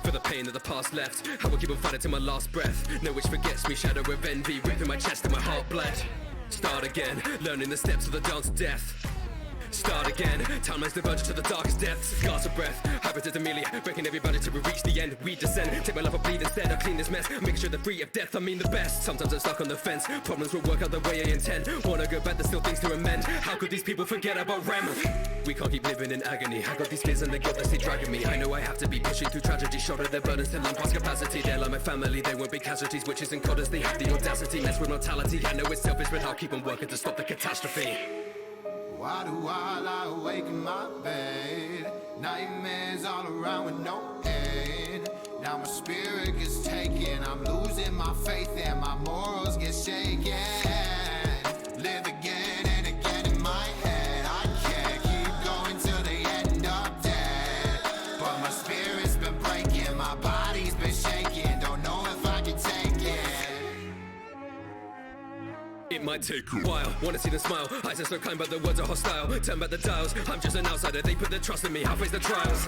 for the pain that the past left. I will keep on fighting till my last breath. No which forgets me, shadow of envy ripping my chest and my heart bled. Start again, learning the steps of the dance of death. Start again, timeline's divergent to the darkest depths. Gasp of breath, hybrid as Amelia, breaking every boundary till we reach the end. We descend, take my life or bleed instead. I clean this mess, make sure they're free of death. I mean the best. Sometimes I'm stuck on the fence. Problems will work out the way I intend. Wanna go back, there's still things to amend. How could these people forget about Rem? We can't keep living in agony. I got these fears and the guilt that stay dragging me. I know I have to be pushing through tragedy, shoulder their burdens till I'm past capacity. They're like my family, they won't be casualties. Witches and codders, they have the audacity. Mess with mortality. I know it's selfish, but I'll keep on working to stop the catastrophe. Why do I lie awake in my bed? Nightmares all around with no end. Now my spirit gets taken. I'm losing my faith and my morals get shaken. Live again and again in my head. I can't keep going till the end of dead. But my spirit's been breaking. My body's been shaking. Don't know if I can take it. It might take a while, wanna see them smile. Eyes are so kind but the words are hostile. Turn back the dials, I'm just an outsider. They put their trust in me, I'll face the trials.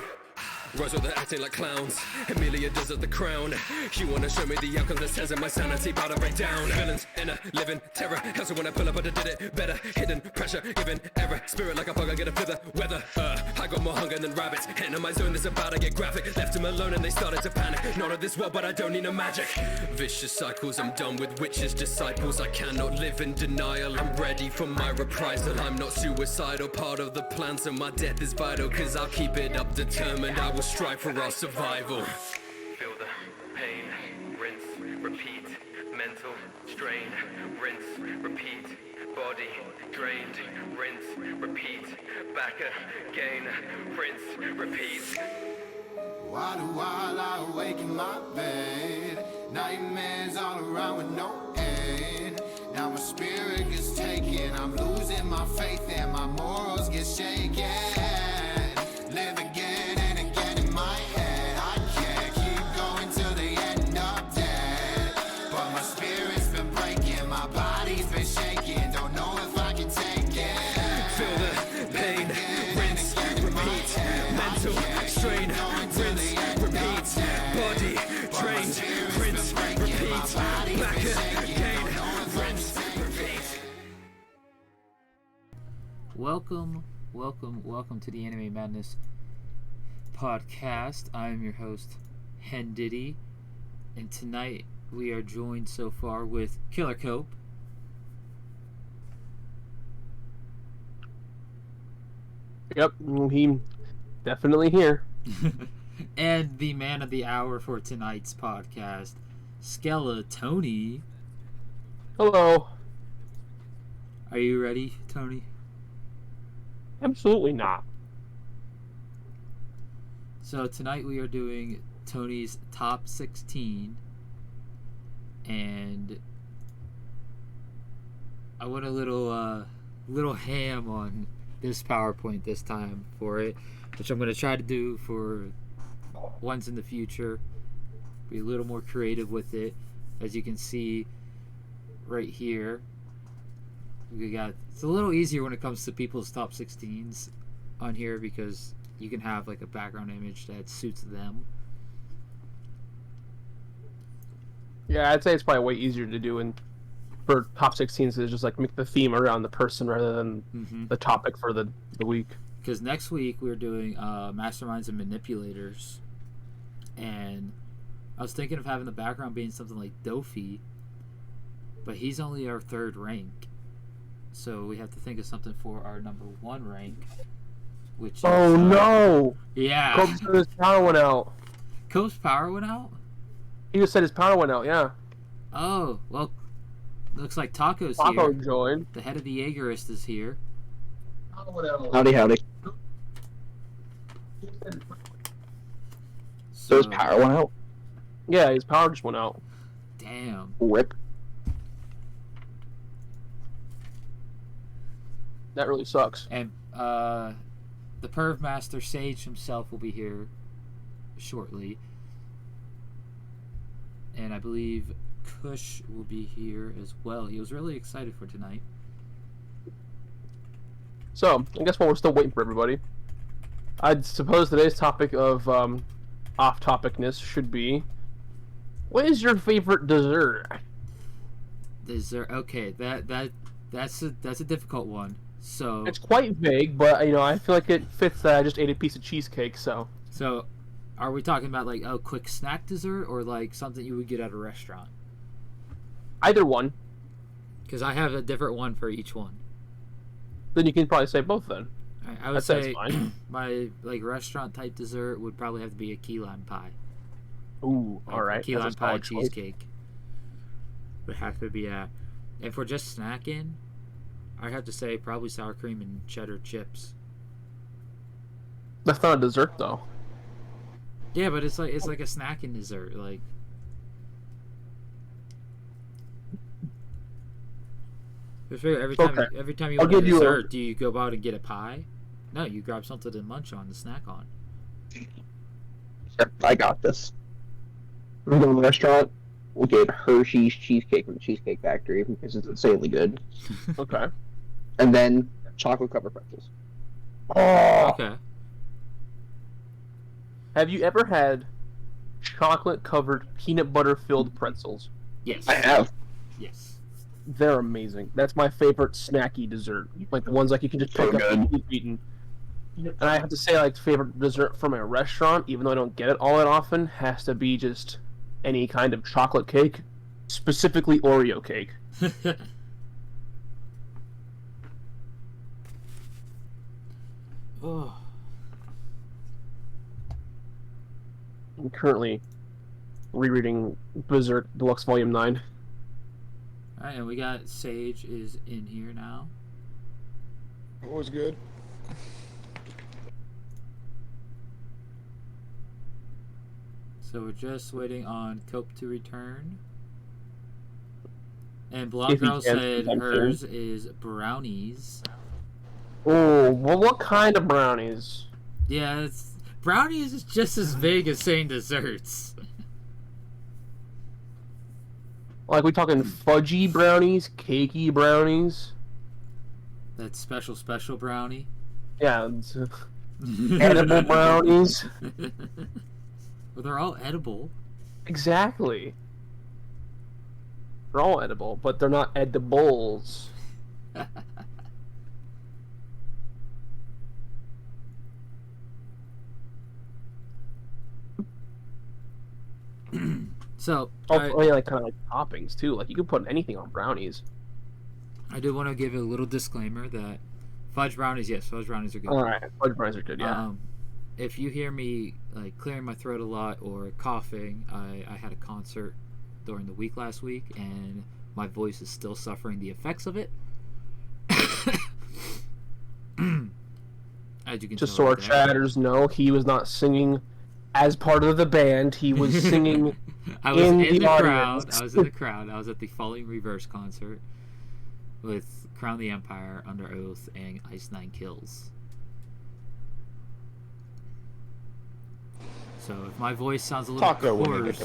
Rose with they're acting like clowns. Amelia deserves the crown. You wanna show me the outcomes that says in my sanity about to break down. Villains in a living terror. Hell, so when I pull up, I did it better. Hidden pressure, given error. Spirit like a bug, I get a further weather. I got more hunger than rabbits. Hitting my zone, this about to get graphic. Left them alone and they started to panic. Not of this world, but I don't need no magic. Vicious cycles, I'm done with witches, disciples. I cannot live in denial. I'm ready for my reprisal. I'm not suicidal, part of the plan, so my death is vital. Cause I'll keep it up, determined. I will strive for our survival. Feel the pain, rinse, repeat. Mental strain, rinse, repeat. Body drained, rinse, repeat. Back again, rinse, repeat. Why do I lie awake in my bed? Nightmares all around with no end. Now my spirit gets taken. I'm losing my faith and my morals get shaken. Live again and again in my head. I can't keep going till the end of dead. But my spirit's been breaking. My body's been shaking. Don't know if I can take it. Feel the pain, rinse, repeat. Mental strain, rinse, repeat. Body drained, rinse, repeat. Back again, rinse, repeat. Welcome to the Anime Madness podcast. I am your host, Hendiddy, and tonight we are joined so far with KillerKush. Yep, he definitely here. And the man of the hour for tonight's podcast, Skelytony. Hello. Are you ready, Tony? Absolutely not. So tonight we are doing Tony's top 16, and I went a little ham on this PowerPoint this time for it, which I'm going to try to do for ones in the future. Be a little more creative with it. As you can see right here, it's a little easier when it comes to people's top 16s on here because you can have like a background image that suits them. Yeah, I'd say it's probably way easier to do for top 16s is just like make the theme around the person rather than the topic for the week. Because next week we're doing masterminds and manipulators, and I was thinking of having the background being something like Dofi, but he's only our 3rd rank, so we have to think of something for our number 1 rank, which is... Oh no! Yeah. Kobe said his power went out. Kobe's power went out? He just said his power went out, yeah. Oh, well, looks like Taco's Taco here. joined. The head of the Jaegerist is here. Howdy. So his power went out? Yeah, his power just went out. Damn. Rip. That really sucks. And the Perv Master Sage himself will be here shortly. And I believe Kush will be here as well. He was really excited for tonight. So, I guess while we're still waiting for everybody, I'd suppose today's topic of off-topicness should be, what is your favorite dessert? Dessert. Okay, that's a difficult one. So It's quite vague, but I feel like it fits that I just ate a piece of cheesecake, so. so, are we talking about like a quick snack dessert or like something you would get at a restaurant? Either one. Because I have a different one for each one. Then you can probably say both then. I would That sounds say fine. my like restaurant type dessert would probably have to be a key lime pie. Ooh, Like, alright. Key lime That's a pie solid choice. cheesecake would have to be if we're just snacking, I'd have to say probably sour cream and cheddar chips. That's not a dessert, though. Yeah, but it's like a snacking dessert. Like I figure every time you I'll want a give you a- dessert, do you go out and get a pie? No, you grab something to munch on, to snack on. Yep, I got this. We go to the restaurant. We get Hershey's cheesecake from the Cheesecake Factory because it's insanely good. Okay. And then chocolate covered pretzels. Oh! Okay. Have you ever had chocolate-covered, peanut butter-filled pretzels? Yes. I have. Yes. They're amazing. That's my favorite snacky dessert. Like the ones like you can just So pick up good. and keep eating. And I have to say, like, favorite dessert from a restaurant, even though I don't get it all that often, has to be just any kind of chocolate cake, specifically Oreo cake. Oh. I'm currently rereading Berserk Deluxe Volume 9. Alright, and we got Sage is in here now. Always good. So we're just waiting on Cope to return. And If Blonde he Girl can, said I'm hers is brownies. Oh, well, what kind of brownies? Yeah, brownies is just as vague as saying desserts. Like, we talking fudgy brownies, cakey brownies? That special brownie. Yeah, it's, edible brownies. Well, they're all edible. Exactly. They're all edible, but they're not edibles. So, Oh, yeah, like kind of like toppings too. Like you can put anything on brownies. I do want to give a little disclaimer that fudge brownies, yes, fudge brownies are good. All right, fudge brownies are good. Yeah. If you hear me like clearing my throat a lot or coughing, I had a concert during the week last week, and my voice is still suffering the effects of it. As you can Just tell so our right there. chatters know, he was not singing as part of the band. He was singing. I was in the crowd. audience. I was in the crowd. I was at the Falling Reverse concert with Crown the Empire, Under Oath, and Ice Nine Kills. So if my voice sounds a little coarse,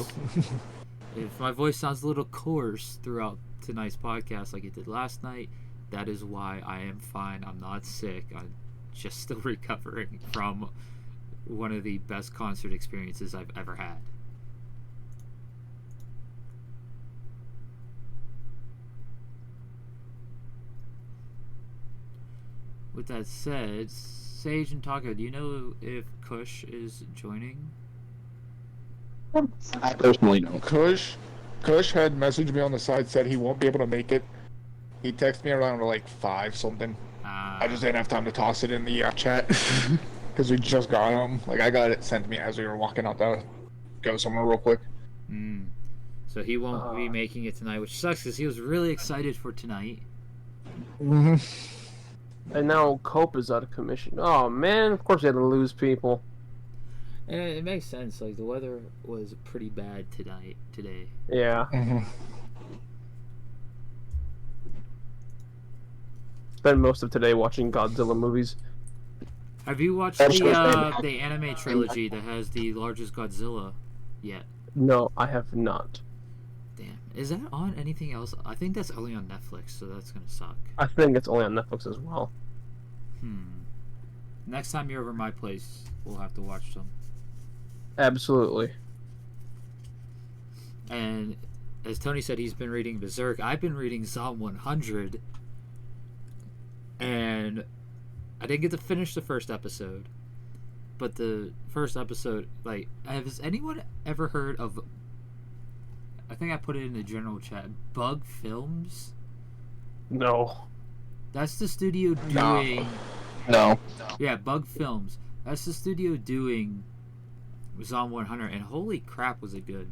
if my voice sounds a little coarse throughout tonight's podcast like it did last night, that is why. I am fine. I'm not sick. I'm just still recovering from one of the best concert experiences I've ever had. With that said, Sage and Taka, do you know if Kush is joining? I personally don't. Kush had messaged me on the side, said he won't be able to make it. He texted me around like 5 something. I just didn't have time to toss it in the chat because we just got him. Like I got it sent to me as we were walking out to go somewhere real quick. So he won't be making it tonight, which sucks because he was really excited for tonight. Mm-hmm. And now Cope is out of commission. Oh man, of course they had to lose people. And it makes sense. Like the weather was pretty bad today. Yeah. Mm-hmm. Spent most of today watching Godzilla movies. Have you watched That's the anime trilogy that has the largest Godzilla yet? No, I have not. Damn, is that on anything else? I think that's only on Netflix, so that's gonna suck. I think it's only on Netflix as well. Next time you're over my place, we'll have to watch them. Absolutely. And as Tony said, he's been reading Berserk. I've been reading Psalm 100, and I didn't get to finish the first episode. But the first episode, like, has anyone ever heard of? I think I put it in the general chat. Bug Films. No. That's the studio doing. No. Yeah, Bug Films. That's the studio doing Psalm 100, and holy crap, was it good!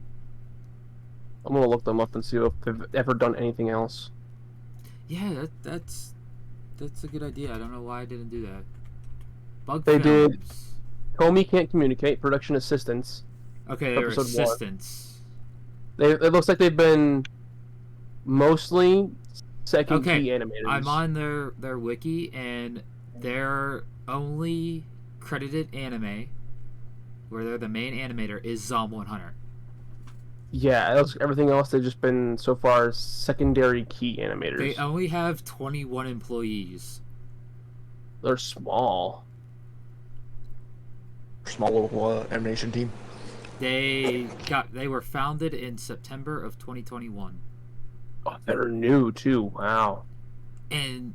I'm gonna look them up and see if they've ever done anything else. Yeah, that's a good idea. I don't know why I didn't do that. Bug They Films. did. Comey Can't Communicate, production assistants. Okay, they were episode one. assistants. It looks like they've been mostly second Okay, key animators. I'm on their wiki, and their only credited anime, where they're the main animator, is Psalm 100. Yeah, everything else they've just been so far secondary key animators. They only have 21 employees. They're small. Small little animation team. They were founded in September of 2021. Oh, they're new too. Wow. And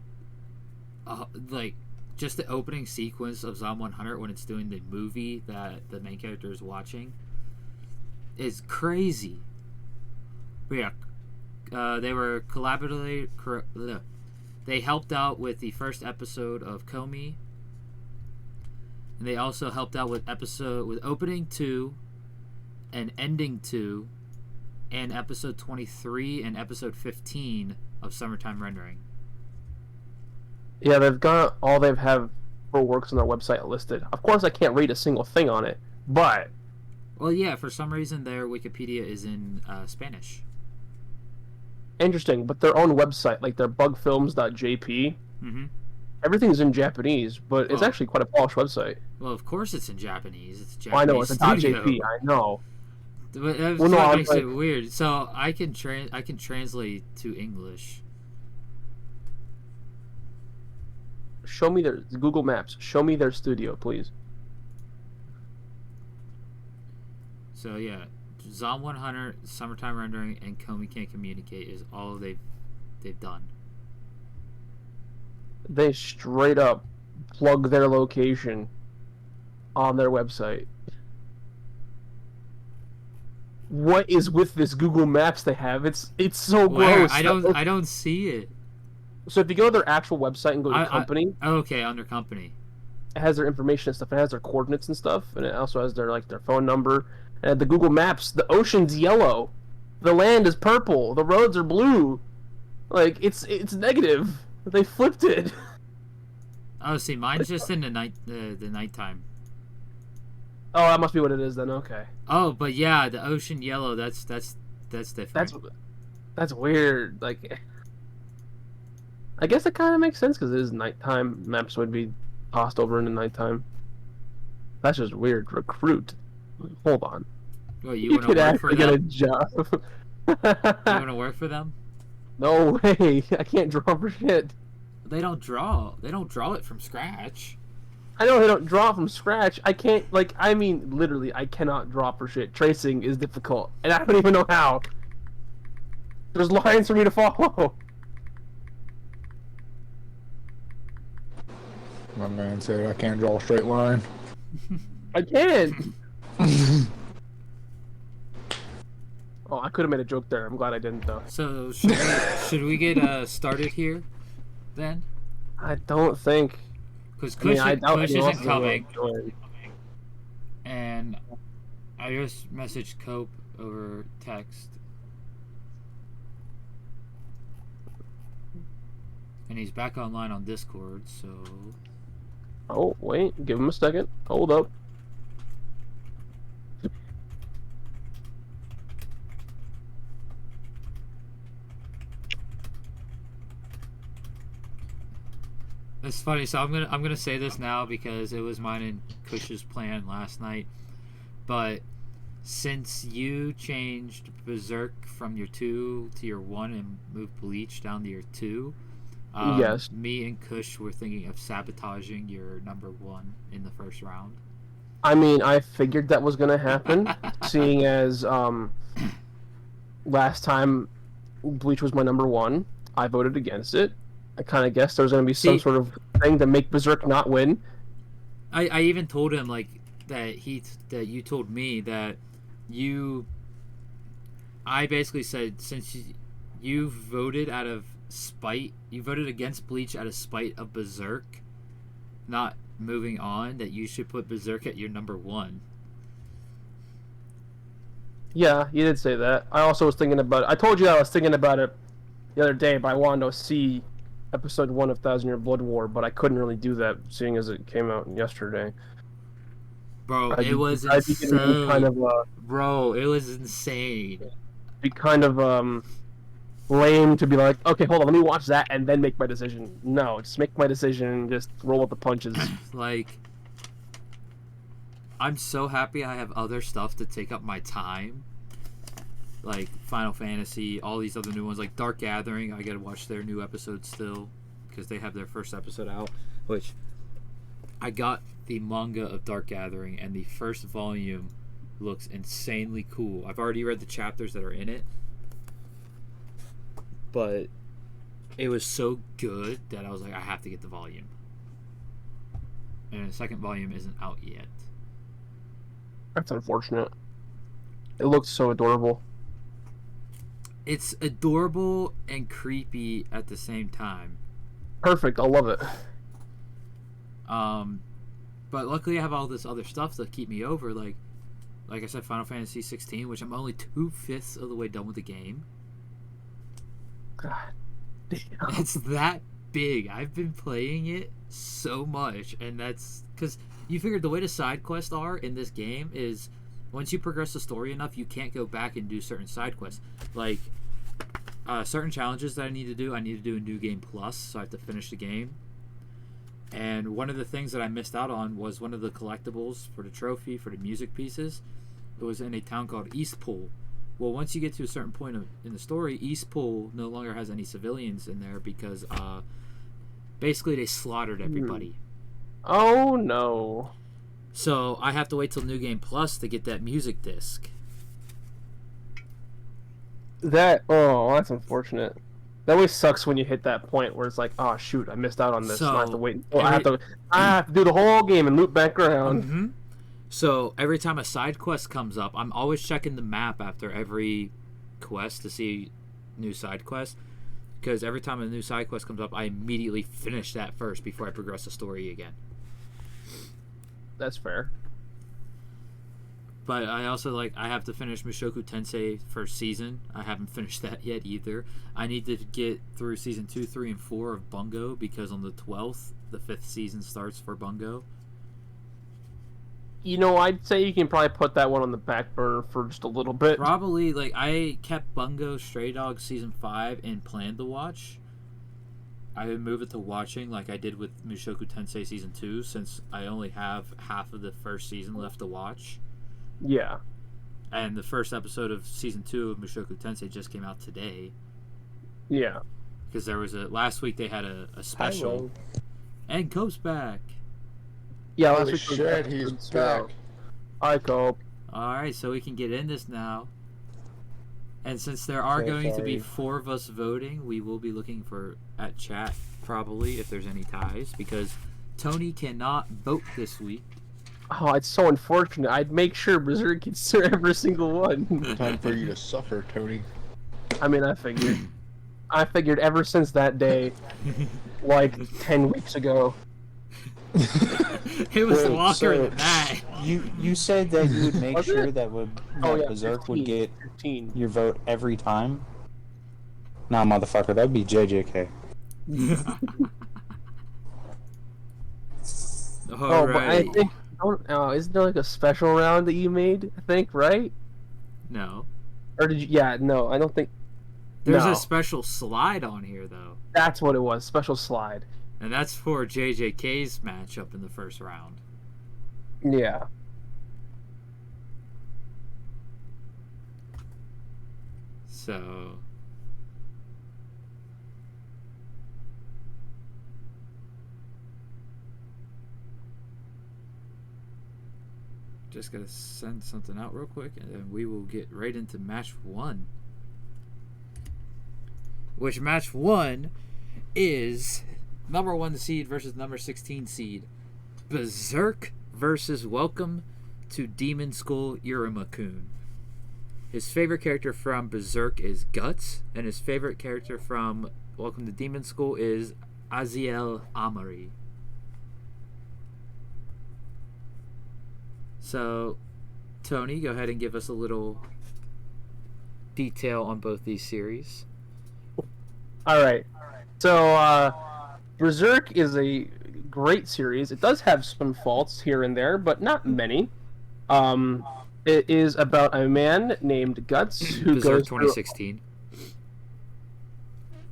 like just the opening sequence of Psalm 100 when it's doing the movie that the main character is watching is crazy. But yeah, they were they helped out with the first episode of Comey, and they also helped out with opening 2 and ending 2 and episode 23 and episode 15 of Summertime Rendering. Yeah, they've got all they have for works on their website listed. Of course, I can't read a single thing on it, but Well, yeah, for some reason their Wikipedia is in Spanish. interesting. But their own website, like their bugfilms.jp, Mm-hmm. everything's in Japanese, but it's Oh. actually quite a polished website. Well, of course it's in Japanese. It's a Japanese Well, I know it's a studio. .jp. I know. But that's Well, no, what I'm makes like- it weird. So I can translate to English. Show me their Google Maps. Show me their studio, please. So yeah, Psalm 100, Summertime Rendering, and Comey Can't Communicate is all they've done. They straight up plug their location on their website. What is with this Google Maps they have? It's so Where? gross. I don't see it. So if you go to their actual website and go to company, Okay, under company. it has their information and stuff. It has their coordinates and stuff, and it also has their phone number. And the Google Maps, the ocean's yellow, the land is purple, the roads are blue. Like it's negative. They flipped it. Oh, see, mine's just in the nighttime. Oh, that must be what it is then. Okay. Oh, but yeah, the ocean yellow. That's different. That's weird. Like, I guess it kind of makes sense because it is nighttime. Maps would be tossed over in the nighttime. That's just weird. Recruit. Hold on. Well, You want to could work for actually get a them? job. You want to work for them? No way. I can't draw for shit. They don't draw. They don't draw it from scratch. I know they don't draw from scratch. I can't, literally, I cannot draw for shit. Tracing is difficult, and I don't even know how. There's lines for me to follow. My man said I can't draw a straight line. I can't. Oh, I could have made a joke there. I'm glad I didn't, though. So should we get started here, then? I don't think. Because I mean, I doubt Kush anyone else isn't is gonna coming, join. and I just messaged Cope over text, and he's back online on Discord. So Oh, wait. Give him a second. Hold up. it's funny. So I'm gonna say this now because it was mine and Kush's plan last night. But since you changed Berserk from your 2 to your 1 and moved Bleach down to your 2, Yes. me and Kush were thinking of sabotaging your number 1 in the first round. I mean, I figured that was gonna happen, seeing as last time Bleach was my number one. I voted against it. I kind of guessed there was gonna be some See, sort of thing to make Berserk not win. I even told him like that you told me that you. I basically said since you voted out of spite, you voted against Bleach out of spite of Berserk, not moving on, that you should put Berserk at your number one. Yeah, you did say that. I also was thinking about it. I told you I was thinking about it the other day, but I wanted to see episode 1 of Thousand Year Blood War, but I couldn't really do that, seeing as it came out yesterday. Bro, I'd it was I'd be getting insane. kind of Bro, it was insane. be kind of lame to be like, okay, hold on, let me watch that and then make my decision. No, just make my decision and just roll with the punches. Like, I'm so happy I have other stuff to take up my time. Like Final Fantasy, all these other new ones, like Dark Gathering. I gotta watch their new episode still because they have their first episode out. Which I got the manga of Dark Gathering, and the first volume looks insanely cool. I've already read the chapters that are in it, but it was so good that I was like, I have to get the volume. And the second volume isn't out yet. That's unfortunate. It looks so adorable. It's adorable and creepy at the same time. Perfect, I love it. But luckily I have all this other stuff to keep me over. Like I said, Final Fantasy 16, which I'm only 2/5 of the way done with the game. God damn. It's that big. I've been playing it so much, and that's because you figured the way the side quests are in this game is once you progress the story enough, you can't go back and do certain side quests. Like certain challenges that I need to do in New Game Plus, so I have to finish the game. And one of the things that I missed out on was one of the collectibles for the trophy for the music pieces. It was in a town called Eastpool. Well, once you get to a certain point in the story, Eastpool no longer has any civilians in there because basically they slaughtered everybody. Oh no. So I have to wait till New Game Plus to get that music disc. That's unfortunate. That always sucks when you hit that point where it's like, oh shoot, I missed out on this. So, and I have to wait. I have to do the whole game and loop back around. Mm-hmm. So every time a side quest comes up, I'm always checking the map after every quest to see new side quests. Because every time a new side quest comes up, I immediately finish that first before I progress the story again. That's fair. But I also I have to finish Mushoku Tensei first season. I haven't finished that yet either. I need to get through season 2, 3, and 4 of Bungo because on the 12th, the 5th season starts for Bungo. You know, I'd say you can probably put that one on the back burner for just a little bit. Probably, I kept Bungo Stray Dogs season 5 and planned to watch. I would move it to watching like I did with Mushoku Tensei season 2 since I only have half of the first season left to watch. Yeah. And the first episode of season 2 of Mushoku Tensei just came out today. Yeah. Because there was last week they had a special. Hello. And Cope's back. Yeah, Holy last week shit, he's back. Hi, Cope. Alright, so we can get in this now. And since there are going to be 4 of us voting, we will be looking at chat probably if there's any ties because Tony cannot vote this week. Oh, it's so unfortunate. I'd make sure Berserk gets every single one. Time for you to suffer, Tony. I mean, I figured ever since that day, like 10 weeks ago. It was Wait, longer so than that. You said that you would make Was sure it? that Oh, yeah, Berserk 15, would get 15. your vote every time? Nah, motherfucker, that'd be JJK. Oh, but I Alright. think isn't there like a special round that you made? I think, right? No. Or did you? Yeah, no, I don't think. There's No. a special slide on here though. That's what it was. Special slide. And that's for JJK's matchup in the first round. Yeah. So just gotta send something out real quick, and then we will get right into match 1. Which match 1 is number 1 seed versus number 16 seed. Berserk versus Welcome to Demon School Iruma-kun. His favorite character from Berserk is Guts, and his favorite character from Welcome to Demon School is Aziel Amari. So, Tony, go ahead and give us a little detail on both these series. Alright. So, Berserk is a great series. It does have some faults here and there, but not many. It is about a man named Guts who Berserk goes 2016.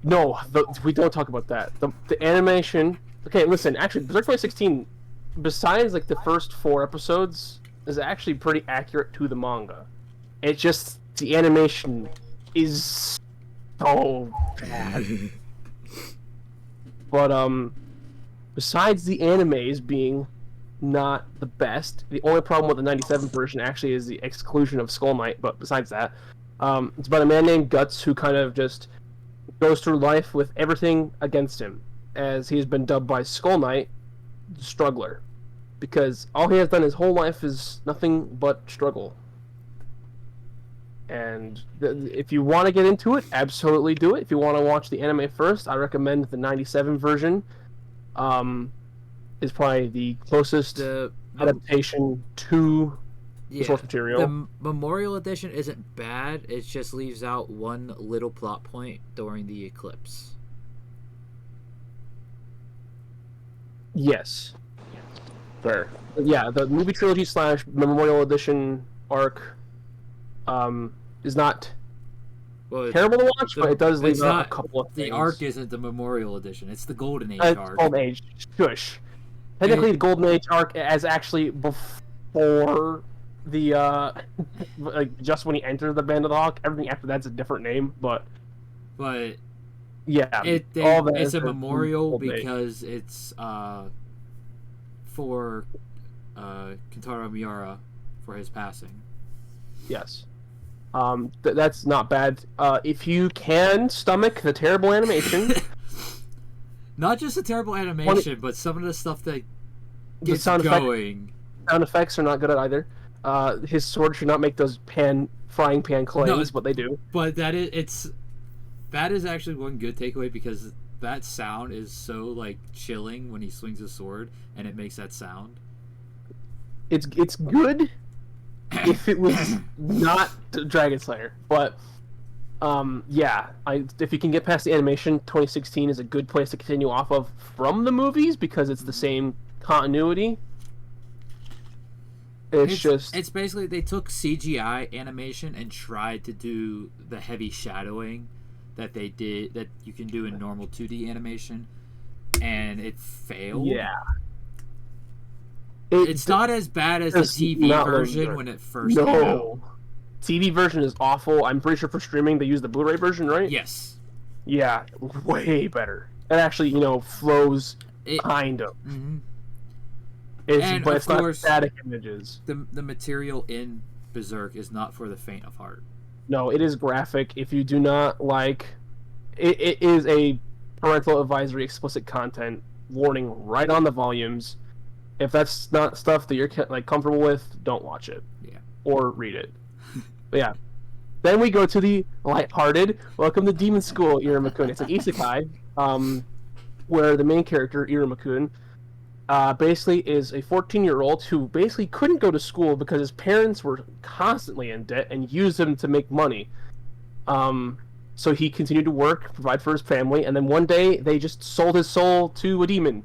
No, we don't talk about that. The animation... Okay, listen, actually, Berserk 2016, besides, like, the first 4 episodes, is actually pretty accurate to the manga. It just... The animation is so bad. But, besides the animes being not the best, the only problem with the 97 version actually is the exclusion of Skull Knight, but besides that, it's about a man named Guts who kind of just goes through life with everything against him, as he's been dubbed by Skull Knight the Struggler, because all he has done his whole life is nothing but struggle. And if you want to get into it, absolutely do it. If you want to watch the anime first, I recommend the 97 version. Is probably the closest adaptation to the source material. The Memorial Edition isn't bad. It just leaves out one little plot point during the eclipse. Yes. Fair. Yeah, the movie trilogy / Memorial Edition arc is not terrible to watch, but it does leave out a couple of things. The arc isn't the Memorial Edition. It's the Golden Age arc. Golden Age. Shush. Technically, the Golden Age arc is actually before the like just when he entered the Band of the Hawk. Everything after that's a different name, but yeah, it's a memorial because it's for Kentaro Miura for his passing. Yes. That's not bad. If you can stomach the terrible animation. Not just the terrible animation, but some of the stuff that gets going. Sound effects are not good at either. His sword should not make those frying pan claims, but they do. But that is actually one good takeaway, because that sound is so like chilling when he swings his sword, and it makes that sound. It's good if it was not Dragon Slayer, but if you can get past the animation, 2016 is a good place to continue off of from the movies, because it's the same continuity. It's basically they took CGI animation and tried to do the heavy shadowing that they did that you can do in normal 2D animation, and it failed. Yeah. It's not as bad as the TV version when it first came out. TV version is awful. I'm pretty sure for streaming they use the Blu-ray version, right? Yes. Yeah, way better. It actually, flows kind of. Mm-hmm. But it's not static images. The material in Berserk is not for the faint of heart. No, it is graphic. If you do not like... It is a parental advisory explicit content warning right on the volumes. If that's not stuff that you're comfortable with, don't watch it. Yeah. Or read it. But yeah. Then we go to the lighthearted Welcome to Demon School Iruma-kun. It's an isekai, where the main character, Iruma-kun, basically is a 14-year-old who basically couldn't go to school because his parents were constantly in debt and used him to make money. So he continued to work, provide for his family, and then one day they just sold his soul to a demon.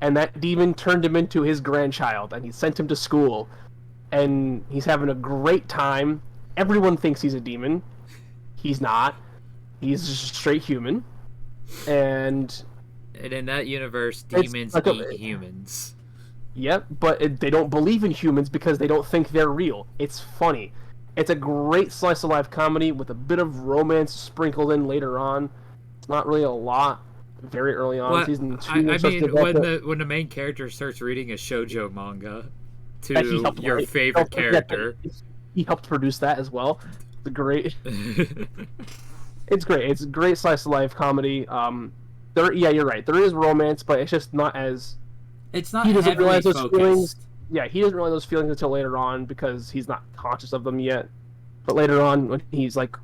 And that demon turned him into his grandchild, and he sent him to school. And he's having a great time. Everyone thinks he's a demon. He's not. He's just a straight human. And in that universe, demons eat humans. Yep, but they don't believe in humans because they don't think they're real. It's funny. It's a great slice of life comedy with a bit of romance sprinkled in later on. It's not really a lot. Very early on, season 2. When the main character starts reading a shoujo manga. that he to helped your write. favorite Don't forget that character. He helped produce that as well. It's great. It's great. It's a great slice of life comedy. Yeah, you're right. There is romance, but it's just not as. It's not He doesn't heavily realize those focused. feelings. Yeah, he doesn't realize those feelings until later on because he's not conscious of them yet. But later on, when he's like,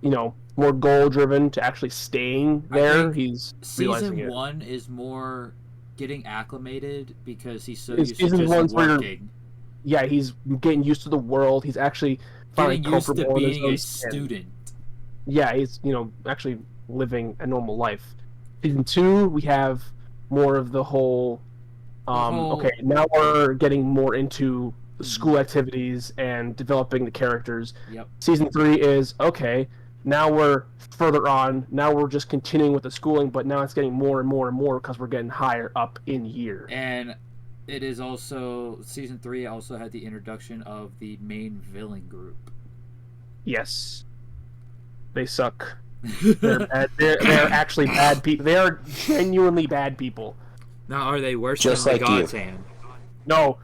more goal driven to actually staying there, he's realizing Season it. 1 is more getting acclimated because he's so It's used to season just one's where you're- working. Yeah, he's getting used to the world. He's actually finally Getting used to comfortable in his being own a skin. student. Yeah, he's actually living a normal life. Season 2, we have more of the whole. Okay, now we're getting more into the school activities and developing the characters. Yep. Season 3 is okay. Now we're further on. Now we're just continuing with the schooling, but now it's getting more and more and more because we're getting higher up in year. And it is also season 3 also had the introduction of the main villain group. Yes, they suck. They're bad. They're actually bad people. They are genuinely bad people. Now, are they worse Just than like the God's you. Hand? No,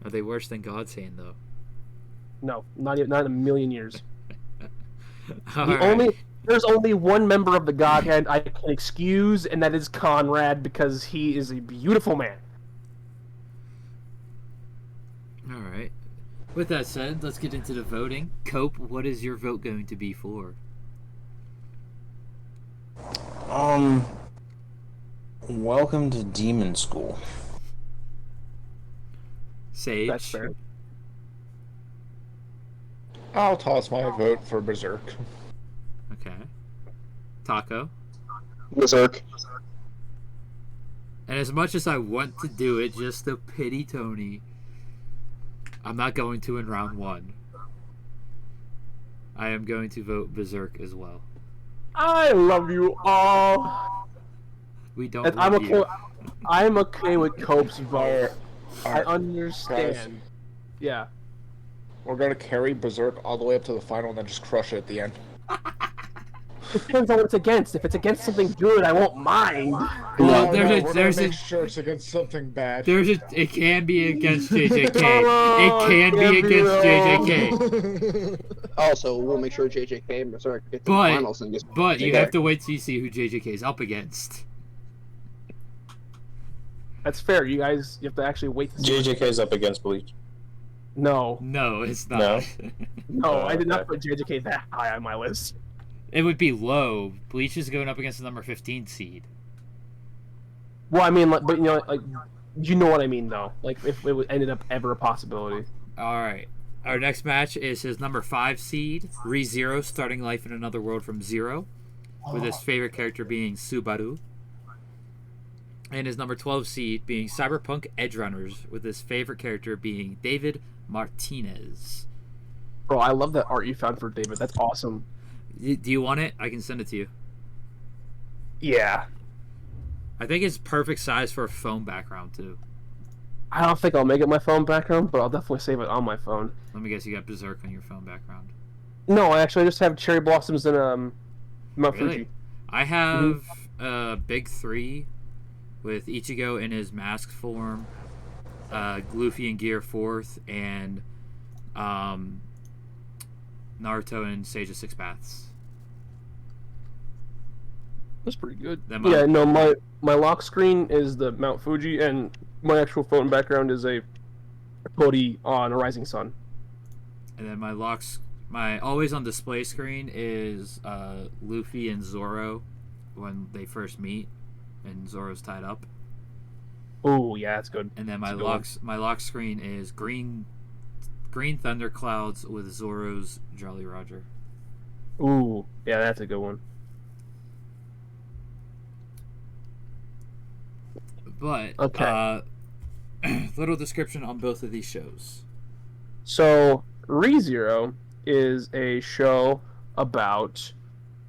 Are they worse than God's Hand, though? no, not in a million years. Alright. There's only one member of the Godhead I can excuse, and that is Conrad because he is a beautiful man. Alright. With that said, let's get into the voting. Cope, what is your vote going to be for? Welcome to Demon School. Sage? That's fair. I'll toss my vote for Berserk. Okay. Taco? Berserk. And as much as I want to do it just to pity Tony, I'm not going to in round 1. I am going to vote Berserk as well. I love you all. We don't And love you. I'm okay with Cope's vote. I Alright, understand. guys. Yeah. We're gonna carry Berserk all the way up to the final and then just crush it at the end. Depends on what it's against. If it's against something good, I won't mind. Well, we're there's gonna a make sure it's against something bad. it can be against JJK. Oh, It can be can't against be JJK. Also, we'll make sure JJK and Berserk get to the But finals and get. but you have to wait till you see who JJK is up against. That's fair. You have to actually wait to see. JJK's up against Bleach. No. No, it's not. No? No, I did not put JJK that high on my list. It would be low. Bleach is going up against the number 15 seed. Well, I mean, but you know what I mean, though. Like, if it ended up ever a possibility. Alright. Our next match is his number 5 seed, ReZero, starting life in another world from 0, with his favorite character being Subaru. And his number 12 seed being Cyberpunk Edgerunners, with his favorite character being David Martinez. Bro, I love that art you found for David. That's awesome. Do you want it? I can send it to you. Yeah. I think it's perfect size for a phone background, too. I don't think I'll make it my phone background, but I'll definitely save it on my phone. Let me guess, you got Berserk on your phone background. No, actually, I just have cherry blossoms and Mount Really? Fuji. I have Big 3 with Ichigo in his mask form, Luffy in Gear 4th, and Naruto in Sage of Six Paths. That's pretty good. Then Yeah, no, my lock screen is the Mount Fuji, and my actual phone background is a Cody on a rising sun. And then my always on display screen is Luffy and Zoro when they first meet, and Zoro's tied up. Oh yeah, that's good. And then That's my a good one. lock screen is green thunderclouds with Zoro's Jolly Roger. Ooh, yeah, that's a good one. But Okay. Little description on both of these shows. So, ReZero is a show about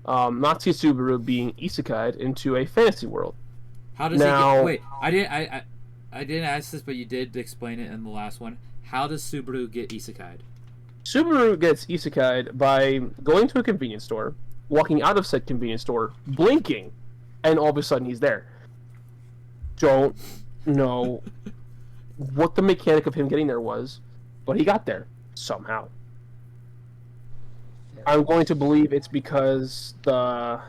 Natsu Subaru being isekai'd into a fantasy world. How does Now- he get? Wait, I didn't ask this, but you did explain it in the last one. How does Subaru get isekai'd? Subaru gets isekai'd by going to a convenience store, walking out of said convenience store, blinking, and all of a sudden he's there. Don't know what the mechanic of him getting there was, but he got there somehow. I'm going to believe it's because the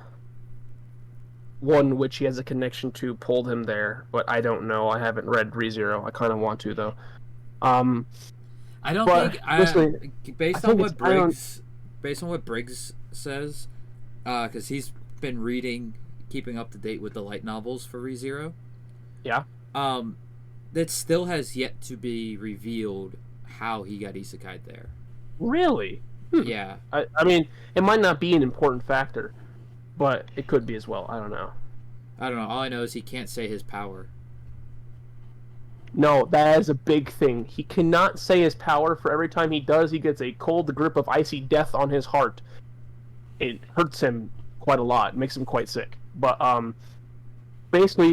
one which he has a connection to pulled him there, but I don't know. I haven't read ReZero. I kind of want to though. I don't but think based on what Briggs says, because he's been keeping up to date with the light novels for ReZero. Yeah. That still has yet to be revealed how he got isekai'd there. Really? Yeah. I mean, it might not be an important factor, but it could be as well. I don't know. All I know is he can't say his power. No, that is a big thing. He cannot say his power. For every time he does, he gets a cold grip of icy death on his heart. It hurts him quite a lot. It makes him quite sick. But basically,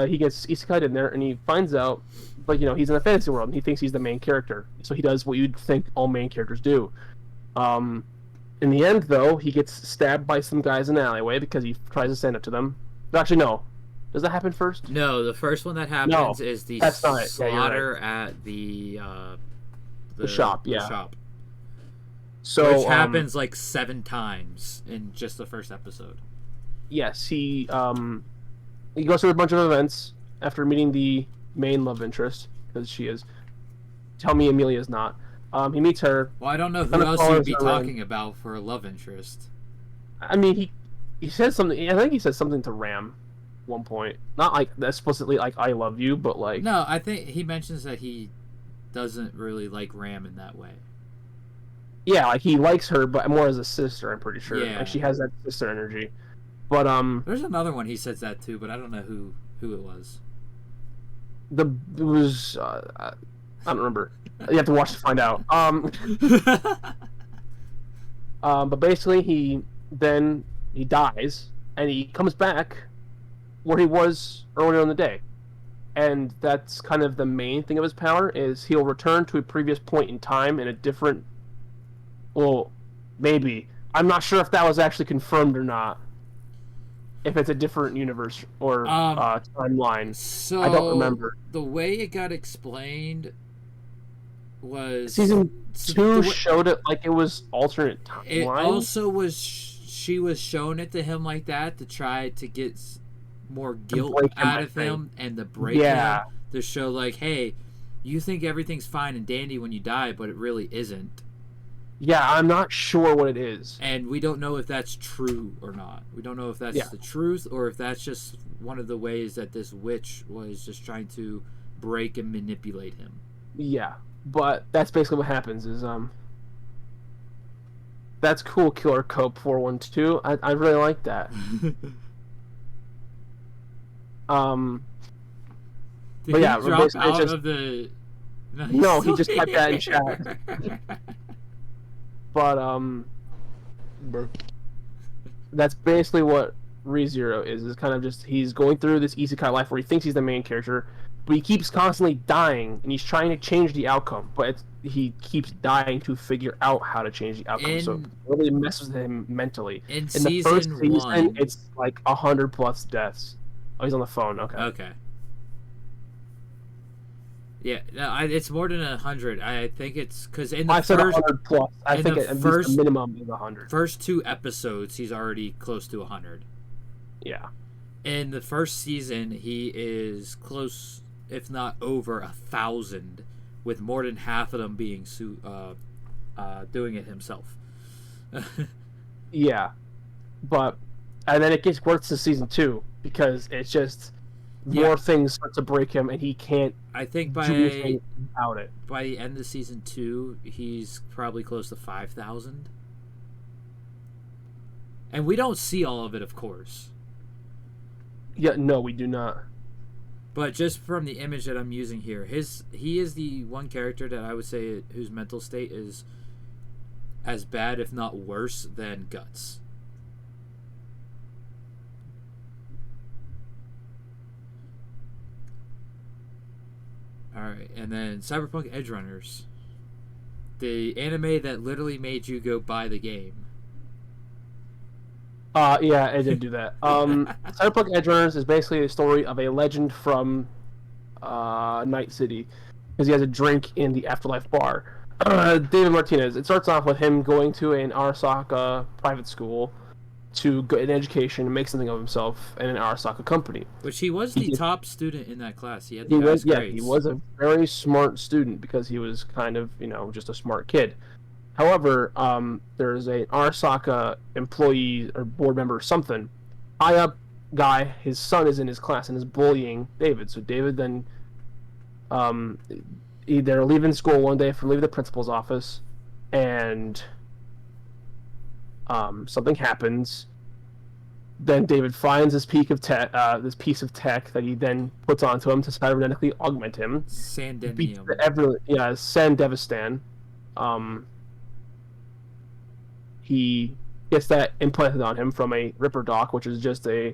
he gets isekai'd in there, and he finds out, like, he's in a fantasy world, and he thinks he's the main character. So he does what you'd think all main characters do. In the end, though, he gets stabbed by some guys in an alleyway because he tries to stand up to them. Actually, no. Does that happen first? No, the first one that happens is the slaughter at the shop. Yeah. The shop. So, which happens like 7 times in just the first episode. Yes, he goes through a bunch of events after meeting the main love interest, because she is. Tell me Amelia's not. He meets her. Well, I don't know who else you'd be talking about for a love interest. I mean, he says something. I think he says something to Ram, one point. Not like explicitly like "I love you," but like. No, I think he mentions that he doesn't really like Ram in that way. Yeah, like he likes her, but more as a sister. I'm pretty sure. Yeah. Like she has that sister energy. But there's another one he says that too, but I don't know who it was. It was I don't remember. You have to watch to find out. But basically, he dies, and he comes back where he was earlier in the day, and that's kind of the main thing of his power is he'll return to a previous point in time in a different. Well, maybe I'm not sure if that was actually confirmed or not. If it's a different universe or timeline, so I don't remember. The way it got explained was season 2 showed it like it was alternate timeline. It also was she was showing it to him like that to try to get more guilt out of him and to break him, to show like, hey, you think everything's fine and dandy when you die, but it really isn't. Yeah, I'm not sure what it is. And we don't know if that's true or not. We don't know if that's the truth or if that's just one of the ways that this witch was just trying to break and manipulate him. Yeah, but that's basically what happens is, that's cool, Killer Cope 412. I really like that. Did but yeah, he drop out of the... No, he just typed that in chat. But that's basically what ReZero is kind of just he's going through this isekai life where he thinks he's the main character, but he keeps constantly dying, and he's trying to change the outcome, but he keeps dying to figure out how to change the outcome, so it really messes with him mentally. In the first season, it's like 100+ deaths. Oh, he's on the phone. Okay. Yeah, it's more than 100. I think it's because in the first 100+. I think at least the minimum is 100. First 2 episodes, he's already close to 100. Yeah. In the first season, he is close, if not over 1,000, with more than half of them being doing it himself. Yeah, and then it gets worse to season 2 because it's just. More things start to break him, and he can't. I think by the end of season 2, he's probably close to 5,000, and we don't see all of it, of course. Yeah, no, we do not. But just from the image that I'm using here, he is the one character that I would say whose mental state is as bad, if not worse, than Guts. Alright, and then Cyberpunk Edgerunners. The anime that literally made you go buy the game. Yeah, I did do that. Cyberpunk Edgerunners is basically a story of a legend from Night City. because he has a drink in the Afterlife bar. David Martinez. It starts off with him going to an Arasaka private school to get an education and make something of himself in an Arasaka company. Which he was the top student in that class. He had the highest grades. He was a very smart student because he was kind of, just a smart kid. However, there's an Arasaka employee or board member or something, high up guy, his son is in his class and is bullying David. So David then, they're leaving school one day from leaving the principal's office, and something happens. Then David finds this piece of tech that he then puts onto him to cybernetically augment him. Sandenium. Sandevistan. He gets that implanted on him from a Ripper Doc, which is just a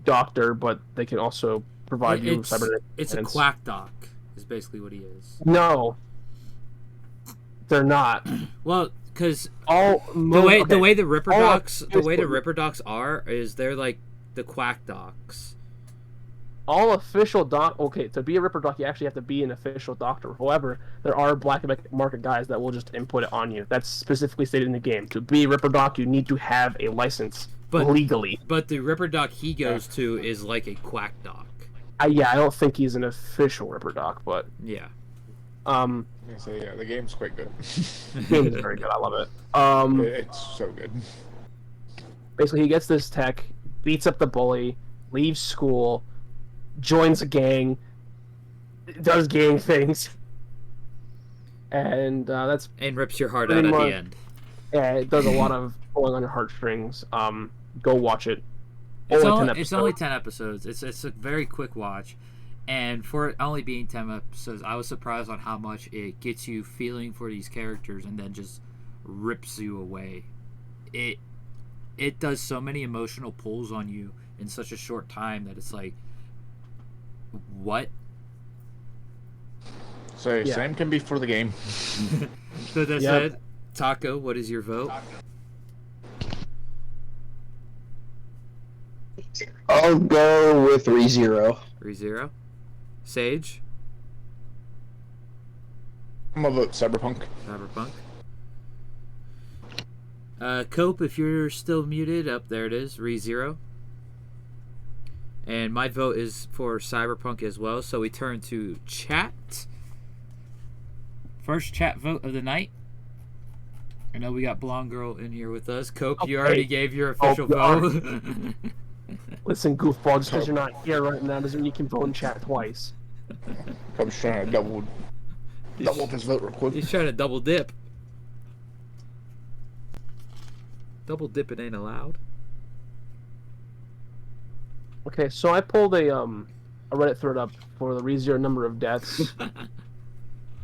doctor, but they can also provide you cybernetic. It's a quack doc, is basically what he is. No, they're not. Well, because the way the Ripper Docs are is they're like the quack docs. All official to be a Ripper Doc, you actually have to be an official doctor. However, there are black market guys that will just input it on you. That's specifically stated in the game. To be a Ripper Doc, you need to have a license legally. But the Ripper Doc he goes to is like a quack doc. I don't think he's an official Ripper Doc, but yeah. The game's quite good. The game is very good. I love it. It's so good. Basically, he gets this tech, beats up the bully, leaves school, joins a gang, does gang things, and and rips your heart out at the end. Yeah, it does a lot of pulling on your heartstrings. Go watch it. It's only 10 episodes. It's a very quick watch, and for it only being 10 episodes, I was surprised on how much it gets you feeling for these characters and then just rips you away. It does so many emotional pulls on you in such a short time that it's like, what? So same can be for the game. So that said, Taco, what is your vote? I'll go with ReZero. ReZero? Sage? I'm gonna vote Cyberpunk. Cope, if you're still muted, up there it is, ReZero. And my vote is for Cyberpunk as well. So we turn to chat. First chat vote of the night. I know we got Blonde Girl in here with us. Cope, you already gave your official vote. Listen, goofball, just because you're not here right now doesn't mean you can vote in chat twice. I'm just trying to double this vote real quick. He's trying to double dip. Double dip, it ain't allowed. Okay, so I pulled a Reddit thread up for the ReZero number of deaths.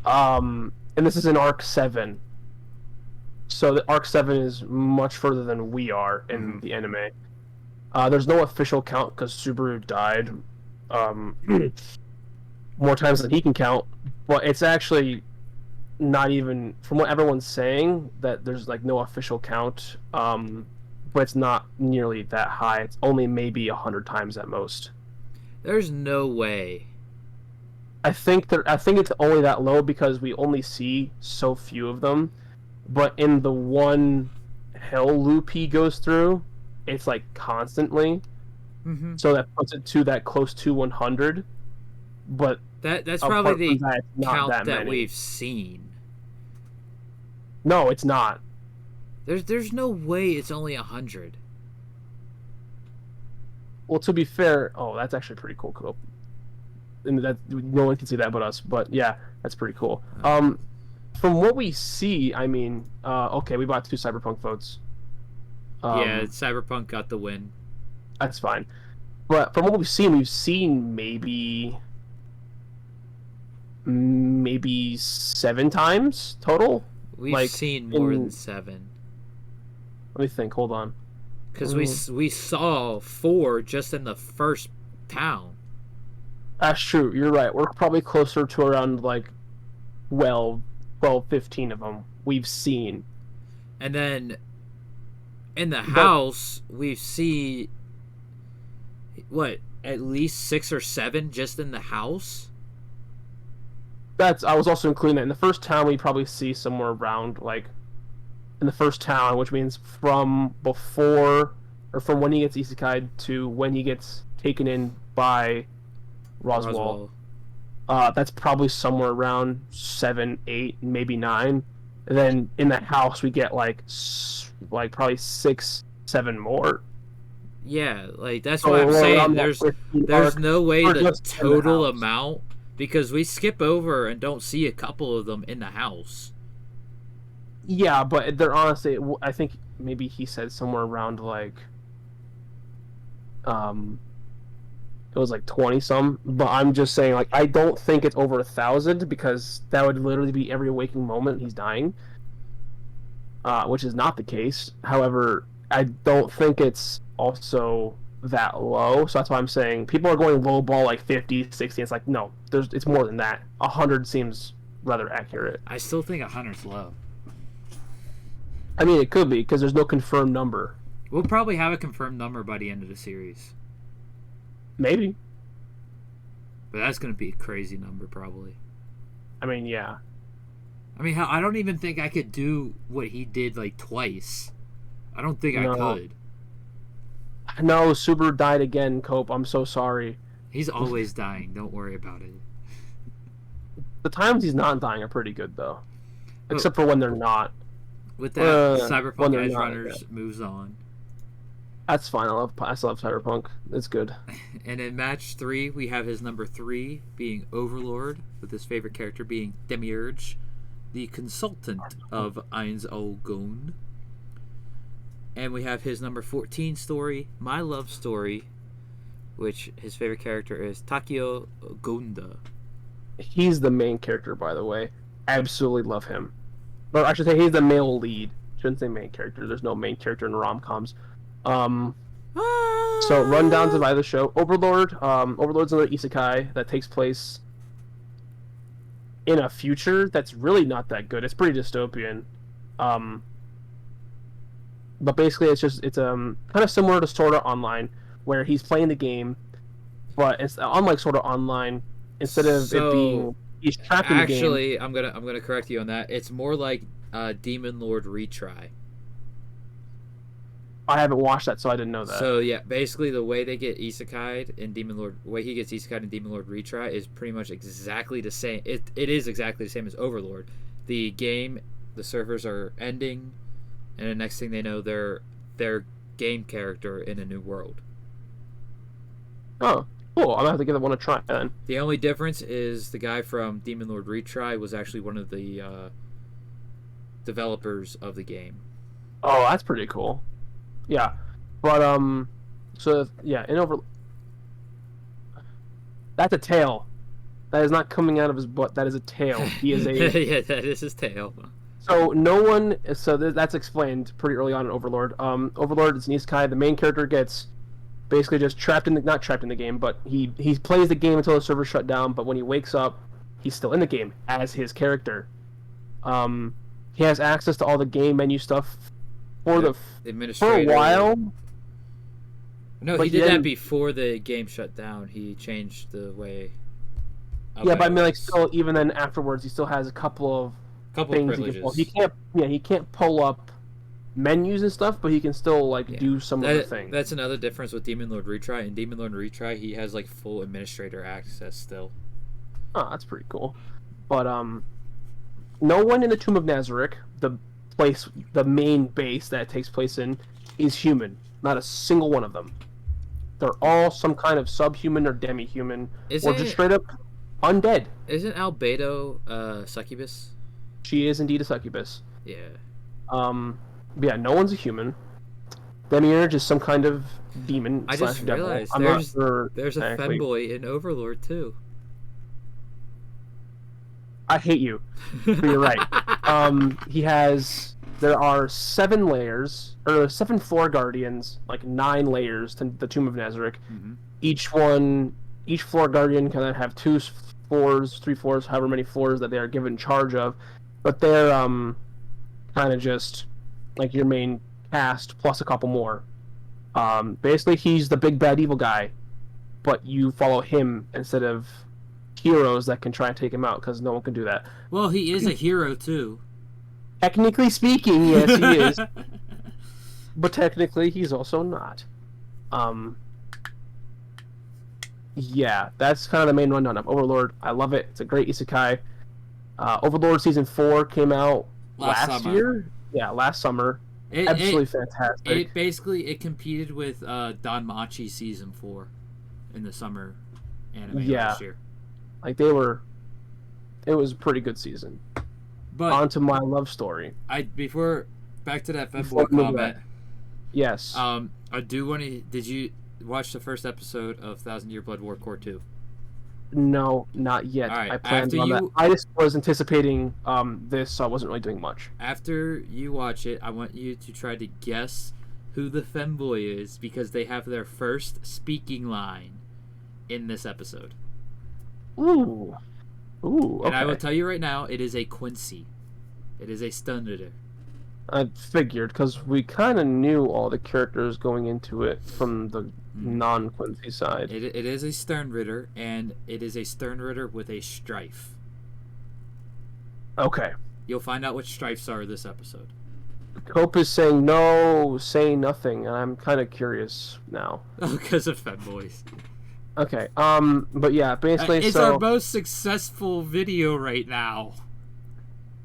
And this is in Arc 7. So the Arc 7 is much further than we are in the anime. There's no official count because Subaru died more times than he can count, but it's actually not even, from what everyone's saying, that there's like no official count, but it's not nearly that high. It's only maybe 100 times at most. There's no way. I think it's only that low because we only see so few of them, but in the one hell loop he goes through, it's like constantly. Mm-hmm. So that puts it to that close to 100. But that's probably the count that we've seen. No, it's not. There's no way it's only 100. Well, to be fair, that's actually pretty cool, Cope. And that no one can see that but us. But yeah, that's pretty cool. From what we see, I mean, okay, we bought 2 Cyberpunk votes. Yeah, Cyberpunk got the win. That's fine. But from what we've seen maybe 7 times total. We've seen more than 7. Let me think. Hold on. Because we saw 4 just in the first town. That's true. You're right. We're probably closer to around 12, 15 of them we've seen. And then in the house, we see at least 6 or 7 just in the house. I was also including that in the first town. We probably see somewhere around like in the first town, which means from before or from when he gets isekai'd to when he gets taken in by Roswaal. That's probably somewhere around 7, 8, maybe 9. And then in the house we get like probably 6, 7 more. Yeah, like that's what I'm saying. There's no way the total amount, because we skip over and don't see a couple of them in the house. Yeah, but they're honestly, I think maybe he said somewhere around like it was like 20 some, but I'm just saying, like, I don't think it's over 1,000, because that would literally be every waking moment he's dying, which is not the case. However, I don't think it's also that low, so that's why I'm saying people are going low ball like 50, 60. It's like, no, it's more than that. 100 seems rather accurate. I still think 100's low. I mean, it could be, because there's no confirmed number. We'll probably have a confirmed number by the end of the series. Maybe. But that's going to be a crazy number, probably. I mean, yeah. I mean, I don't even think I could do what he did, like, twice. I don't think I could. No, Subaru died again, Cope. I'm so sorry. He's always dying. Don't worry about it. The times he's not dying are pretty good, though. Except for when they're not. With that, Cyberpunk Edge Runners moves on. That's fine. I still love Cyberpunk. It's good. And in match 3, we have his number 3 being Overlord, with his favorite character being Demiurge, the consultant of Ainz Ol Gun. And we have his number 14 story, My Love Story, which his favorite character is Takio Gonda. He's the main character, by the way. Absolutely love him. Or I should say he's the male lead. Shouldn't say main character. There's no main character in rom-coms. So rundowns of either show. Overlord. Overlord's another isekai that takes place in a future that's really not that good. It's pretty dystopian. But basically it's kind of similar to Sword Art Online, where he's playing the game, but it's unlike Sword Art Online, instead of it being he's trapped in the game. Actually, I'm gonna correct you on that. It's more like Demon Lord Retry. I haven't watched that, so I didn't know that. So yeah, basically the way they get isekai'd in Demon Lord, the way he gets isekai'd in Demon Lord Retry is pretty much exactly the same. It is exactly the same as Overlord. The game, the servers are ending, and the next thing they know, they're game character in a new world. Oh, cool. I'm gonna have to give that one a try then. The only difference is the guy from Demon Lord Retry was actually one of the developers of the game. Oh, that's pretty cool. Yeah, but so yeah, in Over, that's a tail. That is not coming out of his butt. That is a tail. He is a yeah, that is his tail. So no one. So that's explained pretty early on in Overlord. Overlord is an isekai. The main character gets basically just not trapped in the game, but he plays the game until the server shut down. But when he wakes up, he's still in the game as his character. He has access to all the game menu stuff for a while. No, he did that before the game shut down. He changed the way. Yeah, but I mean, like, still, even then afterwards, he still has a couple of things privileges. he can pull. He can't pull up menus and stuff, but he can still do some of the things. That's another difference with Demon Lord Retry. In Demon Lord Retry, he has like full administrator access still. Oh, that's pretty cool. But no one in the Tomb of Nazarick, the main base that it takes place in, is human. Not a single one of them. They're all some kind of subhuman or demi-human, or just straight up undead. Isn't Albedo succubus? She is indeed a succubus. Yeah. Yeah, no one's a human. Demiurge is some kind of demon. I just realized there's a femboy in Overlord too. I hate you. But you're right. There are 7 layers, or 7 floor guardians, like 9 layers to the Tomb of Nazarick. Mm-hmm. Each floor guardian can have 2 floors, 3 floors, however many floors that they are given charge of. But they're kind of just like your main cast plus a couple more. Basically, he's the big bad evil guy, but you follow him instead of heroes that can try and take him out, because no one can do that. Well, he is a hero too. Technically speaking, yes, he is. But technically, he's also not. Yeah, that's kind of the main rundown of Overlord. I love it. It's a great isekai. Overlord Season 4 came out last year? Yeah, last summer. Absolutely fantastic. It competed with Danmachi Season 4 in the summer anime last year. Like, it was a pretty good season. But on to my love story. Back to that fanboy comment. Yes. I do want to. Did you watch the first episode of 1,000 Year Blood War Core 2? No, not yet. All right, I planned on that. I just was anticipating this, so I wasn't really doing much. After you watch it, I want you to try to guess who the femboy is, because they have their first speaking line in this episode. Ooh. Okay. And I will tell you right now, it is a Quincy. It is a Stunritter. I figured, because we kind of knew all the characters going into it from the non-Quincy side. It is a Sternritter, and it is a Sternritter with a strife. Okay. You'll find out what strifes are this episode. Cope is saying no, say nothing, and I'm kind of curious now. Because of femboys. Okay, but yeah, basically, it's our most successful video right now.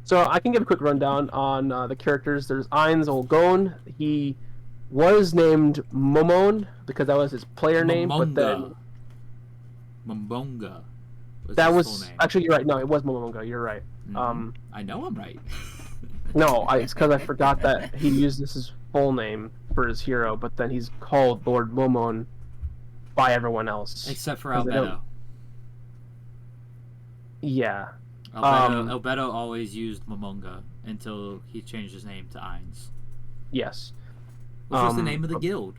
So I can give a quick rundown on the characters. There's Ainz Olgon. He was named Momon because that was his player name, but then Momonga. That was actually, you're right. No, it was Momonga. You're right. I know I'm right. No, it's because I forgot that he used this as full name for his hero, but then he's called Lord Momon by everyone else, except for Albedo. Yeah. Albedo always used Momonga until he changed his name to Ainz. Yes. Which was the name of the guild.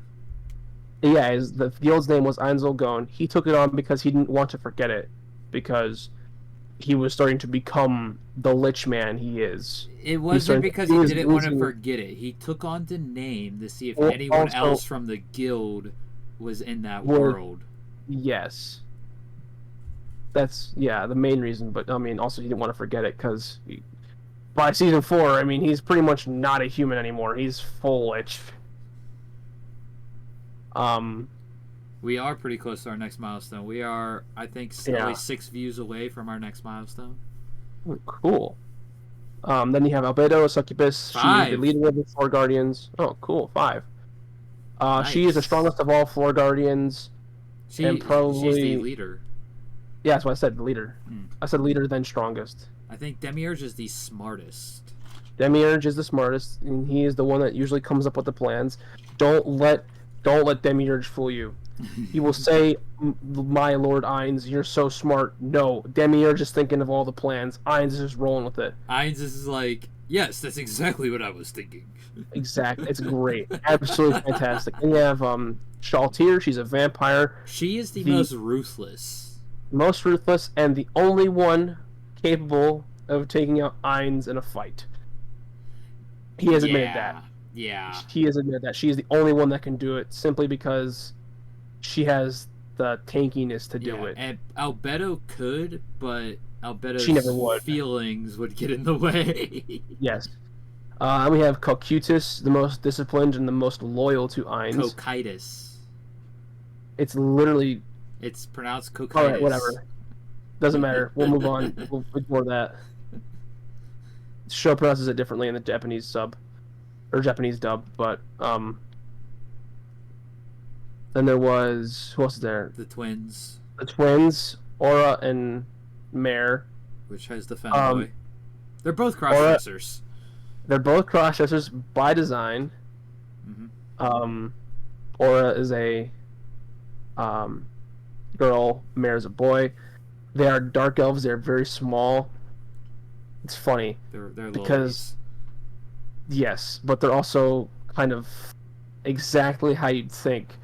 Yeah, the guild's name was Ainz Olgon. He took it on because he didn't want to forget it, because he was starting to become the Lich Man he is. It wasn't because he didn't want to forget it. He took on the name to see if anyone else from the guild was in that world. Yes. That's, the main reason, but I mean, also he didn't want to forget it, because by Season 4, I mean, he's pretty much not a human anymore. He's full Lich. We are pretty close to our next milestone. We are, I think, only 6 views away from our next milestone. Cool. Then you have Albedo, Succubus. 5. She's the leader of the Floor Guardians. Oh, cool. 5. Nice. She is the strongest of all Floor Guardians. She's the leader. Yeah, that's what I said, leader. I said leader, then strongest. I think Demiurge is the smartest. Demiurge is the smartest, and he is the one that usually comes up with the plans. Don't let Demiurge fool you. He will say, "My Lord Ainz, you're so smart." No, Demiurge is thinking of all the plans. Ainz is just rolling with it. Ainz is like, yes, that's exactly what I was thinking. Exactly. It's great. Absolutely fantastic. And you have Shaltir. She's a vampire. She is the most ruthless. Most ruthless, and the only one capable of taking out Ainz in a fight. He has admitted that. Yeah. He has admitted that. She is the only one that can do it, simply because she has the tankiness to do it. And Albedo could, but Albedo's she never would. Feelings would get in the way. Yes. We have Cocytus, the most disciplined and the most loyal to Ainz. Cocytus. It's literally... It's pronounced Cocytus. Alright, whatever. Doesn't matter. We'll move on. We'll ignore that. The show pronounces it differently in the Japanese sub. Or Japanese dub, but, then there was... Who else is there? The twins. The twins, Aura and Mare. Which has the femboy. They're both crossdressers. They're both crossdressers by design. Aura is a girl, Mare is a boy. They are dark elves. They're very small. It's funny. They're because... Yes, but they're also kind of exactly how you'd think.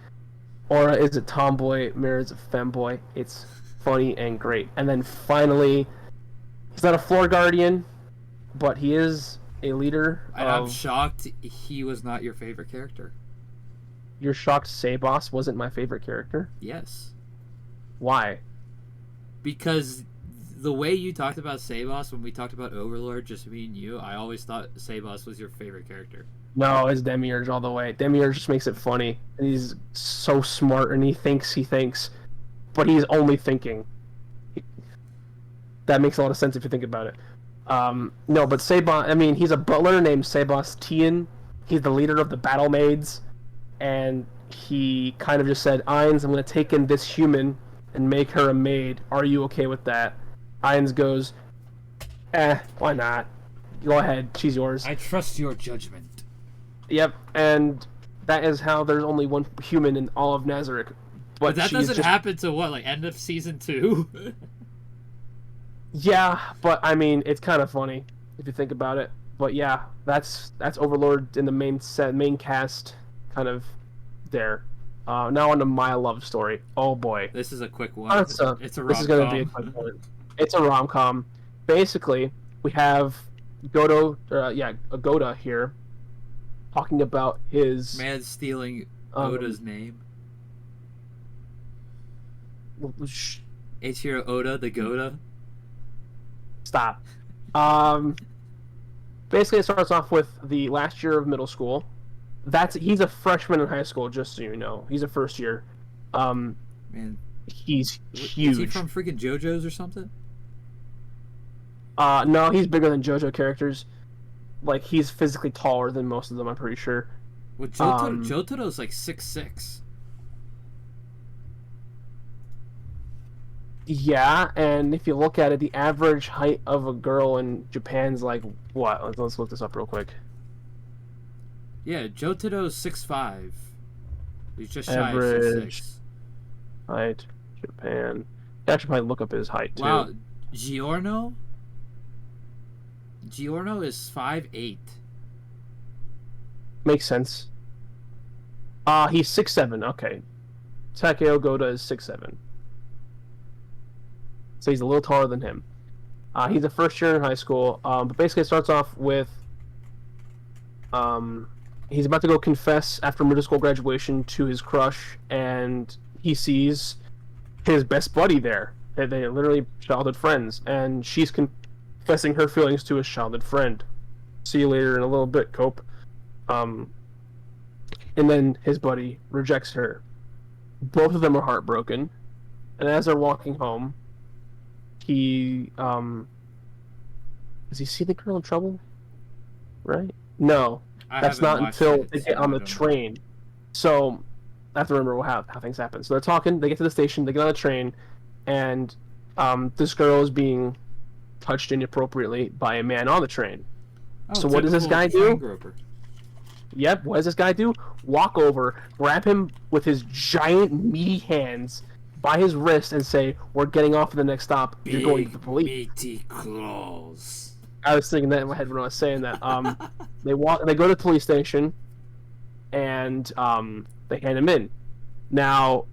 Aura is a tomboy, Mare is a femboy. It's funny and great. And then finally, he's not a floor guardian, but he is a leader. And I'm shocked he was not your favorite character. You're shocked Sabos wasn't my favorite character? Yes. Why? Because the way you talked about Sabos when we talked about Overlord, just me and you, I always thought Sabos was your favorite character. No, it's Demiurge all the way. Demiurge just makes it funny. And he's so smart, and he thinks, but he's only thinking. That makes a lot of sense if you think about it. No, but Sabos, I mean, he's a butler named Sebastian. He's the leader of the Battle Maids, and he kind of just said, Ainz, I'm going to take in this human and make her a maid. Are you okay with that? Ainz goes, why not? Go ahead, she's yours. I trust your judgment. Yep, and that is how there's only one human in all of Nazarick. But that doesn't happen to what, like end of season 2? Yeah, but I mean, it's kind of funny if you think about it. But yeah, that's Overlord in the main cast, kind of there. Now on to my love story. Oh boy, this is a quick one. It's a rom-com. This is gonna be a quick one. It's a rom-com. Basically, we have Goda here, talking about his man stealing Oda's name. Eiichiro Oda, the Goda. Stop. Basically, it starts off with the last year of middle school. He's a freshman in high school, just so you know. He's a first year. Man, he's huge. Is he from freaking JoJo's or something? No, he's bigger than JoJo characters. Like, he's physically taller than most of them, I'm pretty sure. Well, Jotaro's like 6'6". Yeah, and if you look at it, the average height of a girl in Japan's like what? Let's look this up real quick. Yeah, Jotaro's 6'5". He's just shy average of 6'6". Height, Japan. I should probably look up his height too. Wow, Giorno is 5'8". Makes sense. He's 6'7". Okay, Takeo Goda is 6'7". So he's a little taller than him. He's a first year in high school, but basically it starts off with he's about to go confess after middle school graduation to his crush, and he sees his best buddy there. They're literally childhood friends, and she's confessing her feelings to his childhood friend. See you later in a little bit, Cope. And then his buddy rejects her. Both of them are heartbroken, and as they're walking home, does he see the girl in trouble? Right? No. That's not until they get on the train. So, I have to remember how things happen. So they're talking, they get to the station, they get on the train, and this girl is being touched inappropriately by a man on the train. So what does this guy do? Yep, what does this guy do? Walk over, grab him with his giant meaty hands by his wrist and say, "We're getting off at the next stop. You're going to the police." Meaty claws. I was thinking that in my head when I was saying that. They go to the police station, and they hand him in. Now,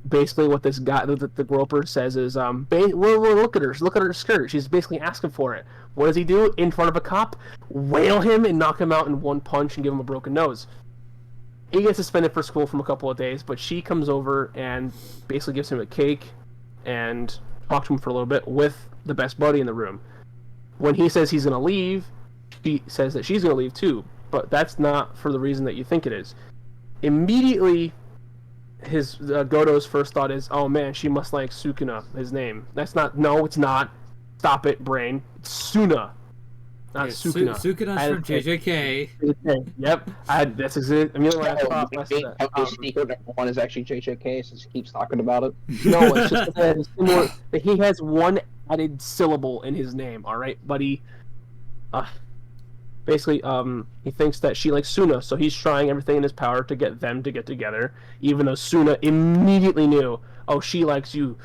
basically, what this guy, the groper, says is, look at her skirt. She's basically asking for it. What does he do in front of a cop? Whale him and knock him out in one punch and give him a broken nose. He gets suspended for school from a couple of days, but she comes over and basically gives him a cake and talks to him for a little bit with the best buddy in the room. When he says he's going to leave, she says that she's going to leave too, but that's not for the reason that you think it is. Immediately, his Godo's first thought is, oh man, she must like Sukuna, his name. No, it's not. Stop it, brain. It's Suna. Not Sukuna. Sukuna's from JJK. Yep. That's exactly. I mean, Secret number one is actually JJK, since he keeps talking about it. No, it's just that he has one added syllable in his name. All right, buddy. Basically, he thinks that she likes Suna, so he's trying everything in his power to get them to get together. Even though Suna immediately knew, oh, she likes you,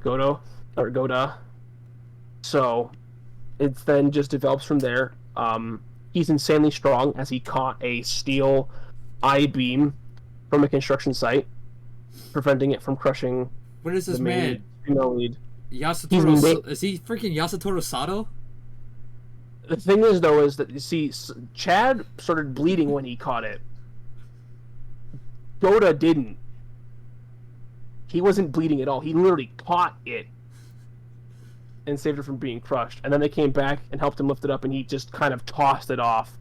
Goda. So it then just develops from there. He's insanely strong as he caught a steel I-beam from a construction site, preventing it from crushing. What is this man? Female lead. Yasutoro, is he freaking Yasutoro Sato? The thing is, though, is that, you see, Chad started bleeding when he caught it. Goda didn't. He wasn't bleeding at all. He literally caught it. and saved her from being crushed. And then they came back and helped him lift it up, and he just kind of tossed it off.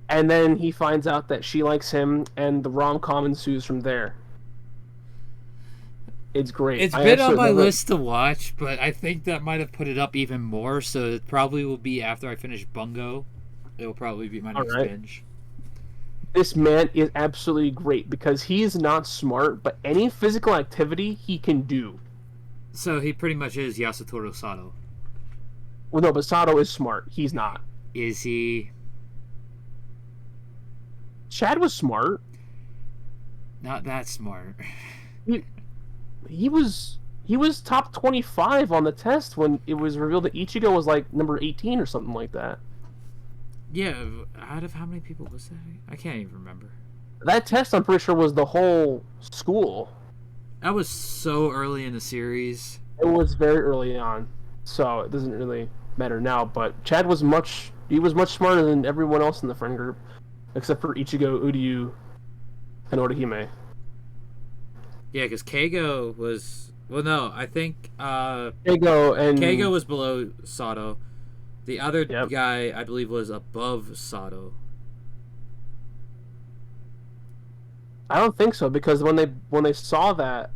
And then he finds out that she likes him, and the rom-com ensues from there. It's great. It's been on my list to watch, but I think that might have put it up even more, so it probably will be after I finish Bungo. It will probably be my next binge. This man is absolutely great because he's not smart, but any physical activity he can do. So he pretty much is Yasutaro Sato. Well, no, but Sato is smart. He's not. Is he? Chad was smart. Not that smart. He was top 25 on the test when it was revealed that Ichigo was like number 18 or something like that. Yeah, out of how many people was that? I can't even remember. That test, I'm pretty sure, was the whole school. That was so early in the series. It was very early on, so it doesn't really matter now. But Chad was much smarter than everyone else in the friend group, except for Ichigo, Uryu, and Orihime. Yeah, because Keigo was... Well, no, I think... Keigo was below Sato. The other guy, I believe, was above Sato. I don't think so, because when they saw that,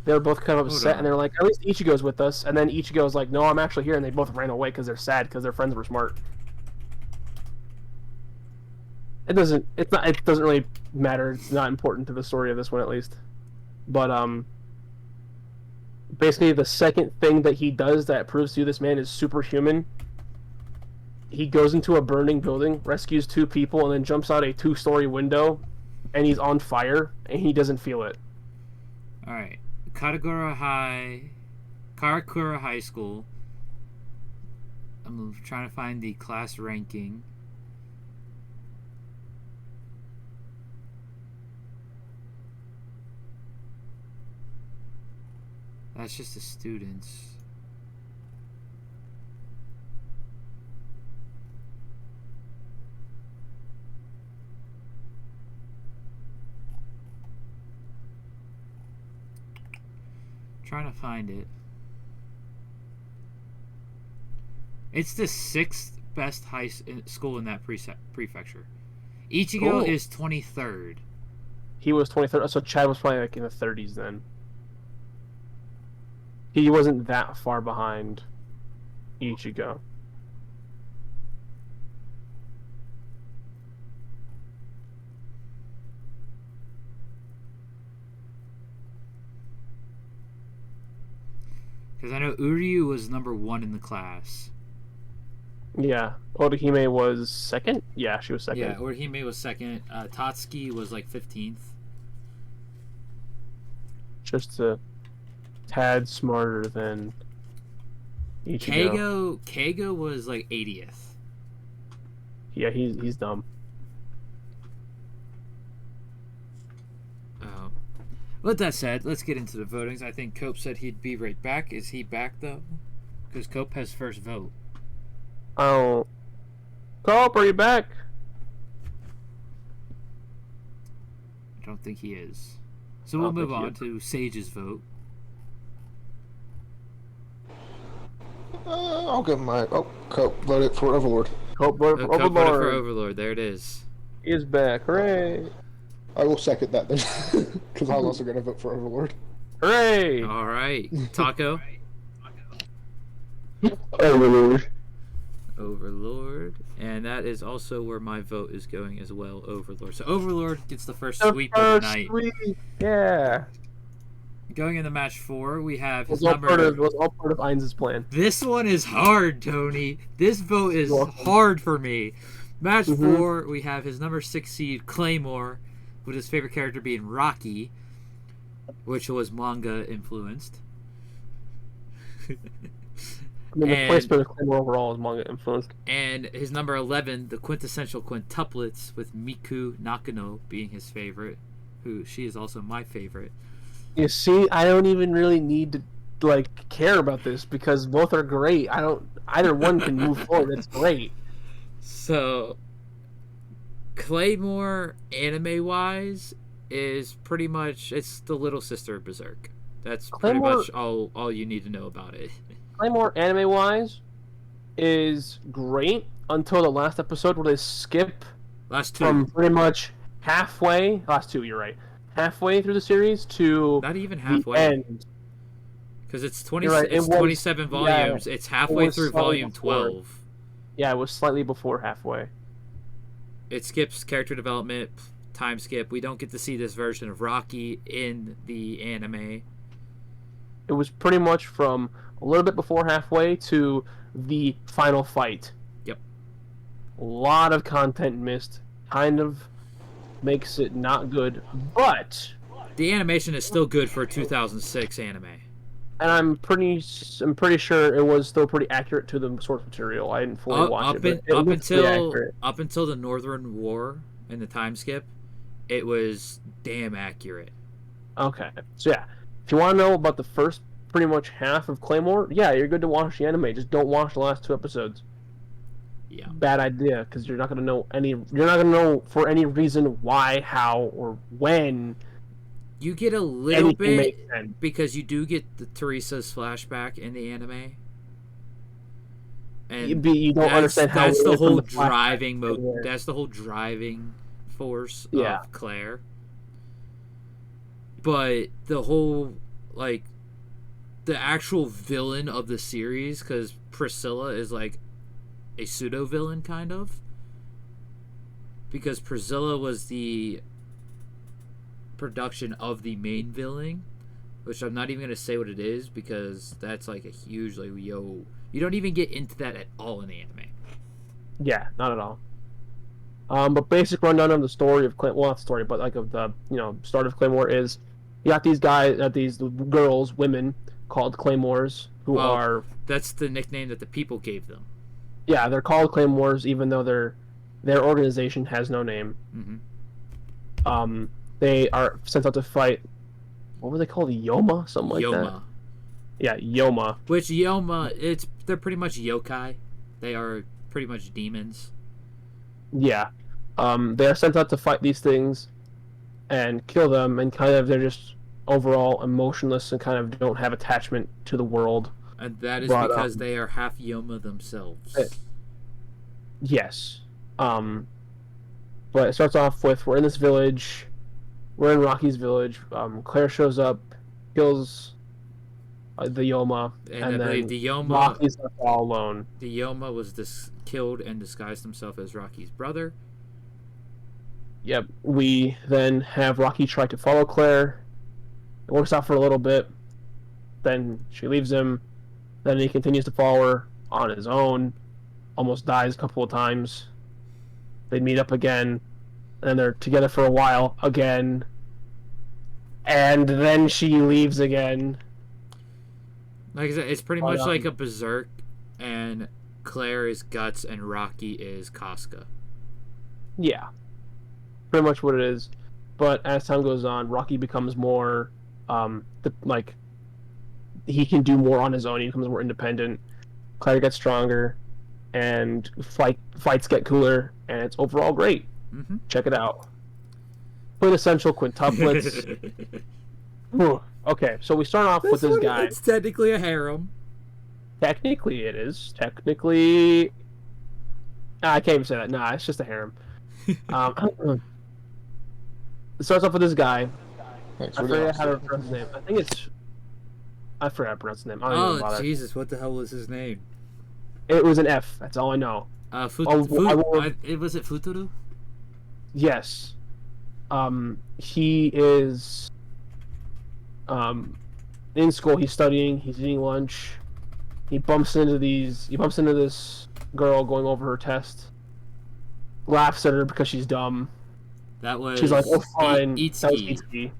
they were both kind of upset, and they were like, at least Ichigo's with us. And then Ichigo's like, no, I'm actually here, and they both ran away because they're sad because their friends were smart. It doesn't really matter. It's not important to the story of this one, at least. But basically the second thing that he does that proves to you this man is superhuman, he goes into a burning building, rescues 2 people, and then jumps out a 2-story window, and he's on fire, and he doesn't feel it. Alright. Karakura High School. I'm trying to find the class ranking. That's just the students. Trying to find it. It's the 6th best high school in that prefecture. Ichigo is 23rd. He was 23rd, so Chad was probably like in the 30s then. He wasn't that far behind Ichigo. Because I know Uryu was number 1 in the class. Yeah. Orihime was 2nd? Yeah, she was 2nd. Yeah, Orihime was 2nd. Tatsuki was like 15th. Just a tad smarter than Ichigo. Keigo was like 80th. Yeah, he's dumb. Oh. With that said, let's get into the votings. I think Cope said he'd be right back. Is he back though? Because Cope has first vote. Oh, Cope, are you back? I don't think he is. So we'll move on to Sage's vote. I'll give my... Oh, Cope voted for Overlord. Cope voted for Overlord. Voted for Overlord. There it is. He is back. Hooray! I will second that then, because I was also going to vote for Overlord. Hooray! All right. Taco? Overlord. Overlord. And that is also where my vote is going as well, Overlord. So Overlord gets the first sweep of the night. Yeah. Going into match 4, we have his It number... was all part of Ainz's plan. This one is hard, Tony. This vote is hard for me. Match 4, we have his number 6 seed, Claymore, with his favorite character being Rocky, which was manga influenced. I mean, the placement of Claymore overall is manga influenced. And his number 11, the quintessential quintuplets, with Miku Nakano being his favorite, who she is also my favorite. You see, I don't even really need to care about this because both are great. Either one can move forward. It's great. So Claymore, anime wise, is pretty much, it's the little sister of Berserk. That's Claymore, pretty much all you need to know about it. Claymore anime wise is great until the last episode where they skip Last two. from pretty much halfway. Last two, you're right. Halfway through the series to Not even the halfway. end. Because it's 20. You're right, It's it was- 27 volumes. yeah, it's halfway was through slightly volume before. 12. Yeah, it was slightly before halfway. It skips character development, time skip. We don't get to see this version of Rocky in the anime. It was pretty much from a little bit before halfway to the final fight. Yep. A lot of content missed. Kind of makes it not good, but The animation is still good for a 2006 anime. and I'm pretty sure it was still pretty accurate to the source material. I didn't fully watch it, but it Up was pretty until accurate. up until the Northern War and the time skip, it was damn accurate. Okay, so yeah, if you want to know about the first pretty much half of Claymore, yeah, you're good to watch the anime. Just don't watch the last 2 episodes. Yeah. Bad idea, because you're not gonna know any. You're not gonna know for any reason why, how, or when. You get a little Anything bit makes sense. because you do get the Teresa's flashback in the anime. And You don't understand how that's it the went from whole the flashback driving to there. that's the whole driving force Yeah. of Claire. But the whole like the actual villain of the series, because Priscilla is like a pseudo villain kind of, because Priscilla was the production of the main villain, which I'm not even gonna say what it is because that's like a huge like you don't even get into that at all in the anime. Yeah, not at all. But basic rundown of the story of Claymore, well, not the story, but like of the start of Claymore is you got these women called Claymores who Well, are that's the nickname that the people gave them. yeah, they're called Claymores even though their organization has no name. Mm-hmm. They are sent out to fight. What were they called? Yoma, something like that. Yoma. Yeah, Yoma. Which Yoma, they're pretty much yokai. They are pretty much demons. Yeah. They are sent out to fight these things and kill them, and kind of they're just overall emotionless and kind of don't have attachment to the world. And that is But, because they are half Yoma themselves. Yes. But it starts off with we're in this village. We're in Rocky's village. Claire shows up, kills the Yoma, And and I then believe the Yoma Rocky's left all alone. The Yoma was killed and disguised himself as Rocky's brother. Yep. We then have Rocky try to follow Claire. It works out for a little bit. Then she leaves him. Then he continues to follow her on his own. Almost dies a couple of times. They meet up again. And they're together for a while again. And then she leaves again. Like I said, it's pretty much like a Berserk, and Claire is Guts and Rocky is Casca. Yeah. Pretty much what it is. But as time goes on, Rocky becomes more he can do more on his own. He becomes more independent. Claire gets stronger, and fights get cooler, and it's overall great. Mm-hmm. Check it out. Quintessential quintuplets. Whew. Okay, so we start off with this guy. It's technically a harem. Technically, it is. Technically, I can't even say that. Nah, it's just a harem. It starts off with this guy. Thanks I for the forget how to opposite. pronounce his name. I forgot how to pronounce his name. I don't even Oh bother. Jesus! What the hell was his name? It was an F. That's all I know. Was it Futuru? Yes. He is in school. He's studying. He's eating lunch. He bumps into this girl going over her test. Laughs at her because she's dumb. That was. She's like, "Oh, fine." That was E.S.T.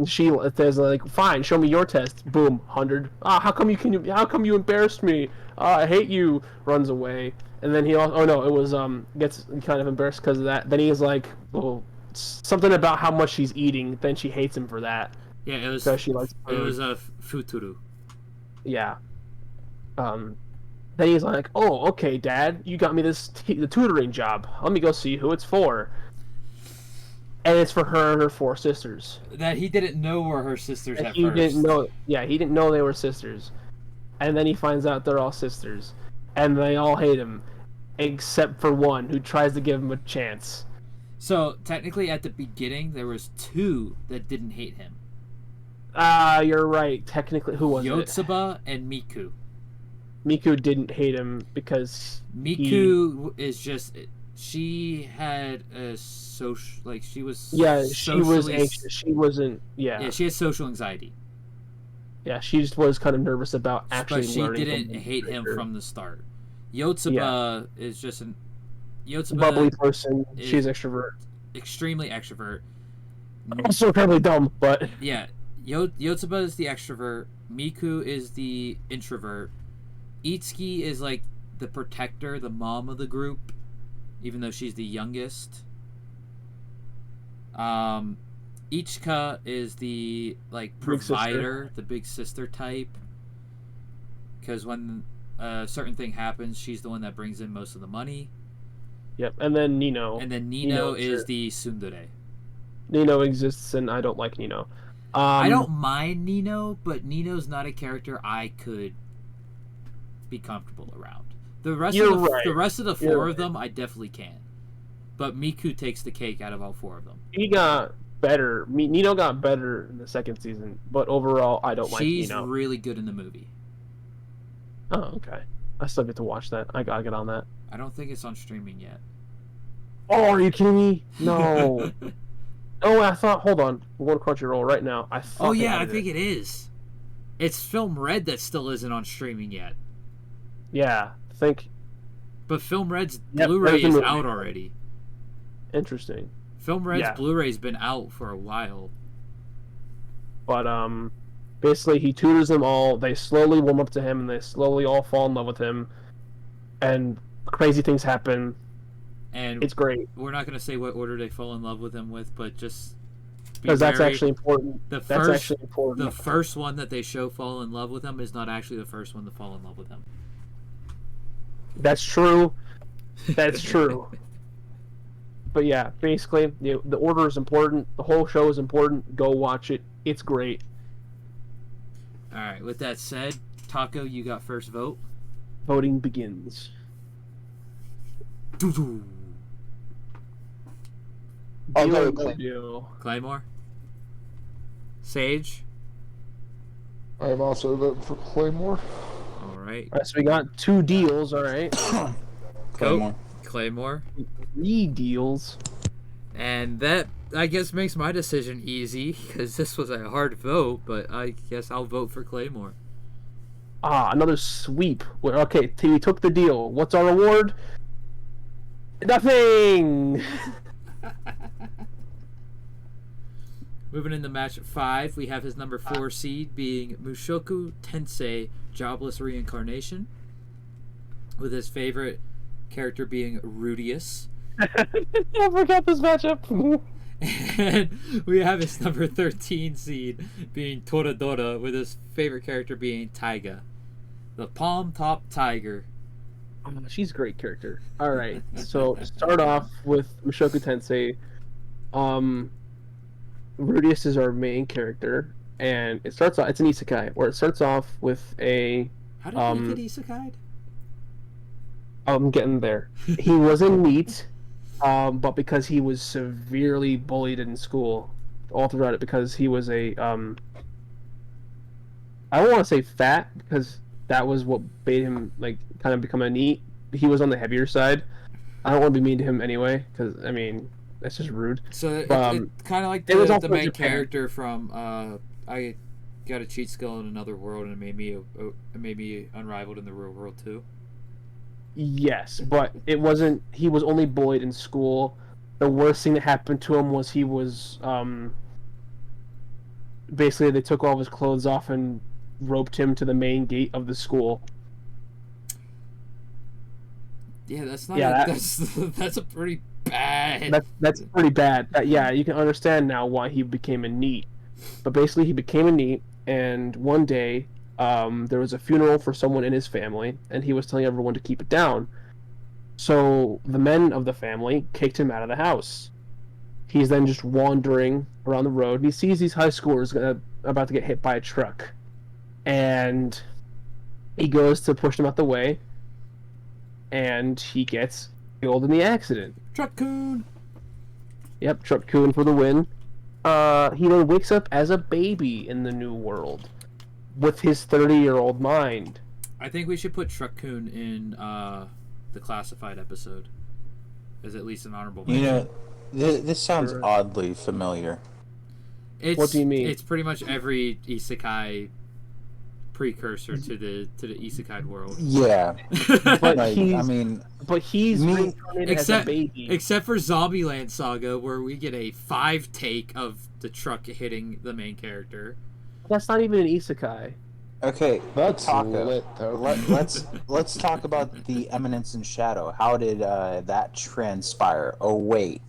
She says like, "Fine, show me your test." Boom, 100. How come you embarrassed me? I hate you. Runs away, and then he also, it was gets kind of embarrassed because of that. Then he's like, well, something about how much she's eating. Then she hates him for that. Yeah, it was. Because she likes It food. was a Futuru. Yeah. Then he's like, "Oh, okay, Dad, you got me the tutoring job. Let me go see who it's for." and it's for her and her 4 sisters. That he didn't know were her sisters at He first. didn't know. Yeah, he didn't know they were sisters, and then he finds out they're all sisters, and they all hate him, except for one who tries to give him a chance. So technically, at the beginning, there was 2 that didn't hate him. You're right. Technically, who was it? Yotsuba and Miku. Miku didn't hate him because Miku is just, she had a social, like, she was she was socially- anxious. She wasn't. yeah, she has social anxiety, Yeah, she just was kind of nervous about actually but she learning. didn't hate him from the start. Yotsuba is just an Yotsuba bubbly person. is- She's extrovert. extremely extrovert. Also incredibly dumb, but Yeah, Yotsuba is the extrovert. Miku is the introvert. E.S.T is like the protector, the mom of the group, even though she's the youngest. Ichika is the like provider, the big sister type. Because when a certain thing happens, she's the one that brings in most of the money. yep. And then Nino. And then Nino is sure. the tsundere. Nino exists, and I don't like Nino. I don't mind Nino, but Nino's not a character I could be comfortable around. The rest of the 4 of them, I definitely can. But Miku takes the cake out of all 4 of them. He got better. Nino got better in the 2nd season, but overall, I don't like Nino. She's really good in the movie. Oh, okay. I still get to watch that. I gotta get on that. I don't think it's on streaming yet. Oh, are you kidding me? No. Oh, I thought. Hold on. We're going to Crunchyroll right now. I thought. Oh yeah, I think it is. It's Film Red that still isn't on streaming yet. Yeah, I think. But Film Red's Yep, Blu-ray there's the is movie. out already. Interesting. Film Red's Yeah. Blu-ray's been out for a while. But basically he tutors them all. They slowly warm up to him, and they slowly all fall in love with him. And crazy things happen. And It's great we're not going to say what order they fall in love with him with, but just because that's actually important. That's actually important. The first one that they show fall in love with him is not actually the first one to fall in love with him. That's true. That's true. But yeah, basically, the order is important. The whole show is important. Go watch it. It's great. All right. With that said, Taco, you got first vote. Voting begins. I'll Deal go or with no Clay. deal? Claymore. Sage. I'm also voting for Claymore. All right. All right, so we got 2 deals. All right, Claymore. Claymore. 3 deals. And that, I guess, makes my decision easy, because this was a hard vote, but I guess I'll vote for Claymore. Another sweep. Okay, we took the deal. What's our reward? Nothing. Moving into match 5, we have his number 4 seed being Mushoku Tensei Jobless Reincarnation, with his favorite character being Rudius. I forgot this matchup. And we have his number 13 seed being Toradora, with his favorite character being Taiga, the Palm Top Tiger. Oh, she's a great character. All right, so start off with Mushoku Tensei. Rudius is our main character, and it starts off. It's an isekai where it starts off with a. How did he get isekai'd? I'm getting there. He was in NEET, but because he was severely bullied in school, all throughout it, because he was a. I don't want to say fat, because that was what made him like kind of become a NEET. He was on the heavier side. I don't want to be mean to him anyway, because I mean that's just rude. So it's kind of like it was the also main Japan. character from I got a cheat skill in another world, and it made me unrivaled in the real world too. Yes, but it wasn't. He was only bullied in school. The worst thing that happened to him was he was basically they took all of his clothes off and roped him to the main gate of the school. Yeah, that's not. Yeah, that's a pretty bad. That's pretty bad. Yeah, you can understand now why he became a NEET. But basically, he became a NEET, and one day there was a funeral for someone in his family, and he was telling everyone to keep it down. So the men of the family kicked him out of the house. He's then just wandering around the road, and he sees these high schoolers about to get hit by a truck. And he goes to push them out the way, and he gets killed in the accident. Truck-kun! Yep, Truck-kun for the win. He then wakes up as a baby in the new world with his 30-year-old mind. I think we should put Truck-kun in the classified episode as at least an honorable mention. You know, this sounds oddly familiar. What do you mean? It's pretty much every isekai precursor to the isekai world. Yeah. But Like, he's, I mean, but he's reincarnated as a baby. Except for Zombieland Saga, where we get a 5 take of the truck hitting the main character. That's not even an isekai. okay, That's Taka, lit, though. let's talk about the Eminence in Shadow. How did that transpire? Oh wait,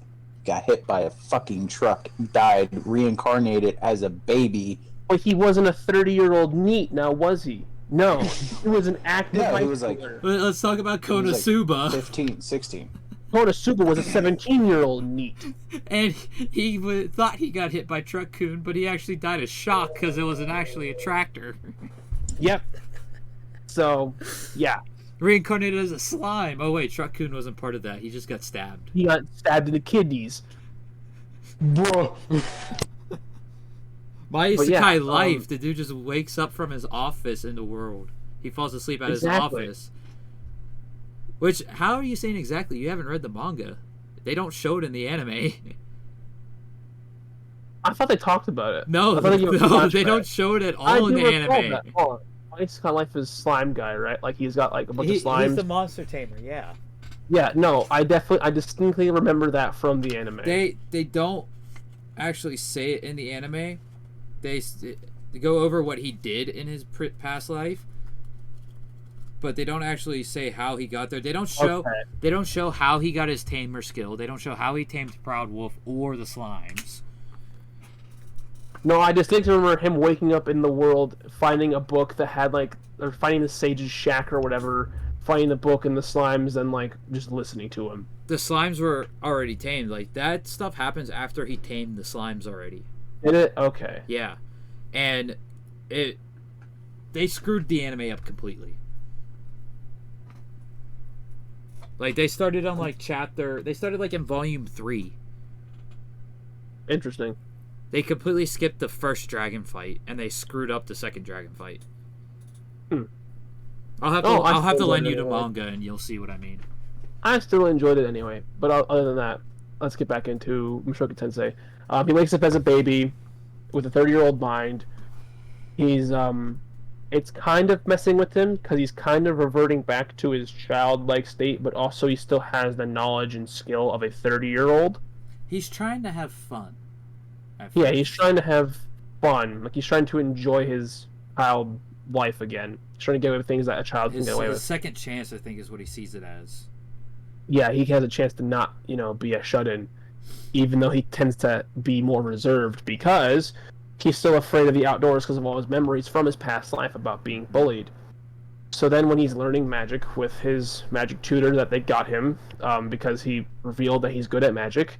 got hit by a fucking truck, died, reincarnated as a baby. But he wasn't a 30-year-old NEET, now was he? No, he was an active Yeah, high he was like- schooler. Let's talk about He was like Konosuba. 15, 16. Konosuba was a 17-year-old NEET. And he thought he got hit by Truck-kun, but he actually died of shock because it wasn't actually a tractor. Yep. So, yeah. Reincarnated as a slime. Oh wait, Truck-kun wasn't part of that. He just got stabbed. He got stabbed in the kidneys. Bro. My But isekai yeah, life, the dude just wakes up from his office in the world. He falls asleep at Exactly. his office. Which, how are you saying exactly? You haven't read the manga. They don't show it in the anime. I thought they talked about it. No, I thought they gave a no, they flashback. don't show it at I all in do the recall anime. that. Hold on. My isekai life is slime guy, right? Like he's got like a bunch of slimes. He's the monster tamer, yeah. Yeah, no, I distinctly remember that from the anime. They don't actually say it in the anime. They go over what he did in his past life, but they don't actually say how he got there. They don't show Okay. they don't show how he got his tamer skill. They don't show how he tamed Proud Wolf or the slimes. No, I distinctly remember him waking up in the world, finding a book that had like, or finding the sage's shack or whatever, finding the book and the slimes, and like just listening to him. The slimes were already tamed. Like that stuff happens after he tamed the slimes already. Did it? Okay. Yeah, and they screwed the anime up completely. Like they started on like they started like in volume 3. Interesting. They completely skipped the first dragon fight, and they screwed up the second dragon fight. I'll have to lend you the manga, and you'll see what I mean. I still enjoyed it anyway. But other than that, let's get back into Mushoku Tensei. He wakes up as a baby with a 30-year-old mind. He's it's kind of messing with him because he's kind of reverting back to his childlike state, but also he still has the knowledge and skill of a 30-year-old. He's trying to have fun. Yeah, he's trying to have fun. Like he's trying to enjoy his child life again. He's trying to get away with things that a child can his get away with. second chance, I think, is what he sees it as. Yeah, he has a chance to not, be a shut-in, even though he tends to be more reserved because he's still afraid of the outdoors because of all his memories from his past life about being bullied. So then when he's learning magic with his magic tutor that they got him, because he revealed that he's good at magic,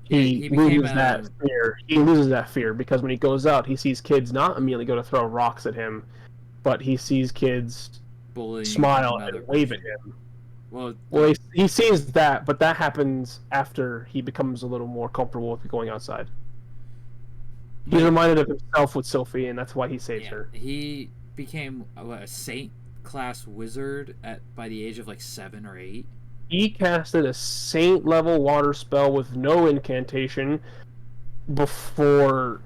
he loses that fear. He loses that fear because when he goes out, he sees kids not immediately go to throw rocks at him, but he sees kids Bullying smile another and wave at person. him. Well, He sees that, but that happens after he becomes a little more comfortable with going outside. He's reminded of himself with Sophie, and that's why he saves her. He became a saint class wizard by the age of like 7 or 8. He casted a saint-level water spell with no incantation before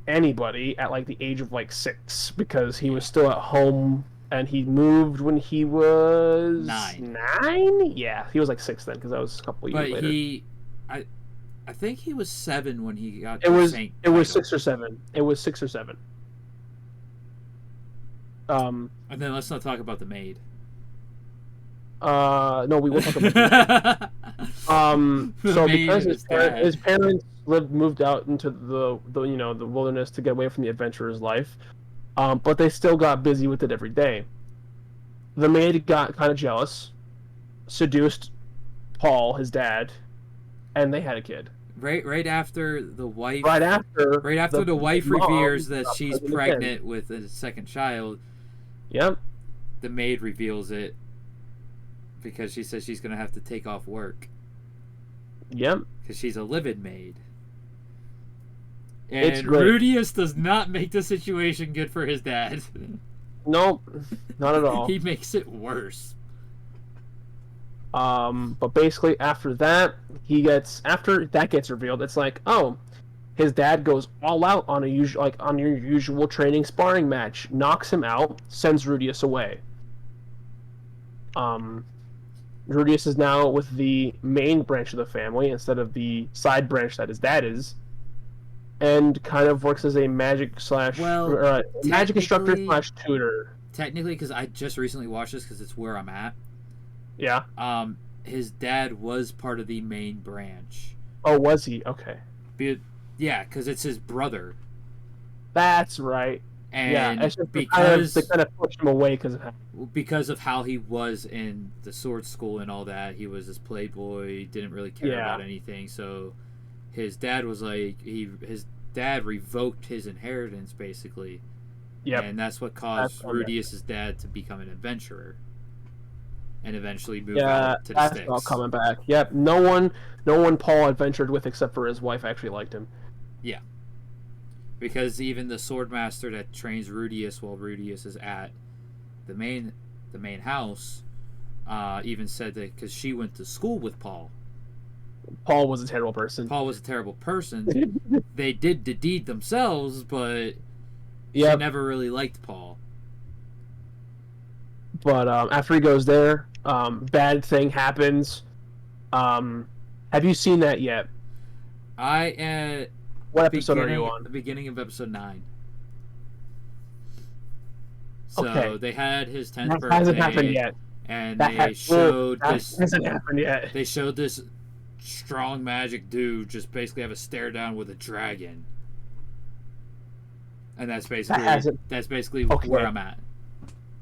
anybody at like the age of like 6 because he was still at home and he moved when he was 9. 9? Yeah, he was like 6 then because that was a couple years But later. I think he was 7 when he got It was saint. it was title. 6 or 7. It was 6 or 7. And then let's not talk about the maid. No, we will talk about that. So maid because and his parents moved out into the wilderness to get away from the adventurer's life, but they still got busy with it every day. The maid got kind of jealous, seduced Paul, his dad, and they had a kid. Right after the wife. Right after the wife mom reveals that she's pregnant pregnant with a second child. Yep. The maid reveals it because she says she's gonna have to take off work. Yep. Because she's a live-in maid. And It's great. Rudius does not make the situation good for his dad. Nope, not at all. He makes it worse. But basically after that gets revealed, it's like, oh, his dad goes all out on your usual training sparring match, knocks him out, sends Rudius away. Rudius is now with the main branch of the family instead of the side branch that his dad is, and kind of works as a magic instructor / tutor. Technically, because I just recently watched this because it's where I'm at. Yeah. His dad was part of the main branch. Oh, was he? Okay. Yeah, because it's his brother. That's right. And yeah, it's just they kind of pushed him away because of how he was in the sword school and all that. He was this playboy, didn't really care about anything. So his dad was like, his dad revoked his inheritance basically. Yep. And that's what caused Rudius' dad to become an adventurer and eventually move out to the sticks. All coming back. Yep. No one Paul adventured with except for his wife actually liked him. Yeah. Because even the swordmaster that trains Rudius while Rudius is at the main house even said that because she went to school with Paul. Paul was a terrible person. They did the deed themselves, but she never really liked Paul. But after he goes there, bad thing happens. Have you seen that yet? What episode are you on? The beginning of episode 9. So they had his 10th birthday. Hasn't happened yet. And they showed this. Hasn't happened yet. They showed this strong magic dude just basically have a stare down with a dragon. And that's basically where I'm at.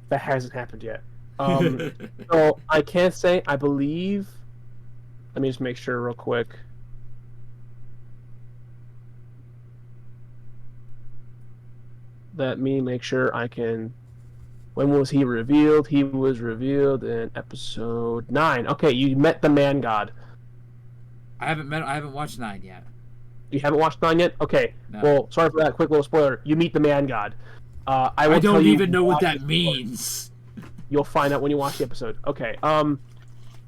That hasn't happened yet. So I can't say. I believe. Let me just make sure real quick. Let me make sure I can. When was he revealed? He was revealed in episode 9. Okay, you met the man god. I haven't watched 9 yet. You haven't watched 9 yet? Okay. No. Well, sorry for that quick little spoiler. You meet the man god. I don't even know what that means. You'll find out when you watch the episode. Okay.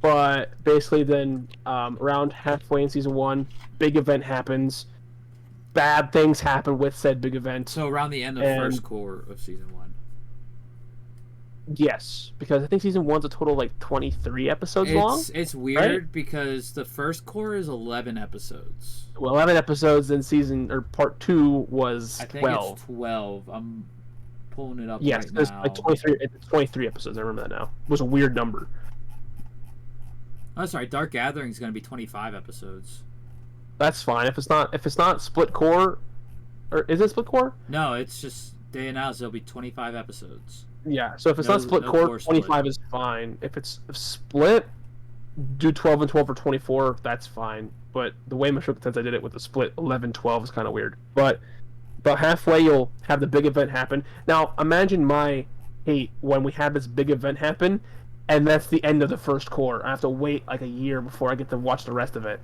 But basically then around halfway in season 1, big event happens. Bad things happen with said big event. So around the end of first core of season 1. Yes, because I think season 1's a total of like 23 episodes long. It's weird because the first core is 11 episodes. Well, 11 episodes, then part 2 was 12. I think it's 12. I'm pulling it up right now. Yes, it's like 23. It's 23 episodes. I remember that now. It was a weird number. Oh, sorry. Dark Gathering is going to be 25 episodes. That's fine. If it's not split core, or is it split core? No, it's just they announced it'll be 25 episodes. Yeah. So if it's not split core, 25 is fine. If it's split, do 12 and 12 for 24. That's fine. But the way Mushoku Tensei did it with the split 11-12 is kind of weird. But about halfway, you'll have the big event happen. Now, imagine my hate when we have this big event happen, and that's the end of the first core. I have to wait like a year before I get to watch the rest of it.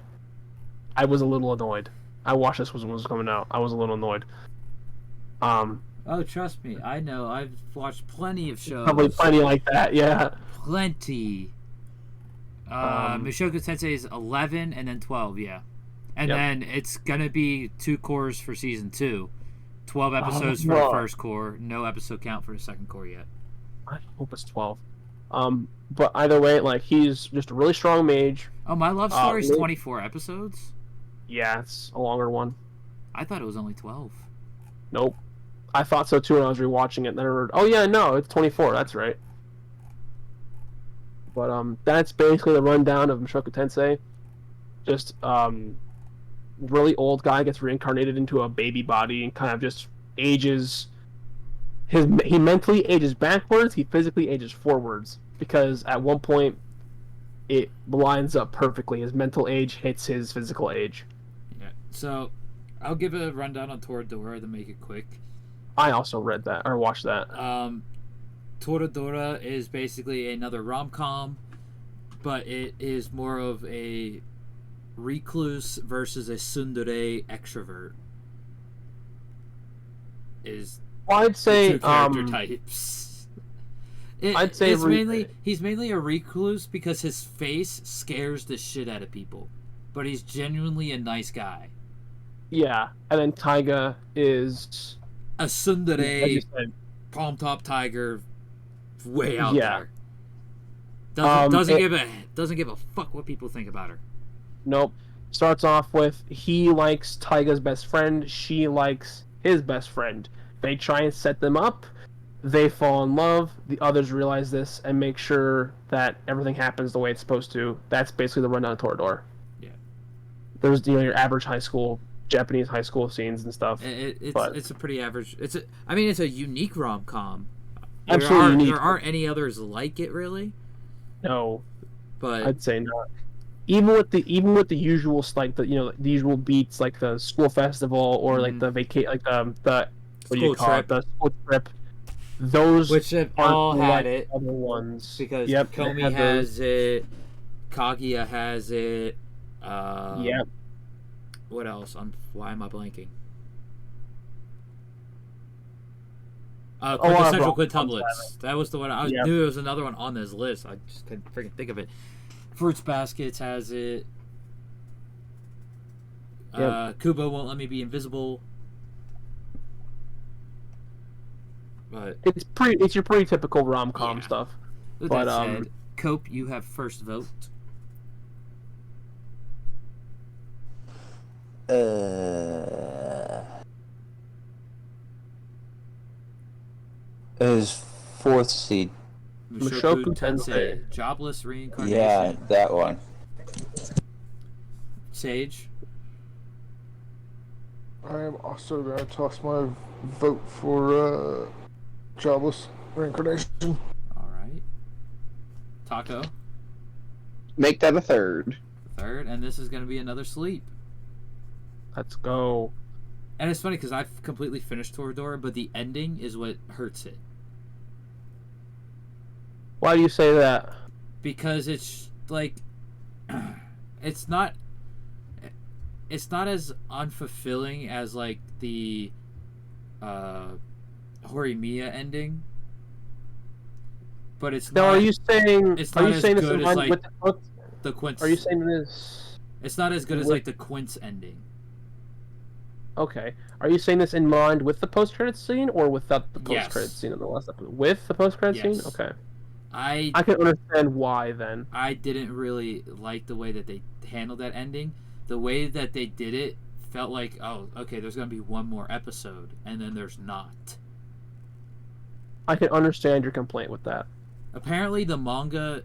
I was a little annoyed. I watched this when it was coming out. I was a little annoyed. Oh, trust me. I know. I've watched plenty of shows. Probably plenty like that, yeah. Plenty. Mushoku Tensei is 11 and then 12, yeah. And then it's going to be 2 cores for season 2. 12 episodes for the first core. No episode count for the second core yet. I hope it's 12. But either way, like, he's just a really strong mage. Oh, My Love Story is 24 episodes? Yeah, it's a longer one. I thought it was only 12. Nope. I thought so too when I was rewatching it. And then I heard, oh yeah, no, it's 24. That's right. But that's basically the rundown of Mushoku Tensei. Just really old guy gets reincarnated into a baby body and kind of just ages. He mentally ages backwards. He physically ages forwards because at one point it lines up perfectly. His mental age hits his physical age. Yeah. So, I'll give a rundown on Toradora to make it quick. I also read that or watched that. Toradora is basically another rom-com, but it is more of a recluse versus a tsundere extrovert. Is I'd say two character types. I'd say he's mainly a recluse because his face scares the shit out of people, but he's genuinely a nice guy. Yeah, and then Taiga is a tsundere, palm top tiger, way out there. Doesn't give a fuck what people think about her. Nope. Starts off with he likes Taiga's best friend, she likes his best friend. They try and set them up. They fall in love. The others realize this and make sure that everything happens the way it's supposed to. That's basically the rundown of Toradora. Yeah. There's your average high school, Japanese high school scenes and stuff. It's a pretty average. It's a unique rom-com. Absolutely unique. There aren't any others like it, really. No, but I'd say not. Even with the usual the usual beats like the school festival or like the the what do you call it, the school trip. Those which have all had it. Other ones because Komi has it, Kaguya has it. Yep. What else? Why am I blanking? Quintessential Quintuplets. That was the one. I knew there was another one on this list. I just couldn't freaking think of it. Fruits Baskets has it. Kubo Won't Let Me Be Invisible. But it's your pretty typical rom-com stuff. With that said, Cope, you have first vote. Is fourth seed. Mushoku Tensei. Jobless Reincarnation. Yeah, that one. Sage. I am also gonna toss my vote for Jobless Reincarnation. All right. Taco. Make that a third. Third, and this is gonna be another sleep. Let's go. And it's funny because I've completely finished Toradora, but the ending is what hurts it. Why do you say that? Because it's like it's not as unfulfilling as like the Horimiya ending. But it's now, not. Are you saying? It's are not you as saying good this as like like the Quince. Are you saying this? It's not as good as like the Quince ending. Okay. Are you saying this in mind with the post-credit scene or without the post-credit scene in the last episode? With the post-credit scene? Okay. I can understand why then. I didn't really like the way that they handled that ending. The way that they did it felt like, oh, okay, there's going to be one more episode, and then there's not. I can understand your complaint with that. Apparently the manga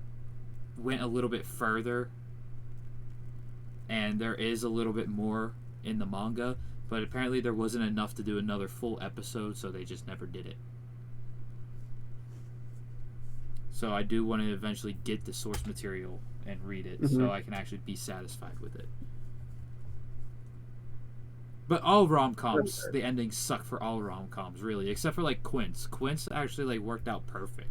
went a little bit further, and there is a little bit more in the manga, but apparently there wasn't enough to do another full episode, so they just never did it. So I do want to eventually get the source material and read it, so I can actually be satisfied with it. But all rom-coms, the endings suck for all rom-coms, really, except for like Quince. Quince actually like worked out perfect.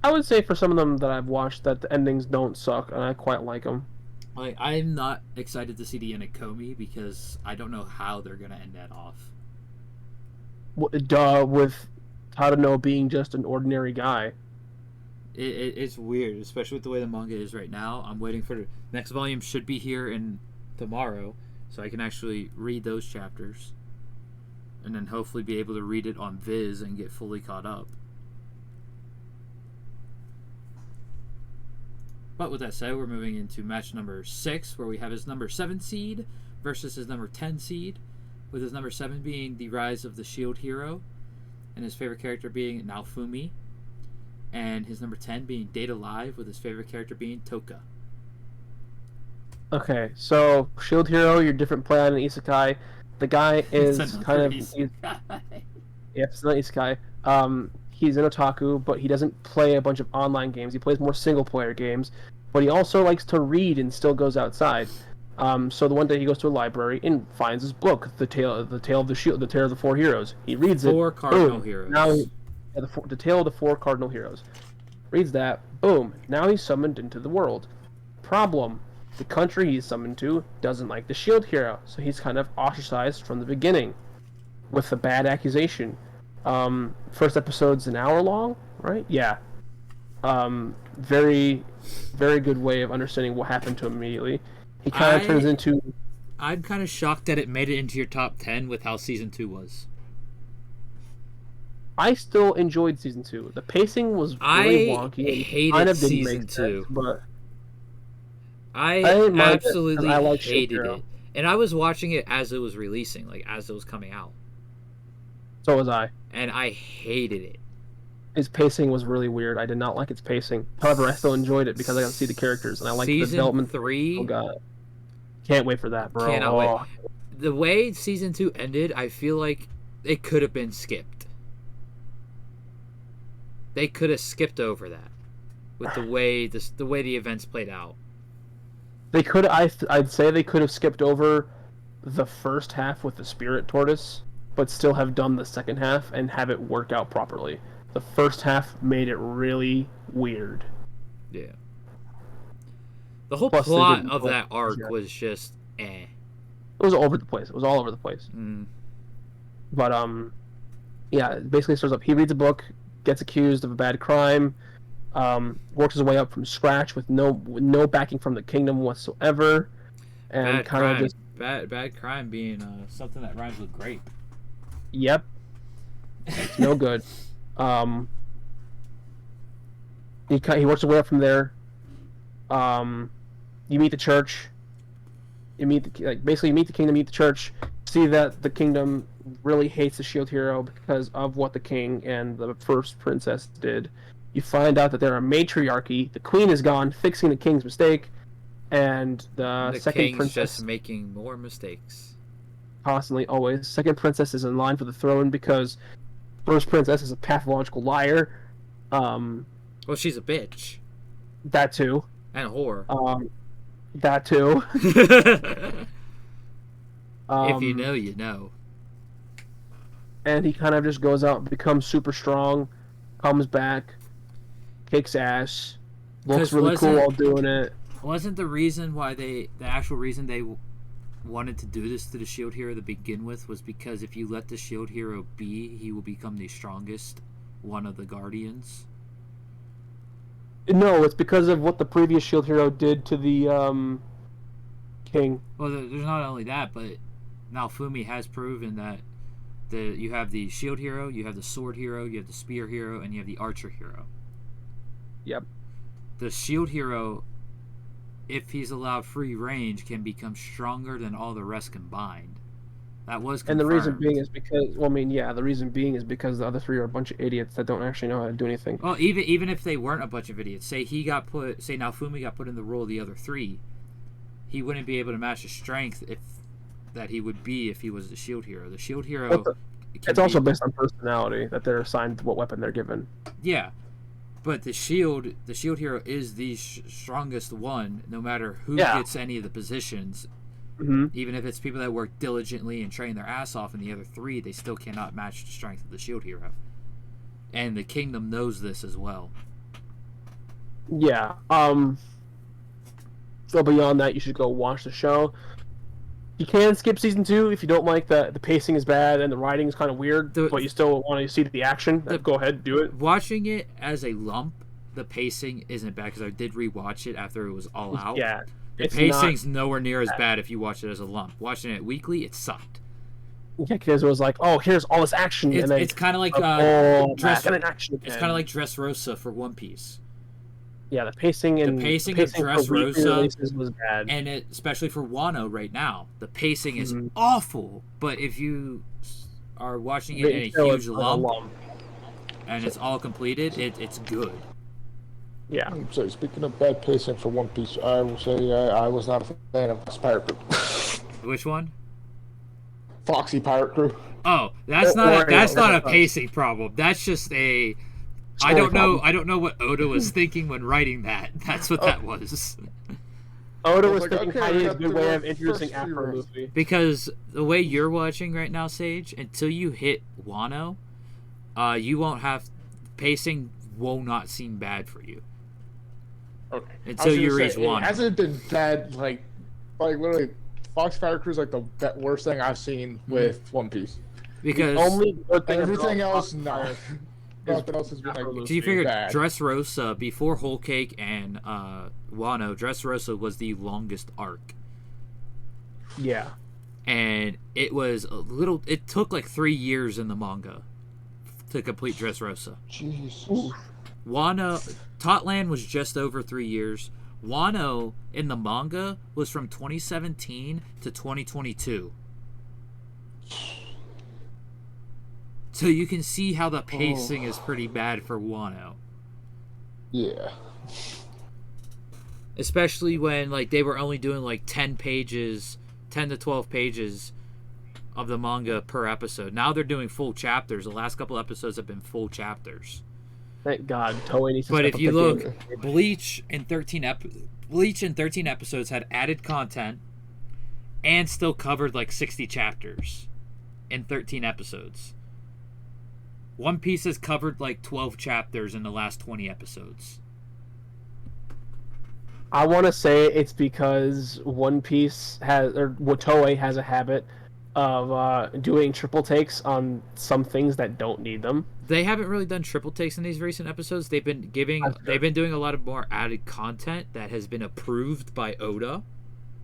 I would say for some of them that I've watched that the endings don't suck, and I quite like them. Like, I'm not excited to see the end of Komi because I don't know how they're gonna end that off. With Tadano being just an ordinary guy. It's weird, especially with the way the manga is right now. I'm waiting for the next volume. Should be here in tomorrow, so I can actually read those chapters, and then hopefully be able to read it on Viz and get fully caught up. But with that said, we're moving into match number 6, where we have his number 7 seed versus his number 10 seed, with his number 7 being the Rise of the Shield Hero, and his favorite character being Naofumi, and his number 10 being Date Alive, with his favorite character being Toka. Okay, so Shield Hero, your different play on an isekai. The guy is kind of... It's not isekai. He's an otaku, but he doesn't play a bunch of online games. He plays more single-player games. but he also likes to read and still goes outside. So the one day he goes to a library and finds his book, the tale of the Shield, the Tale of the Four Heroes. He reads it. Four Cardinal boom. Heroes. Now, the Tale of the Four Cardinal Heroes. Reads that. Boom. Now he's summoned into the world. Problem: the country he's summoned to doesn't like the Shield Hero, so he's kind of ostracized from the beginning, with a bad accusation. First episode's an hour long, right? Yeah. Very, very good way of understanding what happened to him immediately. He kind of turns into... I'm kind of shocked that it made it into your top 10 with how season 2 was. I still enjoyed season 2. The pacing was really wonky. I hated season 2. But I absolutely hated it. And I was watching it as it was releasing, like as it was coming out. So was I. And I hated it. Its pacing was really weird. I did not like its pacing. However, I still enjoyed it because I got to see the characters and I like the development. Season 3. Oh god, can't wait for that, bro. Cannot wait. The way season 2 ended, I feel like it could have been skipped. They could have skipped over that with the way the events played out. They could. I'd say they could have skipped over the first half with the spirit tortoise, but still have done the second half and have it work out properly. The first half made it really weird. Yeah. The whole plot of that arc was just eh. It was all over the place. It was all over the place. Mm. But yeah, it basically starts up. He reads a book, gets accused of a bad crime, works his way up from scratch with no backing from the kingdom whatsoever, and kind of just bad crime being something that rhymes with grape. Yep, it's no good. He works his way up from there. You meet the church. You meet basically you meet the kingdom, meet the church. See that the kingdom really hates the shield hero because of what the king and the first princess did. You find out that they're a matriarchy. The queen is gone, fixing the king's mistake, and the second king's princess just making more mistakes. Constantly, always. Second princess is in line for the throne because first princess is a pathological liar. Well, she's a bitch. That too. And a whore. That too. If you know, you know. And he kind of just goes out and becomes super strong, comes back, kicks ass, looks really cool while doing it. Wasn't the actual reason they wanted to do this to the shield hero to begin with was because if you let the shield hero be, he will become the strongest one of the guardians? No, it's because of what the previous shield hero did to the king. Well, there's not only that, but Naofumi has proven that you have the shield hero, you have the sword hero, you have the spear hero, and you have the archer hero. Yep. The shield hero, if he's allowed free range, can become stronger than all the rest combined. That was confirmed. And the reason being is because, the reason being is because the other three are a bunch of idiots that don't actually know how to do anything. Well, even if they weren't a bunch of idiots, say Naofumi got put in the role of the other three, he wouldn't be able to match the strength that he would be if he was the shield hero. The shield hero... It's also based on personality that they're assigned what weapon they're given. Yeah. But the shield hero is the strongest one, no matter who gets any of the positions. Mm-hmm. Even if it's people that work diligently and train their ass off in the other three, they still cannot match the strength of the shield hero. And the kingdom knows this as well. Yeah. So beyond that, you should go watch the show. You can skip season 2 if you don't like the pacing is bad and the writing is kind of weird, but you still want to see the action. Go ahead, do it. Watching it as a lump, the pacing isn't bad because I did rewatch it after it was all out. Yeah. The pacing's nowhere near as bad if you watch it as a lump. Watching it weekly, it sucked. Yeah, because it was like, oh, here's all this action, and then it's kind of like action. It's kind of like Dressrosa for One Piece. Yeah, the pacing of Dressrosa was bad, and especially for Wano right now, the pacing is awful. But if you are watching it in a huge lump, and it's all completed, it's good. Yeah. So speaking of bad pacing for One Piece, I will say I was not a fan of this pirate group. Which one? Foxy Pirate Crew. Oh, that's not a pacing problem. That's just a I don't know. I don't know what Oda was thinking when writing that. That's what that was. Oda was thinking fighting is a good way of introducing Afro Luffy. Because the way you're watching right now, Sage, until you hit Wano, you won't have pacing will not seem bad for you. Okay. Until you reach Wano. It hasn't been bad, like literally, Foxfire Crew's like the worst thing I've seen with One Piece. Because only good thing everything else, no. Nothing else has been like so you figure bad. Dressrosa before Whole Cake and Wano, Dressrosa was the longest arc. Yeah. And it was it took like 3 years in the manga to complete Dressrosa. Jesus. Wano, Totland was just over 3 years. Wano in the manga was from 2017 to 2022. So you can see how the pacing is pretty bad for Wano. Yeah. Especially when like they were only doing like 10 to 12 pages of the manga per episode. Now they're doing full chapters. The last couple episodes have been full chapters. Thank God, Toei needs to But step if up you the look, game. Bleach in 13 episodes had added content and still covered like 60 chapters in 13 episodes. One Piece has covered like 12 chapters in the last 20 episodes. I want to say it's because One Piece Toei has a habit of doing triple takes on some things that don't need them. They haven't really done triple takes in these recent episodes. They've been doing a lot of more added content that has been approved by Oda.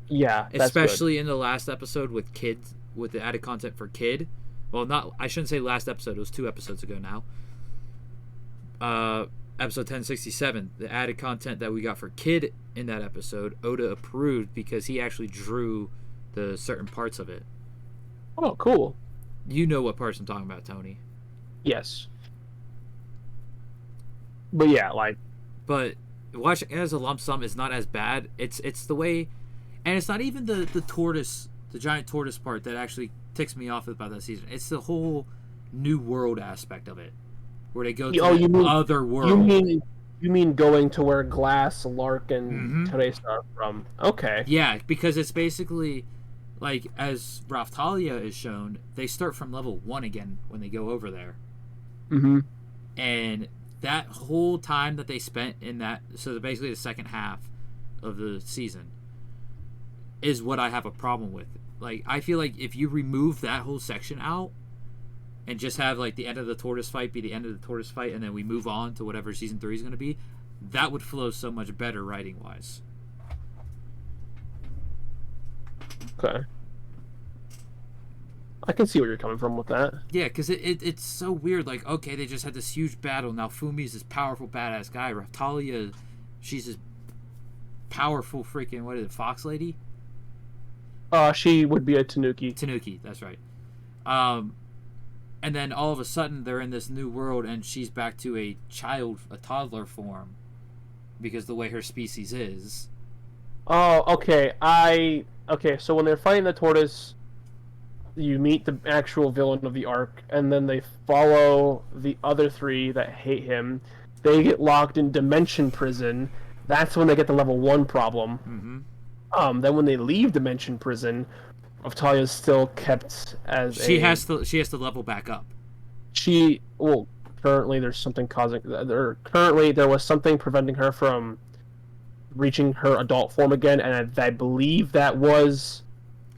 Yeah, that's especially good. in the last episode with kids, with the added content for Kid. Well, I shouldn't say last episode. It was 2 episodes ago now. Episode 1067, the added content that we got for Kid in that episode, Oda approved because he actually drew the certain parts of it. Oh, cool. You know what parts I'm talking about, Tony. Yes. But yeah, But watching it as a lump sum is not as bad. It's the way, and it's not even the tortoise, the giant tortoise part that actually ticks me off about that season. It's the whole new world aspect of it, where they go to other world. You mean going to where Glass, Lark, and Teresa are from? Okay. Yeah, because it's basically like as Raftalia is shown, they start from level 1 again when they go over there. Mm-hmm. And that whole time that they spent in that, so basically the second half of the season, is what I have a problem with. Like, I feel like if you remove that whole section out and just have like the end of the tortoise fight be the end of the tortoise fight, and then we move on to whatever season 3 is going to be, that would flow so much better writing wise. Okay. I can see where you're coming from with that. Yeah, because it's so weird. Like, okay, they just had this huge battle. Now Fumi's this powerful, badass guy. Raftalia, she's this powerful freaking, what is it, fox lady? She would be a Tanuki. Tanuki, that's right. And then all of a sudden they're in this new world and she's back to a toddler form because the way her species is. Oh, okay. Okay, so when they're fighting the tortoise, you meet the actual villain of the arc, and then they follow the other 3 that hate him. They get locked in Dimension Prison. That's when they get the level 1 problem. Mm-hmm. Then when they leave Dimension Prison, Raftalia is still kept as she has to level back up. Currently there's something there was something preventing her from reaching her adult form again, and I believe that was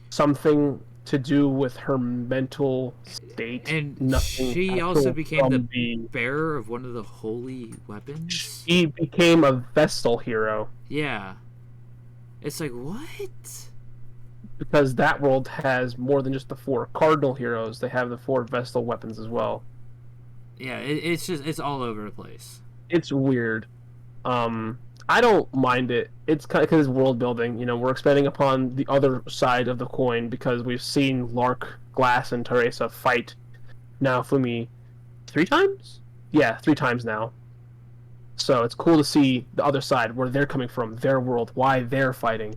something to do with her mental state. And she also became the bearer of one of the holy weapons. She became a Vestal hero. Yeah. It's like, what? Because that world has more than just the 4 cardinal heroes. They have the 4 Vestal weapons as well. Yeah, it's all over the place. It's weird. I don't mind it. It's kind of because it's world building. You know, we're expanding upon the other side of the coin because we've seen Lark, Glass, and Teresa fight now Fumi 3 times? Yeah, 3 times now. So it's cool to see the other side, where they're coming from, their world, why they're fighting.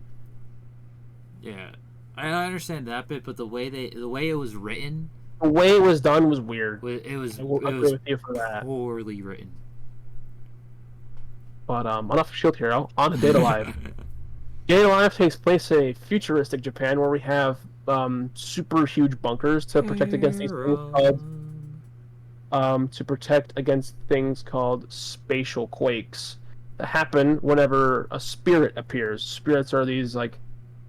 Yeah, I understand that bit, but the way it was written, the way it was done was weird. It was with you for that. poorly written. But enough of Shield Hero. On to Data Live. Data Live takes place in a futuristic Japan where we have super huge bunkers to protect against these things called spatial quakes that happen whenever a spirit appears. Spirits are these like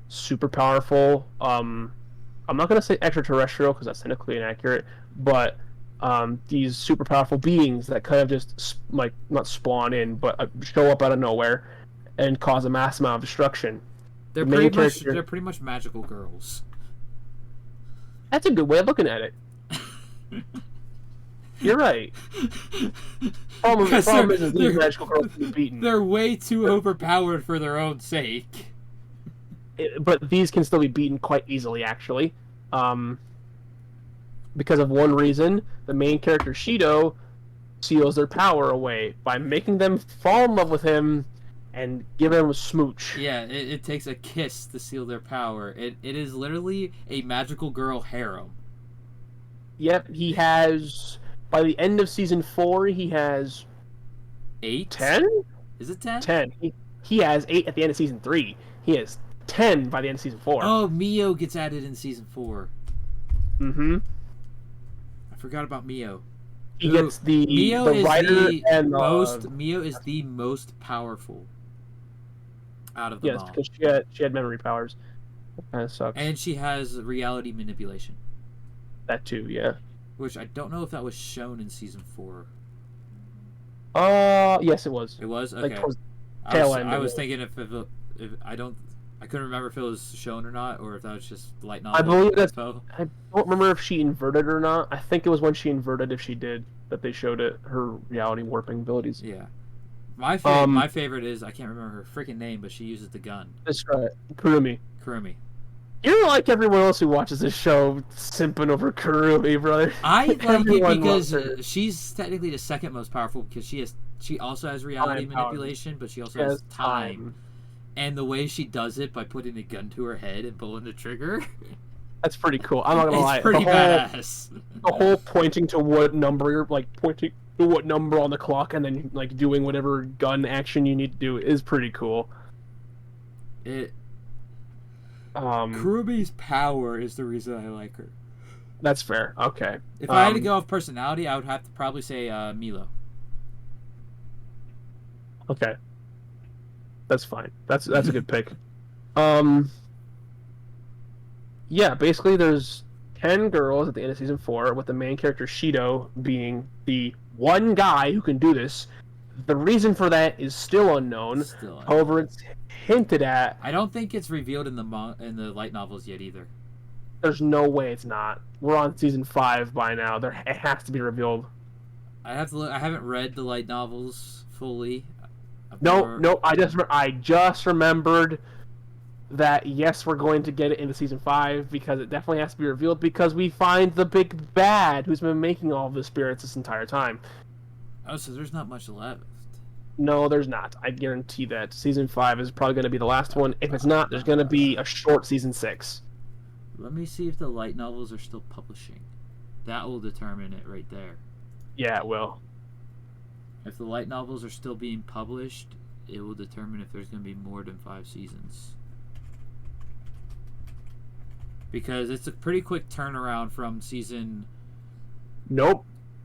super powerful. I'm not gonna say extraterrestrial because that's technically inaccurate, but these super powerful beings that kind of just like not spawn in, but show up out of nowhere and cause a mass amount of destruction. They're pretty much magical girls. That's a good way of looking at it. You're right. Problem is these magical girls can be beaten. They're way too overpowered for their own sake. But these can still be beaten quite easily, actually. Because of one reason, the main character Shido seals their power away by making them fall in love with him and give him a smooch. Yeah, it takes a kiss to seal their power. It is literally a magical girl harem. Yep, he has... By the end of Season 4, he has... 8? 10? Is it 10? 10. He has 8 at the end of Season 3. He has 10 by the end of Season 4. Oh, Mio gets added in Season 4. Mm-hmm. I forgot about Mio. He gets the writer and Mio is the most powerful out of them all. Yes, because she had memory powers. That kind of sucks. And she has reality manipulation. That too, yeah. Which I don't know if that was shown in Season 4. Yes, it was. It was? Okay. Like towards tail end. I was thinking if I couldn't remember if it was shown or not, or if that was just light novel. I believe that's... I don't remember if she inverted or not. I think it was when she inverted, if she did, that they showed it, her reality warping abilities. Yeah. My favorite is, I can't remember her freaking name, but she uses the gun. That's right. Kurumi. You're like everyone else who watches this show simping over Kurumi, brother. I like it because she's technically the second most powerful because she also has reality manipulation, but she also has time. And the way she does it by putting a gun to her head and pulling the trigger. That's pretty cool. I'm not gonna lie. It's pretty badass. The whole pointing to what number you're pointing to what number on the clock and then doing whatever gun action you need to do is pretty cool. Kurumi's power is the reason I like her. That's fair. Okay. If I had to go off personality, I would have to probably say Milo. Okay. That's fine. That's a good pick. Yeah, basically there's 10 girls at the end of Season 4, with the main character Shido being the one guy who can do this. The reason for that is still unknown. However, it's hinted at. I don't think it's revealed in the light novels yet either. There's no way it's not. We're on Season 5 by now. It has to be revealed. I have to look. I haven't read the light novels fully. No. I just remembered that yes, we're going to get it into Season 5 because it definitely has to be revealed because we find the big bad who's been making all of the spirits this entire time. Oh, so there's not much left. No, there's not. I guarantee that. Season 5 is probably going to be the last one. If it's not, there's going to be a short Season 6. Let me see if the light novels are still publishing. That will determine it right there. Yeah, it will. If the light novels are still being published, it will determine if there's going to be more than 5 seasons. Because it's a pretty quick turnaround from season... Nope.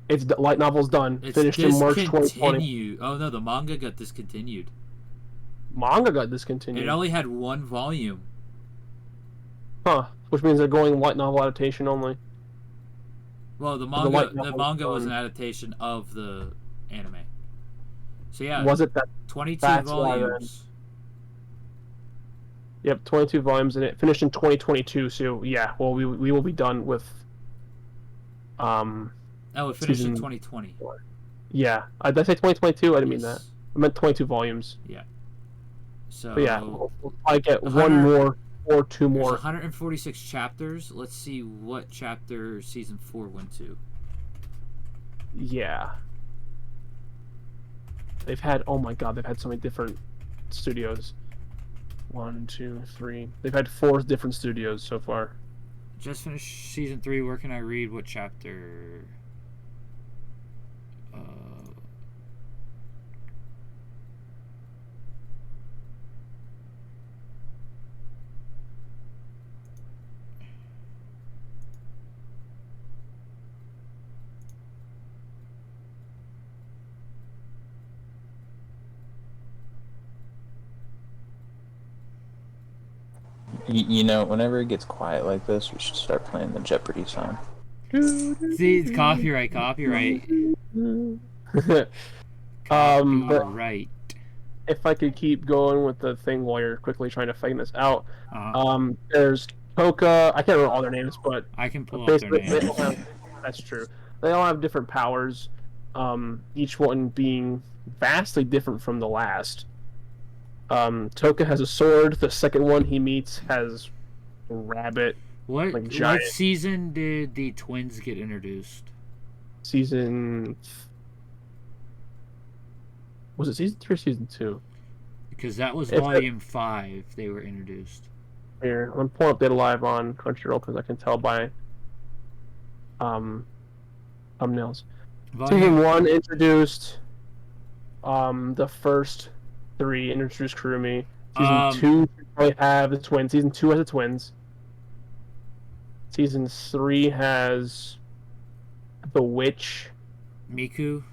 It's light novel's done. It's finished in March 2020. Oh no, the manga got discontinued. Manga got discontinued? It only had 1 volume. Huh. Which means they're going light novel adaptation only. Well, the manga was an adaptation of the anime. So yeah, was it that 22 volumes? Yep, 22 volumes, and it finished in 2022. So yeah, well, we will be done with. Oh, it finished in 2020. Yeah, did I say 2022? I didn't mean that. I meant 22 volumes. Yeah. So but yeah, we'll probably get 1 more or 2 more. 146 chapters. Let's see what chapter season 4 went to. Yeah. They've had, oh my god, they've had so many different studios. 1, 2, 3. They've had 4 different studios so far. Just finished season 3. Where can I read what chapter? You know, whenever it gets quiet like this, we should start playing the Jeopardy song. See, it's copyright. But Copyright. if I could keep going with the thing while you're quickly trying to find this out, there's Toka. I can't remember all their names, but I can pull up their names. That's true. They all have different powers, each one being vastly different from the last. Toka has a sword. The second one he meets has a rabbit. What giant. season did the twins get introduced? Was it season 3 or season 2? Because that was volume 5 they were introduced. Here, I'm pulling up Data Live on Crunchyroll because I can tell by thumbnails. Season 1 introduced the first 3 introduced Kurumi. Season 2 probably have the twins. Season 2 has the twins. Season 3 has the witch. Miku.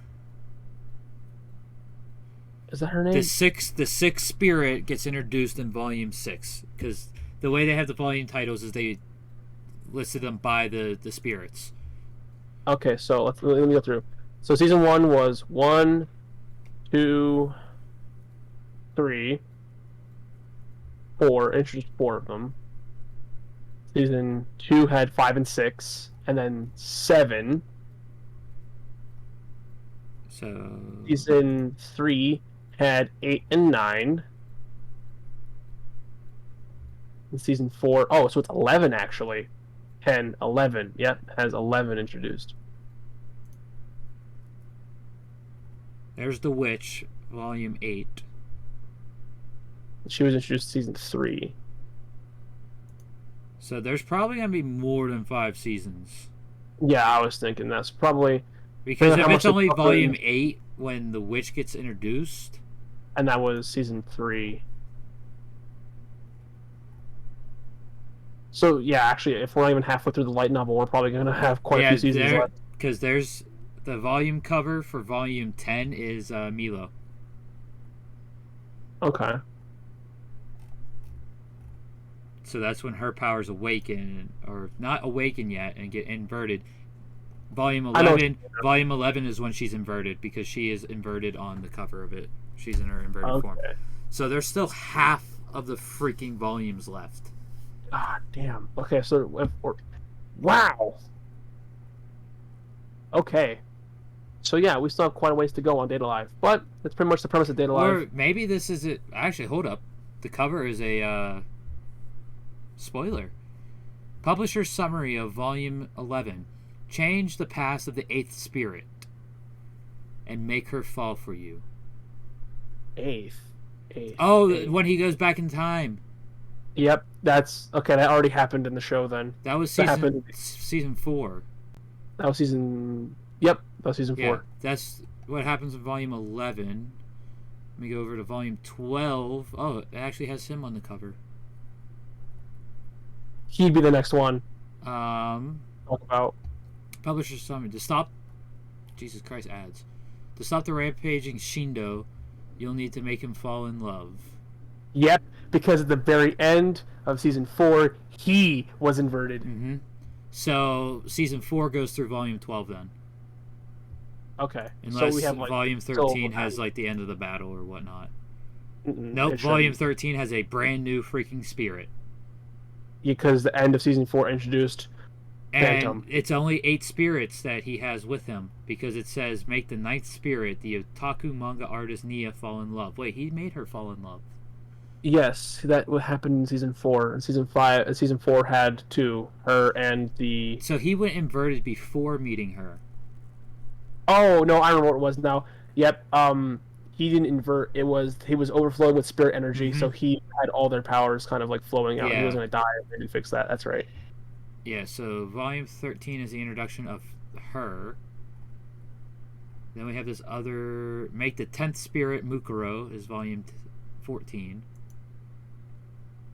Is that her name? The sixth spirit gets introduced in volume 6 because the way they have the volume titles is they listed them by the spirits. Okay, so let me go through. So season 1 was 1, 2, 3, 4. Introduced 4 of them. Season 2 had 5 and 6, and then 7. So Season 3 had 8 and 9. And season 4, so it's 11 actually. 10, 11. Yep, has 11 introduced. There's the witch, volume 8. She was introduced season 3. So there's probably going to be more than 5 seasons. Yeah, I was thinking that's probably... Because if it's only volume 8 when the witch gets introduced... And that was season 3. So, yeah, actually, if we're not even halfway through the light novel, we're probably going to have quite a few seasons left. Because there's... The volume cover for volume 10 is Milo. Okay. So that's when her powers awaken, or not awaken yet, and get inverted. Volume 11 is when she's inverted, because she is inverted on the cover of it. She's in her inverted form. So there's still half of the freaking volumes left. Ah, damn. Okay, so... Wow! Okay. So yeah, we still have quite a ways to go on Data Live, but that's pretty much the premise of Data Live. Or maybe this is it. Actually, hold up. The cover is a spoiler. Publisher's summary of Volume 11. Change the past of the 8th spirit and make her fall for you. 8th. When he goes back in time. Yep, that's... Okay, that already happened in the show then. That was season 4. That was season... Yep, that was season 4. Yeah, that's what happens in Volume 11. Let me go over to Volume 12. Oh, it actually has him on the cover. He'd be the next one. Talk about Publisher's summary. To stop... Jesus Christ, ads. To stop the rampaging Shindo, you'll need to make him fall in love. Yep, because at the very end of season 4, he was inverted. Mm-hmm. So, season 4 goes through Volume 12 then. Okay. Unless so we have, Volume 13 has, the end of the battle or whatnot. Nope, Volume 13 has a brand new freaking spirit. Because the end of season 4 introduced Phantom. And it's only 8 spirits that he has with him, because it says, make the 9th spirit, the otaku manga artist Nia, fall in love. Wait, he made her fall in love. Yes, that what happened in season 4. And season 4 had 2, her and the... So he went inverted before meeting her. Oh, no, I remember what it was now. Yep, he didn't invert. He was overflowing with spirit energy, so he had all their powers kind of flowing out. Yeah. He was going to die if they didn't fix that. That's right. Yeah, so Volume 13 is the introduction of her. Then we have this other... Make the 10th Spirit Mukuro is Volume 14.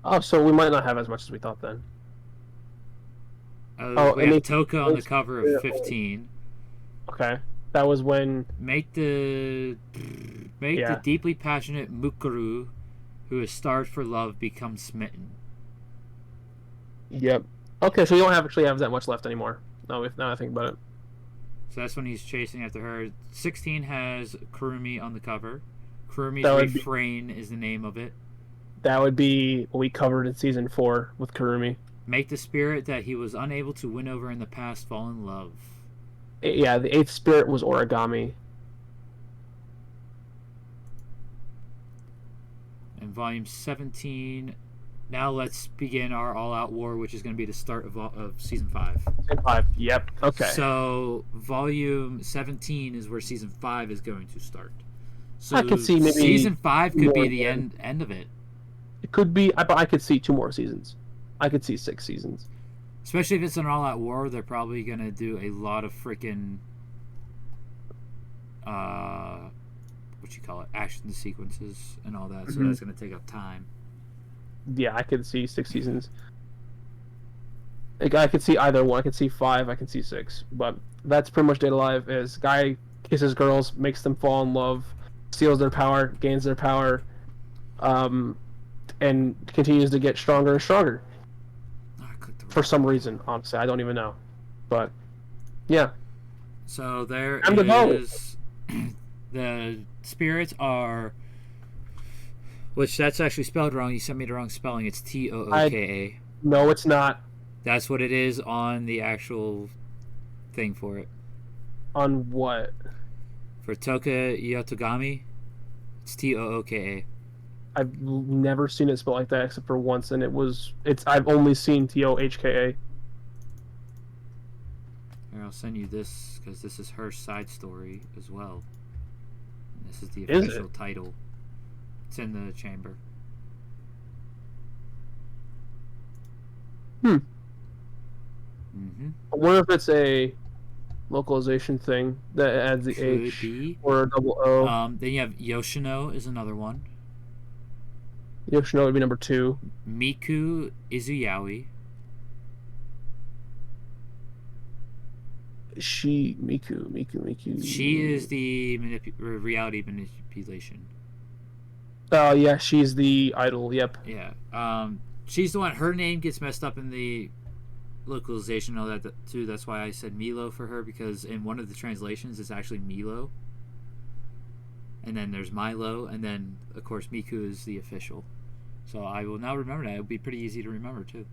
Oh, so we might not have as much as we thought then. We have Toka on the cover of 15. Okay. That was when... Make the deeply passionate Mukuru, who is starved for love, become smitten. Yep. Okay, so you don't actually have that much left anymore. No, now I think about it. So that's when he's chasing after her. 16 has Kurumi on the cover. Kurumi's That would be- Refrain is the name of it. That would be what we covered in season 4 with Kurumi. Make the spirit that he was unable to win over in the past fall in love. Yeah, the 8th spirit was Origami. And volume 17. Now let's begin our all-out war, which is going to be the start of season 5. Season 5. Yep. Okay. So volume 17 is where season 5 is going to start. So I could see maybe season 5 could be more the than- end of it. It could be. I could see 2 more seasons. I could see 6 seasons. Especially if it's an all-out war, they're probably going to do a lot of freaking what you call it, action sequences and all that. So that's going to take up time. Yeah, I could see 6 seasons. Like, I could see either one. I could see 5. I could see 6. But that's pretty much Date Alive. Is guy kisses girls, makes them fall in love, steals their power, gains their power, and continues to get stronger and stronger. For some reason, honestly, I don't even know. But yeah. So there I'm the vote. is the spirits are, which that's actually spelled wrong. You sent me the wrong spelling. It's Tooka. No, it's not. That's what it is on the actual thing for it. On what? For Toka Yotogami, it's Tooka. I've never seen it spelled like that except for once, and I've only seen Tohka. Here, I'll send you this because this is her side story as well. And this is the official title. It's in the chamber. I wonder if it's a localization thing that adds the Could H be. or a double O. Then you have Yoshino is another one. Yoshino would be number 2. Miku Izuyaoi. Miku. She is the reality manipulation. Oh yeah, she's the idol. Yep. Yeah. She's the one. Her name gets messed up in the localization and all that too. That's why I said Milo for her, because in one of the translations it's actually Milo. And then there's Milo, and then of course Miku is the official. So I will now remember that. It'll be pretty easy to remember too.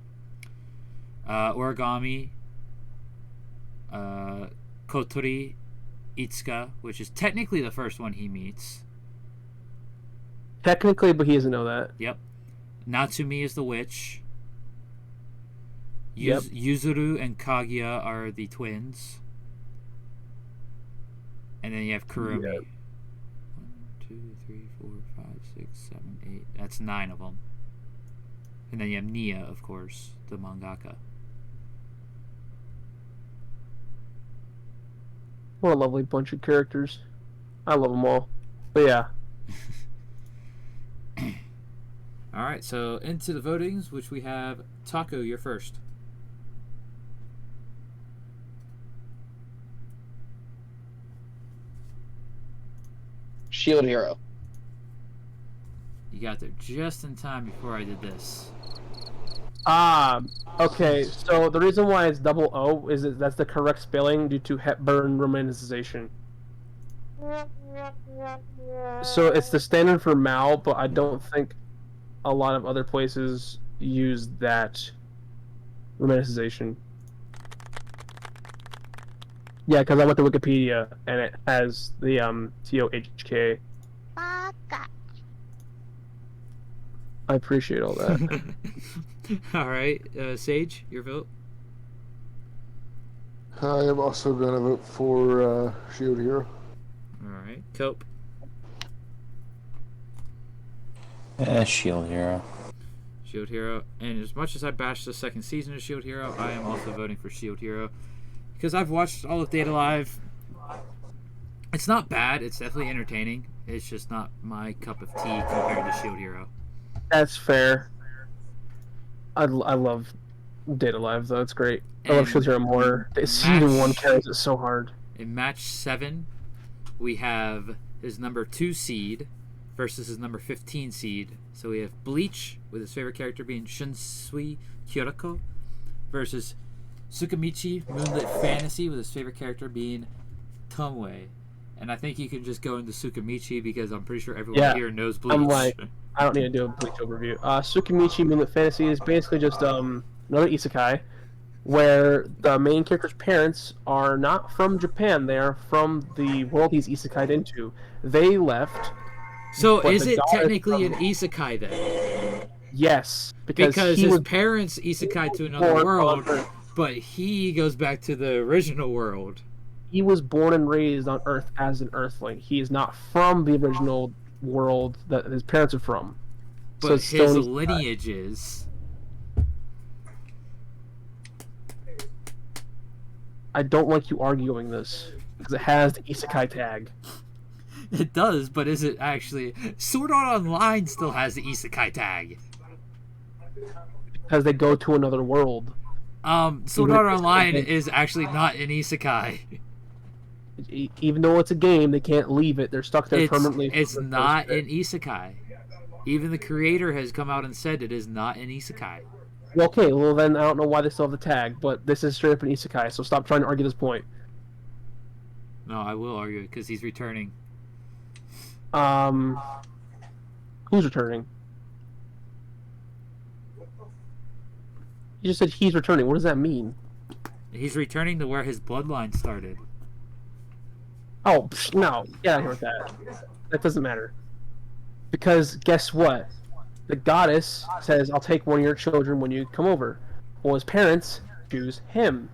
Origami. Kotori Itsuka, which is technically the first one he meets. Technically, but he doesn't know that. Yep. Natsumi is the witch. Yep. Yuzuru and Kaguya are the twins. And then you have Kurumi. Yep. 1, 2, 3, 4, 5, 6, 7, 8. That's 9 of them. And then you have Nia, of course, the mangaka. What a lovely bunch of characters. I love them all. But yeah. Alright, so into the votings, which we have Taco, you're first. Shield Hero. You got there just in time before I did this. Okay, so the reason why it's double O is that's the correct spelling due to Hepburn romanticization. So it's the standard for Mao, but I don't think a lot of other places use that romanticization. Yeah, because I went to Wikipedia and it has the TOHK. I appreciate all that. Alright, Sage, your vote? I am also going to vote for Shield Hero. Alright, Cope. Shield Hero. Shield Hero. And as much as I bashed the second season of Shield Hero, I am also voting for Shield Hero. Because I've watched all of Date Alive. It's not bad, it's definitely entertaining. It's just not my cup of tea compared to Shield Hero. That's fair. I love Date Alive, though. It's great. I love Shield Hero more. Season 1 carries it so hard. In match 7, we have his number 2 seed versus his number 15 seed. So we have Bleach, with his favorite character being Shunsui Kyoriko, versus Tsukimichi Moonlit Fantasy, with his favorite character being Tomoe. And I think you can just go into Tsukimichi because I'm pretty sure everyone here knows Bleach. I'm like, I don't need to do a Bleach overview. Tsukimichi Moonlit Fantasy is basically just another isekai where the main character's parents are not from Japan. They are from the world he's isekai'd into. They left. So is it technically an isekai then? Yes, because his parents isekai to another world, but he goes back to the original world. He was born and raised on Earth as an Earthling. He is not from the original world that his parents are from. But so his lineage is. I don't like you arguing this because it has the isekai tag. It does, but is it actually? Sword Art Online still has the isekai tag. Because they go to another world. Sword Art Online is actually not an isekai. Even though it's a game, they can't leave it. They're stuck there permanently. It's not an isekai. Even the creator has come out and said it is not an isekai. Okay, well then I don't know why they still have the tag, but this is straight up an isekai, so stop trying to argue this point. No, I will argue it because he's returning. Who's returning? You just said he's returning. What does that mean? He's returning to where his bloodline started. Oh, no. Get out of here with that. That doesn't matter. Because guess what? The goddess says, I'll take one of your children when you come over. Well, his parents choose him.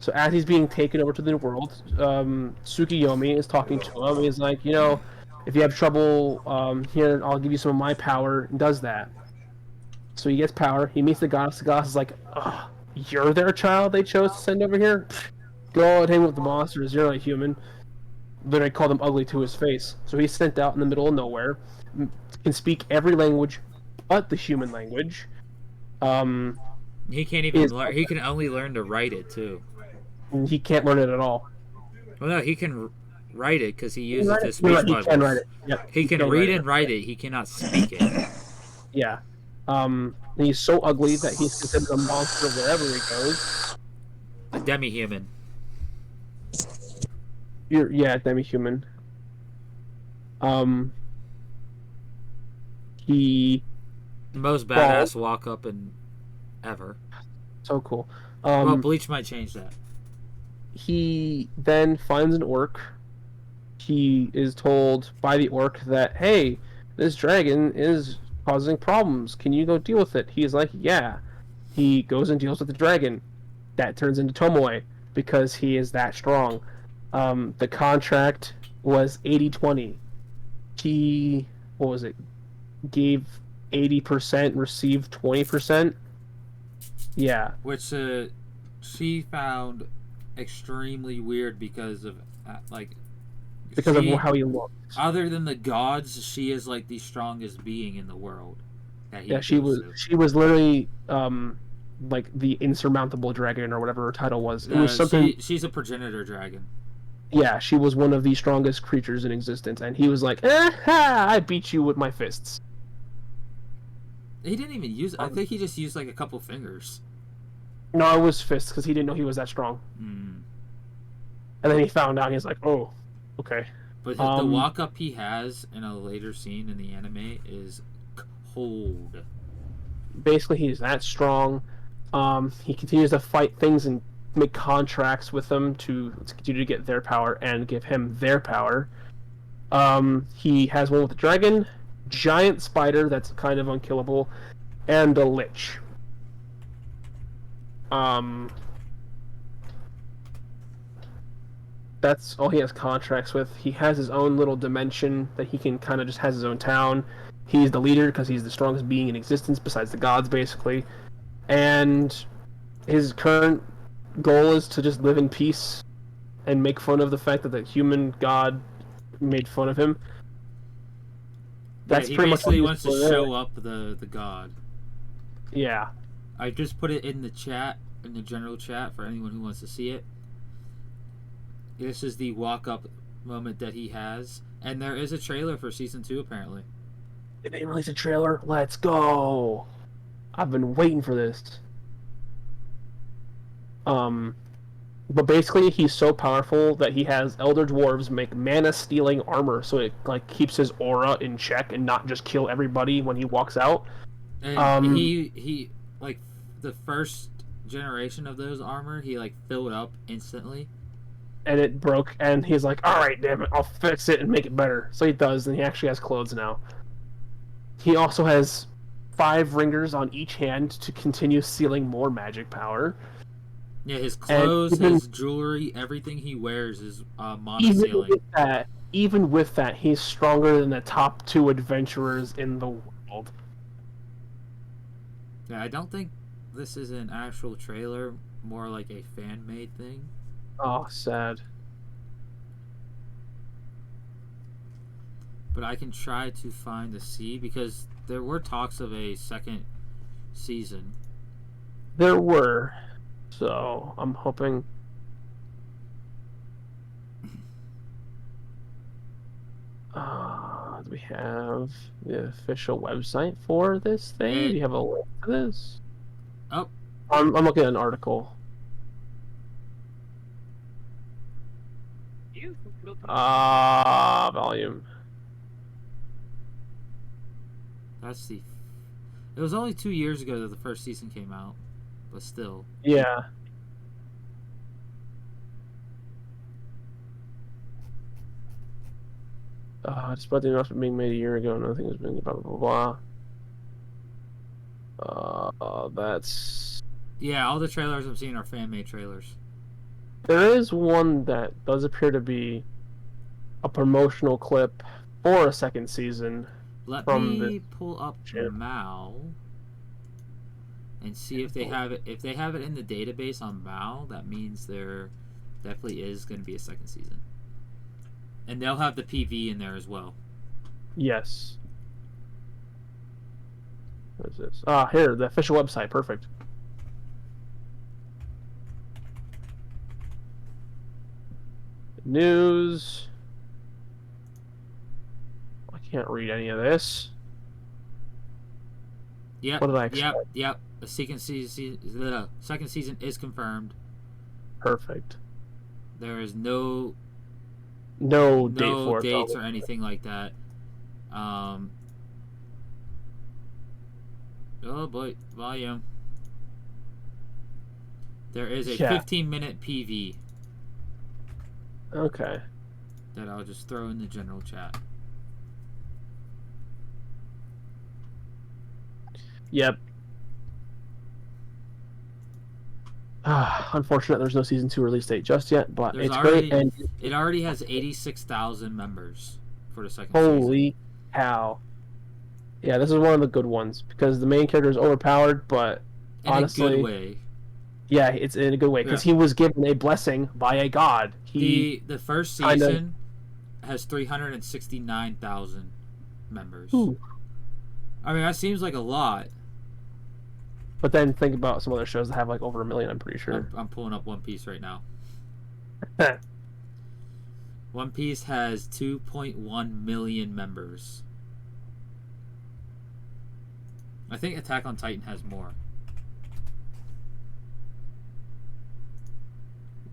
So as he's being taken over to the world, Tsukiyomi is talking to him. He's like, you know, if you have trouble here, I'll give you some of my power, and does that. So he gets power. He meets the goddess. The goddess is like, oh, you're their child they chose to send over here? Go and hang with the monsters. You're not human. Literally called him ugly to his face. So he's sent out in the middle of nowhere. Can speak every language but the human language. He can't even learn. He can only learn to write it, too. He can't learn it at all. Well, no, he can write it because he uses his speech bubbles. He can write it. Yep. He can read and write it. He cannot speak it. Yeah. And he's so ugly that he's considered a monster wherever he goes. A demi-human. Demi-human. He... The most badass walk-up in ever. So cool. Well, Bleach might change that. He then finds an orc. He is told by the orc that, hey, this dragon is causing problems. Can you go deal with it? He's like, yeah. He goes and deals with the dragon. That turns into Tomoe because he is that strong. The contract was 80-20. He, what was it? Gave 80%, received 20%. Yeah. Which she found extremely weird because of of how he looked. Other than the gods, she is like the strongest being in the world. She was literally like the insurmountable dragon or whatever her title was. It was something. She's a progenitor dragon. Yeah, she was one of the strongest creatures in existence, and he was like, I beat you with my fists. He didn't even use. I think he just used like a couple fingers. No, it was fists because he didn't know he was that strong. And then he found out, and he's like, "Oh, okay." But the walk up he has in a later scene in the anime is cold. Basically, he's that strong. He continues to fight things and make contracts with them to continue to get their power and give him their power. He has one with the dragon, giant spider that's kind of unkillable, and a lich. That's all he has contracts with. He has his own little dimension that he can kind of just has his own town. He's the leader because he's the strongest being in existence besides the gods, basically. And his current goal is to just live in peace and make fun of the fact that the human god made fun of him. That's pretty much what he wants to show up the god. Yeah. I just put it in the chat, in the general chat, for anyone who wants to see it. This is the walk-up moment that he has. And there is a trailer for Season 2, apparently. They didn't release a trailer? Let's go! I've been waiting for this. But basically, he's so powerful that he has Elder Dwarves make mana-stealing armor, so it like keeps his aura in check and not just kill everybody when he walks out. And he like the first generation of those armor, he like filled up instantly. And it broke, and he's like, "All right, damn it, I'll fix it and make it better." So he does, and he actually has clothes now. He also has 5 ringers on each hand to continue stealing more magic power. Yeah, his clothes, his jewelry, everything he wears is mana stealing. Even with that, he's stronger than the top 2 adventurers in the world. Yeah, I don't think this is an actual trailer, more like a fan-made thing. Oh, sad. But I can try to find the C, because there were talks of a second season. There were. So, I'm hoping... do we have the official website for this thing? Do you have a link to this? Oh. I'm looking at an article. Volume. That's the... It was only 2 years ago that the first season came out, but still. Yeah. Despite the announcement being made a year ago, nothing has been blah blah blah. That's... Yeah, all the trailers I'm seeing are fan-made trailers. There is one that does appear to be a promotional clip for a second season. Let me pull up Mal and see if they have it. If they have it in the database on Mal, that means there definitely is going to be a second season. And they'll have the PV in there as well. Yes. What is this? Here, the official website. Perfect. News. I can't read any of this. Yep. What did I expect? Yep. The second season is confirmed. Perfect. There is no dates or anything like that. Oh boy, volume. There is a 15-minute PV. Okay. That I'll just throw in the general chat. Yep. Unfortunate there's no season 2 release date just yet, but it's great. And it already has 86,000 members for the second season. Holy cow. Yeah, this is one of the good ones because the main character is overpowered, but honestly, in a good way. Yeah, it's in a good way because he was given a blessing by a god. The first season has 369,000 members. Ooh. I mean, that seems like a lot. But then think about some other shows that have like over 1 million, I'm pretty sure. I'm pulling up One Piece right now. One Piece has 2.1 million members. I think Attack on Titan has more.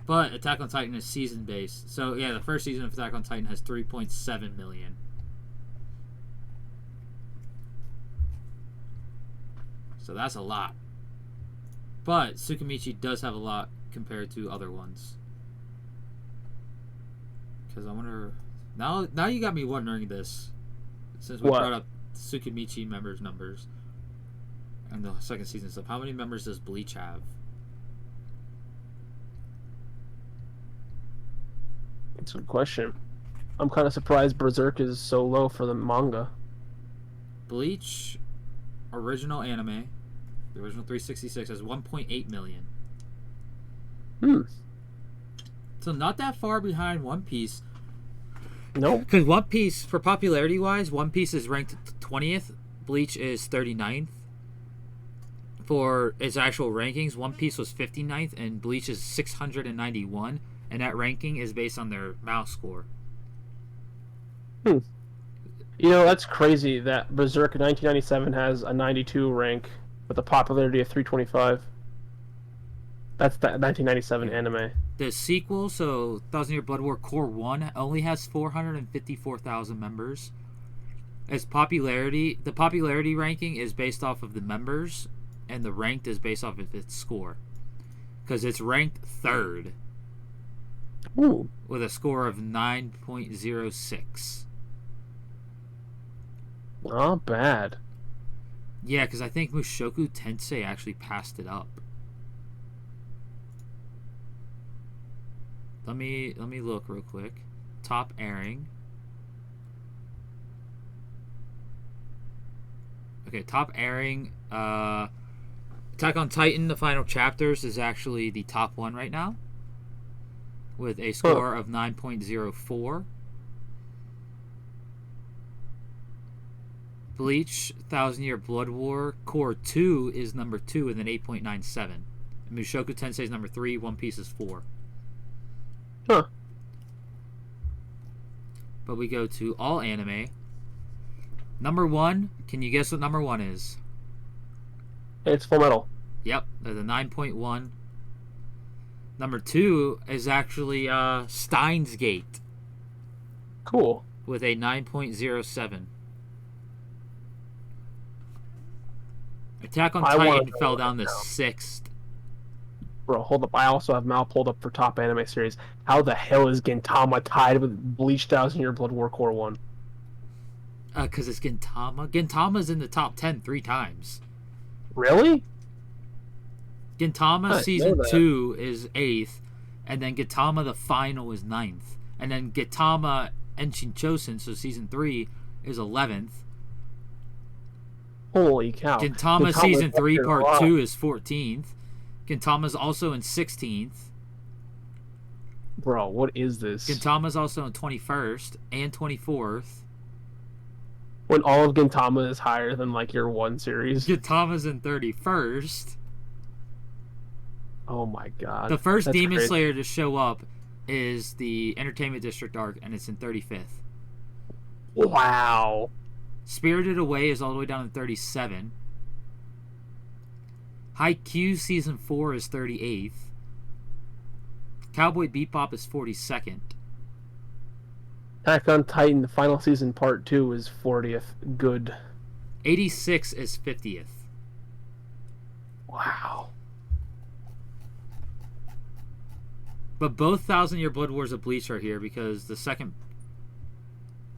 But Attack on Titan is season-based. So, yeah, the first season of Attack on Titan has 3.7 million. So that's a lot. But Tsukimichi does have a lot compared to other ones. Because I wonder... Now you got me wondering this. Since we brought up Tsukimichi members' numbers. And the second season stuff. How many members does Bleach have? That's a good question. I'm kind of surprised Berserk is so low for the manga. Bleach, original anime, the original 366 has 1.8 million. So not that far behind One Piece. Nope. Because One Piece, for popularity wise, One Piece is ranked 20th. Bleach is 39th. For its actual rankings, One Piece was 59th and Bleach is 691. And that ranking is based on their mouse score. You know, that's crazy that Berserk in 1997 has a 92 rank with a popularity of 325. That's the 1997 anime. The sequel, so Thousand Year Blood War Core 1, only has 454,000 members. The popularity ranking is based off of the members, and the ranked is based off of its score. Because it's ranked 3rd. Ooh. With a score of 9.06. Not bad. Yeah, because I think Mushoku Tensei actually passed it up. Let me look real quick. Top airing. Okay, top airing. Attack on Titan, the final chapters, is actually the top one right now, with a score of 9.04. Bleach, Thousand Year Blood War Core 2 is number 2 with an 8.97. Mushoku Tensei is number 3. One Piece is 4. Huh. But we go to all anime. Number 1, can you guess what number 1 is? It's Full Metal. Yep, there's a 9.1. Number 2 is actually Steins Gate. Cool. With a 9.07. Attack on Titan fell down to 6th. Bro, hold up. I also have Mal pulled up for top anime series. How the hell is Gintama tied with Bleach 1000 Year Blood War Core 1? Because it's Gintama. Gintama's in the top 10 3 times. Really? Gintama Season 2 is 8th, and then Gintama the Final is 9th. And then Gintama Enshin Chosen, so Season 3, is 11th. Holy cow. Gintama Season 3 Part 2 is 14th. Gintama's also in 16th. Bro, what is this? Gintama's also in 21st and 24th. When all of Gintama is higher than, like, your one series. Gintama's in 31st. Oh my god. The first Demon Slayer to show up is the Entertainment District arc, and it's in 35th. Wow. Spirited Away is all the way down to 37. Haikyuu Season 4 is 38th. Cowboy Bebop is 42nd. Attack on Titan, the final season part 2 is 40th. Good. 86 is 50th. Wow. But both Thousand Year Blood Wars of Bleach are here because the second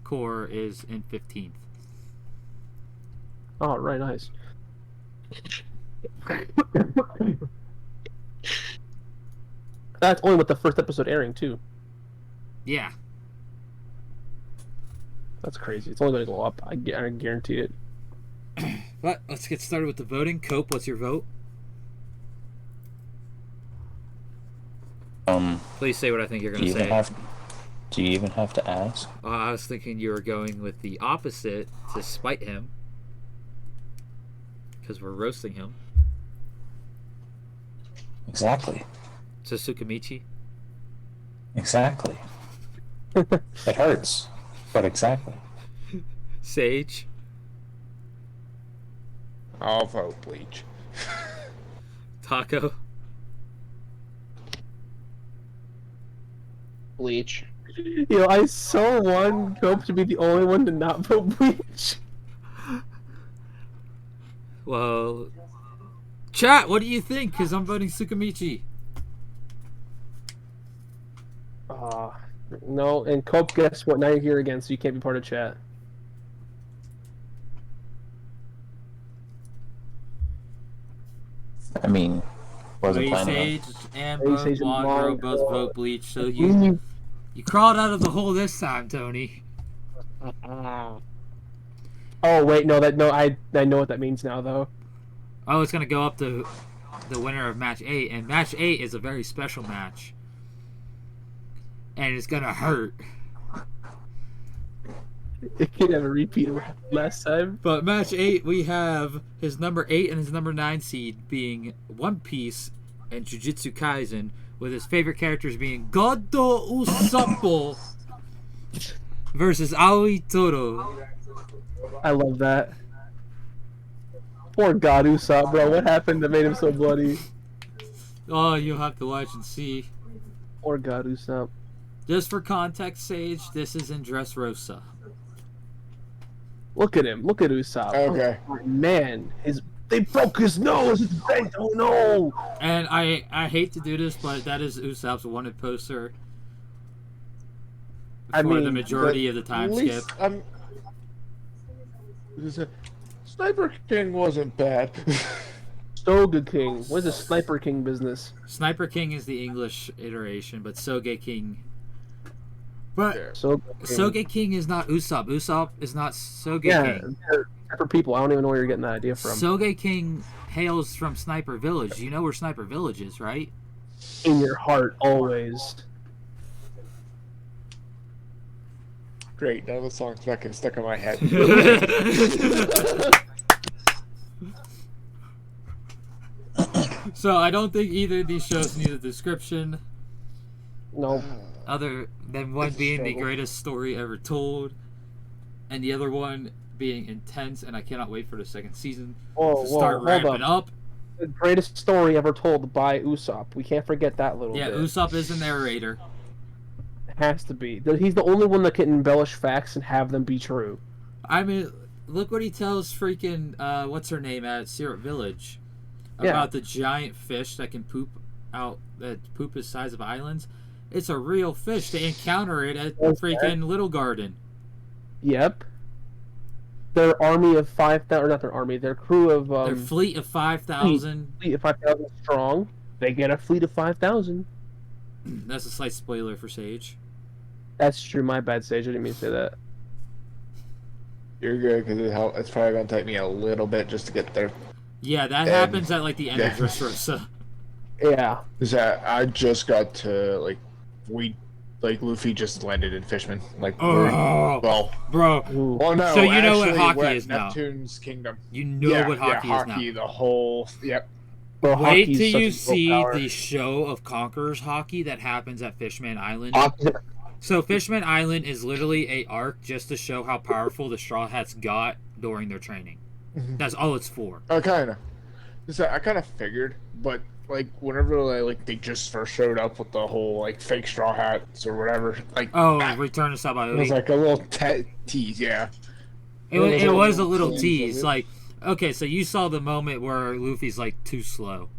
core is in 15th. Oh, right, nice. That's only with the first episode airing, too. Yeah. That's crazy. It's only going to go up. I guarantee it. But let's get started with the voting. Cope, what's your vote? Please say what I think you're going to say. Do you even have to ask? I was thinking you were going with the opposite to spite him. Because we're roasting him. Exactly. So Tsukimichi? Exactly. It hurts, but exactly. Sage? I'll vote Bleach. Taco? Bleach. You know, I so want Cope to be the only one to not vote Bleach. Well, chat, what do you think? Because I'm voting Tsukimichi. No, and Cope, guess what? Now you're here again, so you can't be part of chat. I mean, wasn't planning RaginSage and Wanderer both vote Bleach, so you Mm. crawled out of the hole this time, Tony. Oh wait, no, I know what that means now though. Oh, it's gonna go up to the winner of match 8, and match 8 is a very special match, and it's gonna hurt. It can have a repeat of last time. But match 8, we have his number 8 and his number 9 seed being One Piece and Jujutsu Kaisen, with his favorite characters being Godo Usopp versus Aoi Toro. I love that. Poor God Usopp, bro. What happened that made him so bloody? Oh, you'll have to watch and see. Or God, Usopp. Just for context, Sage, this is in Dressrosa. Look at him. Look at Usopp. Okay. Oh, man, they broke his nose. It's bent. Oh no. And I hate to do this, but that is Usopp's wanted poster. For the majority of the time skip. Sniper King wasn't bad. Soga King. What's the Sniper King business? Sniper King is the English iteration, but Soge King. But Soge King is not Usopp. Usopp is not Soge King. They're separate people. I don't even know where you're getting that idea from. Soge King hails from Sniper Village. You know where Sniper Village is, right? In your heart, always. Great, now the song's back and stuck in my head. So I don't think either of these shows need a description. No. Other than one being the greatest story ever told, and the other one being intense, and I cannot wait for the second season to start ramping up. The greatest story ever told by Usopp. We can't forget that little bit. Yeah, Usopp is the narrator. Has to be. He's the only one that can embellish facts and have them be true. I mean, look what he tells freaking what's her name at Syrup Village about the giant fish that can poop the size of islands. It's a real fish. They encounter it at freaking Little Garden. Yep. Their army of 5,000, or not their army, their crew of their fleet of 5,000. Fleet of 5,000 strong. They get a fleet of 5,000. That's a slight spoiler for Sage. That's true. My bad, Sage. I didn't mean to say that. You're good, because it's probably going to take me a little bit just to get there. Yeah, that happens at, like, the end of Dressrosa. Yeah. Is that I just got to, Luffy just landed in Fishman. Bro. Well, no, so you know what hockey is now. Neptune's Kingdom. You know what hockey is now. The whole, yep. Bro, wait till you see the show of Conqueror's Hockey that happens at Fishman Island. So Fishman Island is literally a arc just to show how powerful the Straw Hats got during their training. That's all it's for. I kind of figured, but whenever they just first showed up with the whole fake Straw Hats or whatever, Return to Sabaody. It was like a little tease, yeah. It was a little tease, okay, so you saw the moment where Luffy's too slow.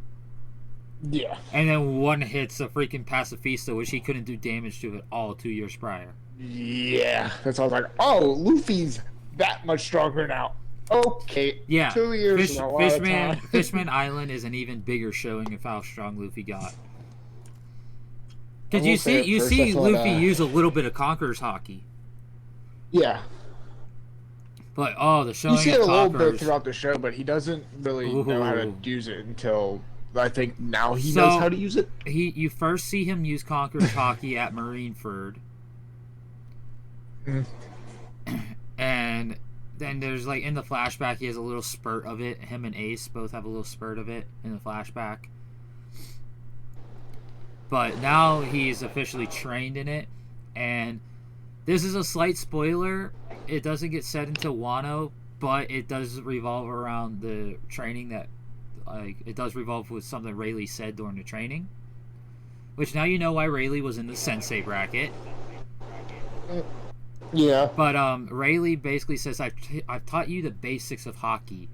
Yeah. And then one hits a freaking Pacifista, which he couldn't do damage to at all 2 years prior. Yeah. That's why I was like, oh, Luffy's that much stronger now. Okay. Yeah. 2 years is a lot of time. Fishman Island is an even bigger showing of how strong Luffy got. Because you see Luffy use a little bit of Conqueror's Hockey. Yeah. But the showing you see it a little Conqueror's... bit throughout the show, but he doesn't really know how to use it until I think now he knows how to use it. You first see him use Conqueror's Hockey at Marineford. And then there's in the flashback he has a little spurt of it. Him and Ace both have a little spurt of it in the flashback. But now he's officially trained in it, and this is a slight spoiler. It doesn't get said until Wano, but it does revolve around the training that, it does revolve with something Rayleigh said during the training. Which now you know why Rayleigh was in the Sensei bracket. Yeah. But Rayleigh basically says, I've taught you the basics of hockey.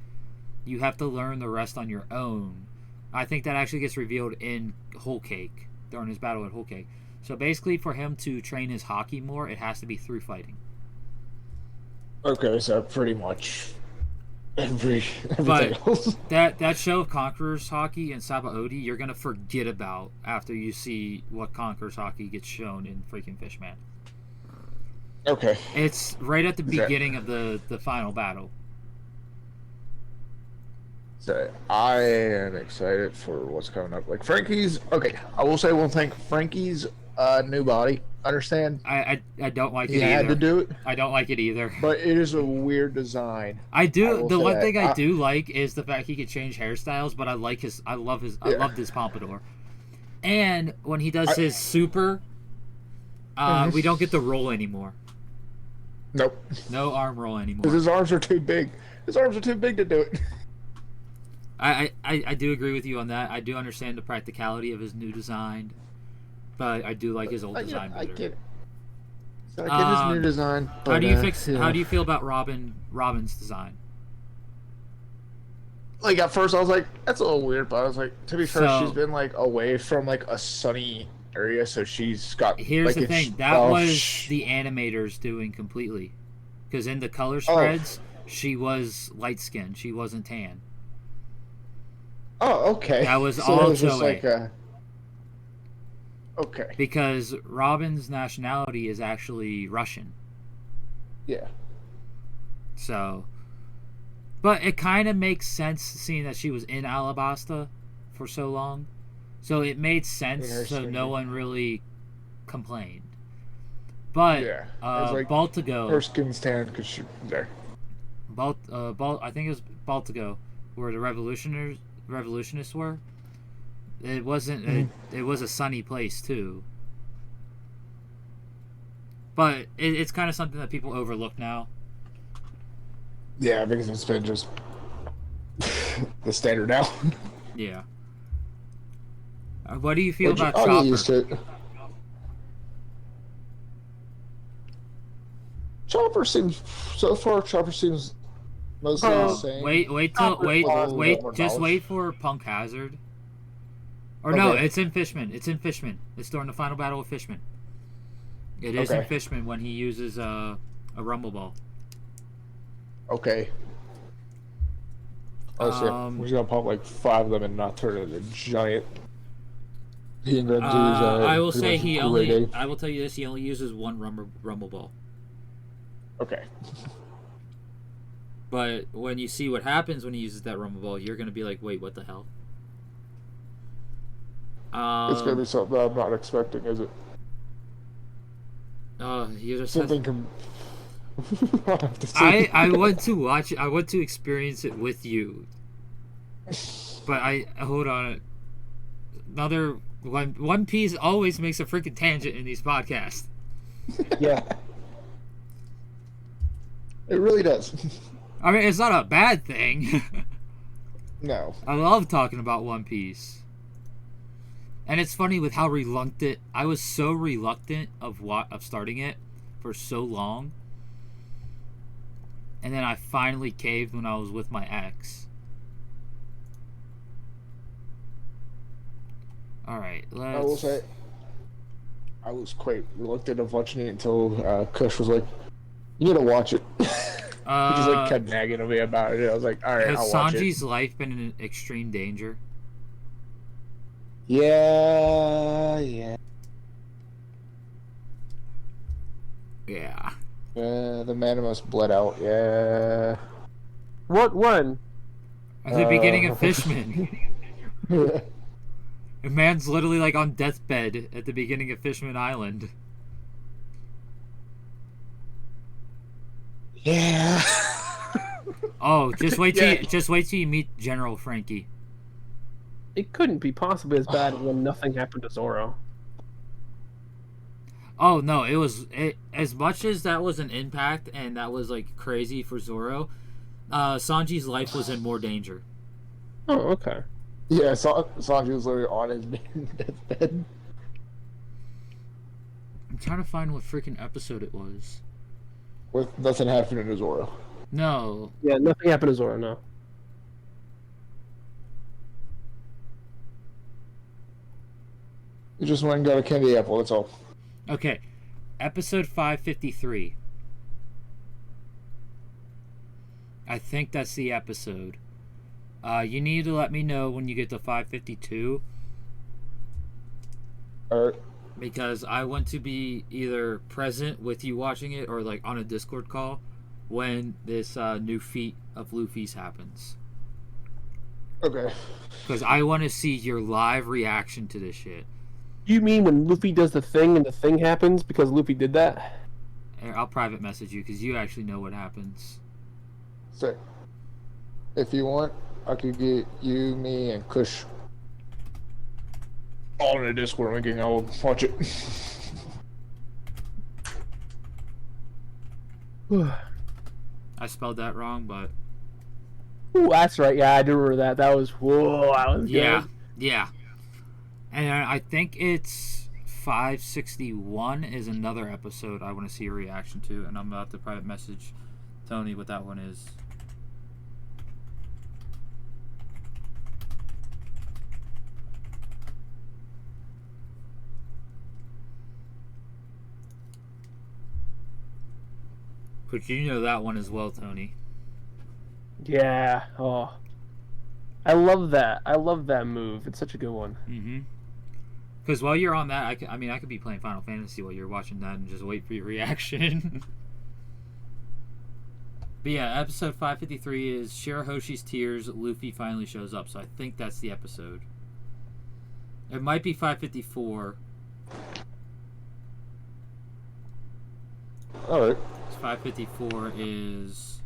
You have to learn the rest on your own. I think that actually gets revealed in Whole Cake, during his battle at Whole Cake. So basically, for him to train his hockey more, it has to be through fighting. Okay, so pretty much everything but else. that show of Conqueror's Hockey and Sabaody, you're gonna forget about after you see what Conqueror's Hockey gets shown in freaking Fishman. Okay. It's right at the beginning of the final battle. So I am excited for what's coming up. Frankie's okay. I will say one thing. Frankie's new body. Understand? I don't like it either. He had to do it. I don't like it either. But it is a weird design. The one thing I do like is the fact he can change hairstyles. But I loved his pompadour. And when he does his super, we don't get the roll anymore. Nope. No arm roll anymore. Because his arms are too big. His arms are too big to do it. I do agree with you on that. I do understand the practicality of his new design, but I do like his old design better. I get it. So I get his new design. But, How do you feel about Robin's design? Like at first I was like, that's a little weird, but I was like, to be fair, So- she's been like away from like a sunny area, so she's got. Here's like, the thing. That was the animators doing completely, because in the color spreads, she was light skinned. She wasn't tan. Oh, okay. That was so all it was just Joey. like a. Okay. Because Robin's nationality is actually Russian. Yeah. So, but it kind of makes sense seeing that she was in Alabasta for so long. So it made sense, so Interesting. no one really complained. But Yeah. It's like Baltigo, her skin's tan because she was there. I think it was Baltigo, where the revolutionists were. It wasn't. It was a sunny place too. But it's kind of something that people overlook now. Yeah, because it's been just the standard now. Yeah. What do you feel about I'll Chopper? get used to it. Chopper seems mostly the same. Just wait for Punk Hazard. Or no, Okay. it's in Fishman. It's during the final battle of Fishman. It is in Okay. Fishman when he uses a Rumble Ball. Okay. Oh shit. We're just gonna pop like 5 of them and not turn into a giant. He ain't gonna do his, I will pretty say much he Kool-Aid only. Day. I will tell you this: he only uses one Rumble Ball. Okay. But when you see what happens when he uses that Rumble Ball, you're gonna be like, "Wait, what the hell?" It's gonna be something that I'm not expecting, is it? You just Something I'll have to see. I want to watch it. I want to experience it with you. But hold on. Another One Piece always makes a freaking tangent in these podcasts. Yeah. It really does. I mean, it's not a bad thing. No. I love talking about One Piece. And it's funny with how reluctant I was. So reluctant of starting it for so long, and then I finally caved when I was with my ex. All right, let's. I will say, I was quite reluctant of watching it until Kush was like, "You need to watch it." He just like kept nagging at me about it. I was like, "All right, Has I'll watch it." Sanji's life been in extreme danger? Yeah. Yeah. The man must bled out. Yeah. What? When? At the beginning of Fishman, a man's literally like on deathbed at the beginning of Fishman Island. Yeah. Oh, just wait till Yeah. just wait till you meet General Frankie. It couldn't be possibly as bad when nothing happened to Zoro. Oh no, it as much as that was an impact and that was like crazy for Zoro. Sanji's life was in more danger. Oh, okay. Yeah, Sanji was literally on his deathbed. I'm trying to find what freaking episode it was. With nothing happening to Zoro. No, Yeah, nothing happened to Zoro, no. He just went and got a candy apple, that's all. okay, episode 553. I think that's the episode. You need to let me know when you get to 552 Alright. because I want to be either present with you watching it or like on a Discord call when this new feat of Luffy's happens. Okay. Because I want to see your live reaction to this shit. You mean when Luffy does the thing and the thing happens because Luffy did that? Here, I'll private message you because you actually know what happens. So, if you want, I could get you, me, and Kush all in a Discord meeting. I'll watch it. I spelled that wrong, but Ooh, that's right. Yeah, I do remember that. That was Yeah, good. yeah. And I think it's 561 is another episode I want to see a reaction to, and I'm about to private message Tony what that one is. But you know that one as well, Tony. Yeah. Oh, I love that. I love that move. It's such a good one. Mm-hmm. Because while you're on that, I could be playing Final Fantasy while you're watching that and just wait for your reaction. But yeah, episode 553 is Shirahoshi's Tears. Luffy finally shows up, so I think that's the episode. It might be 554. Alright. 554 is...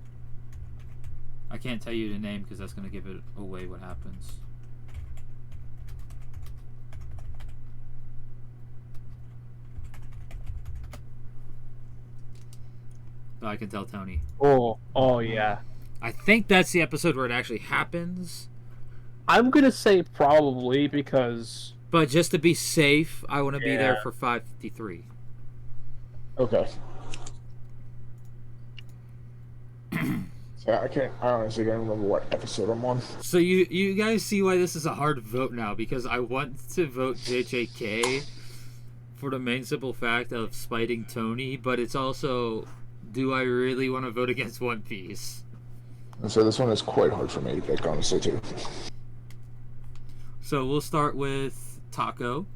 I can't tell you the name because that's going to give it away what happens. But I can tell Tony. Oh yeah. I think that's the episode where it actually happens. I'm gonna say probably because. But just to be safe, I want to be there for 553. Okay. So I honestly can't remember what episode I'm on. So you guys see why this is a hard vote now, because I want to vote JJK for the main simple fact of spiting Tony, but it's also, do I really want to vote against One Piece? And so this one is quite hard for me to pick, honestly, too. So we'll start with Taco.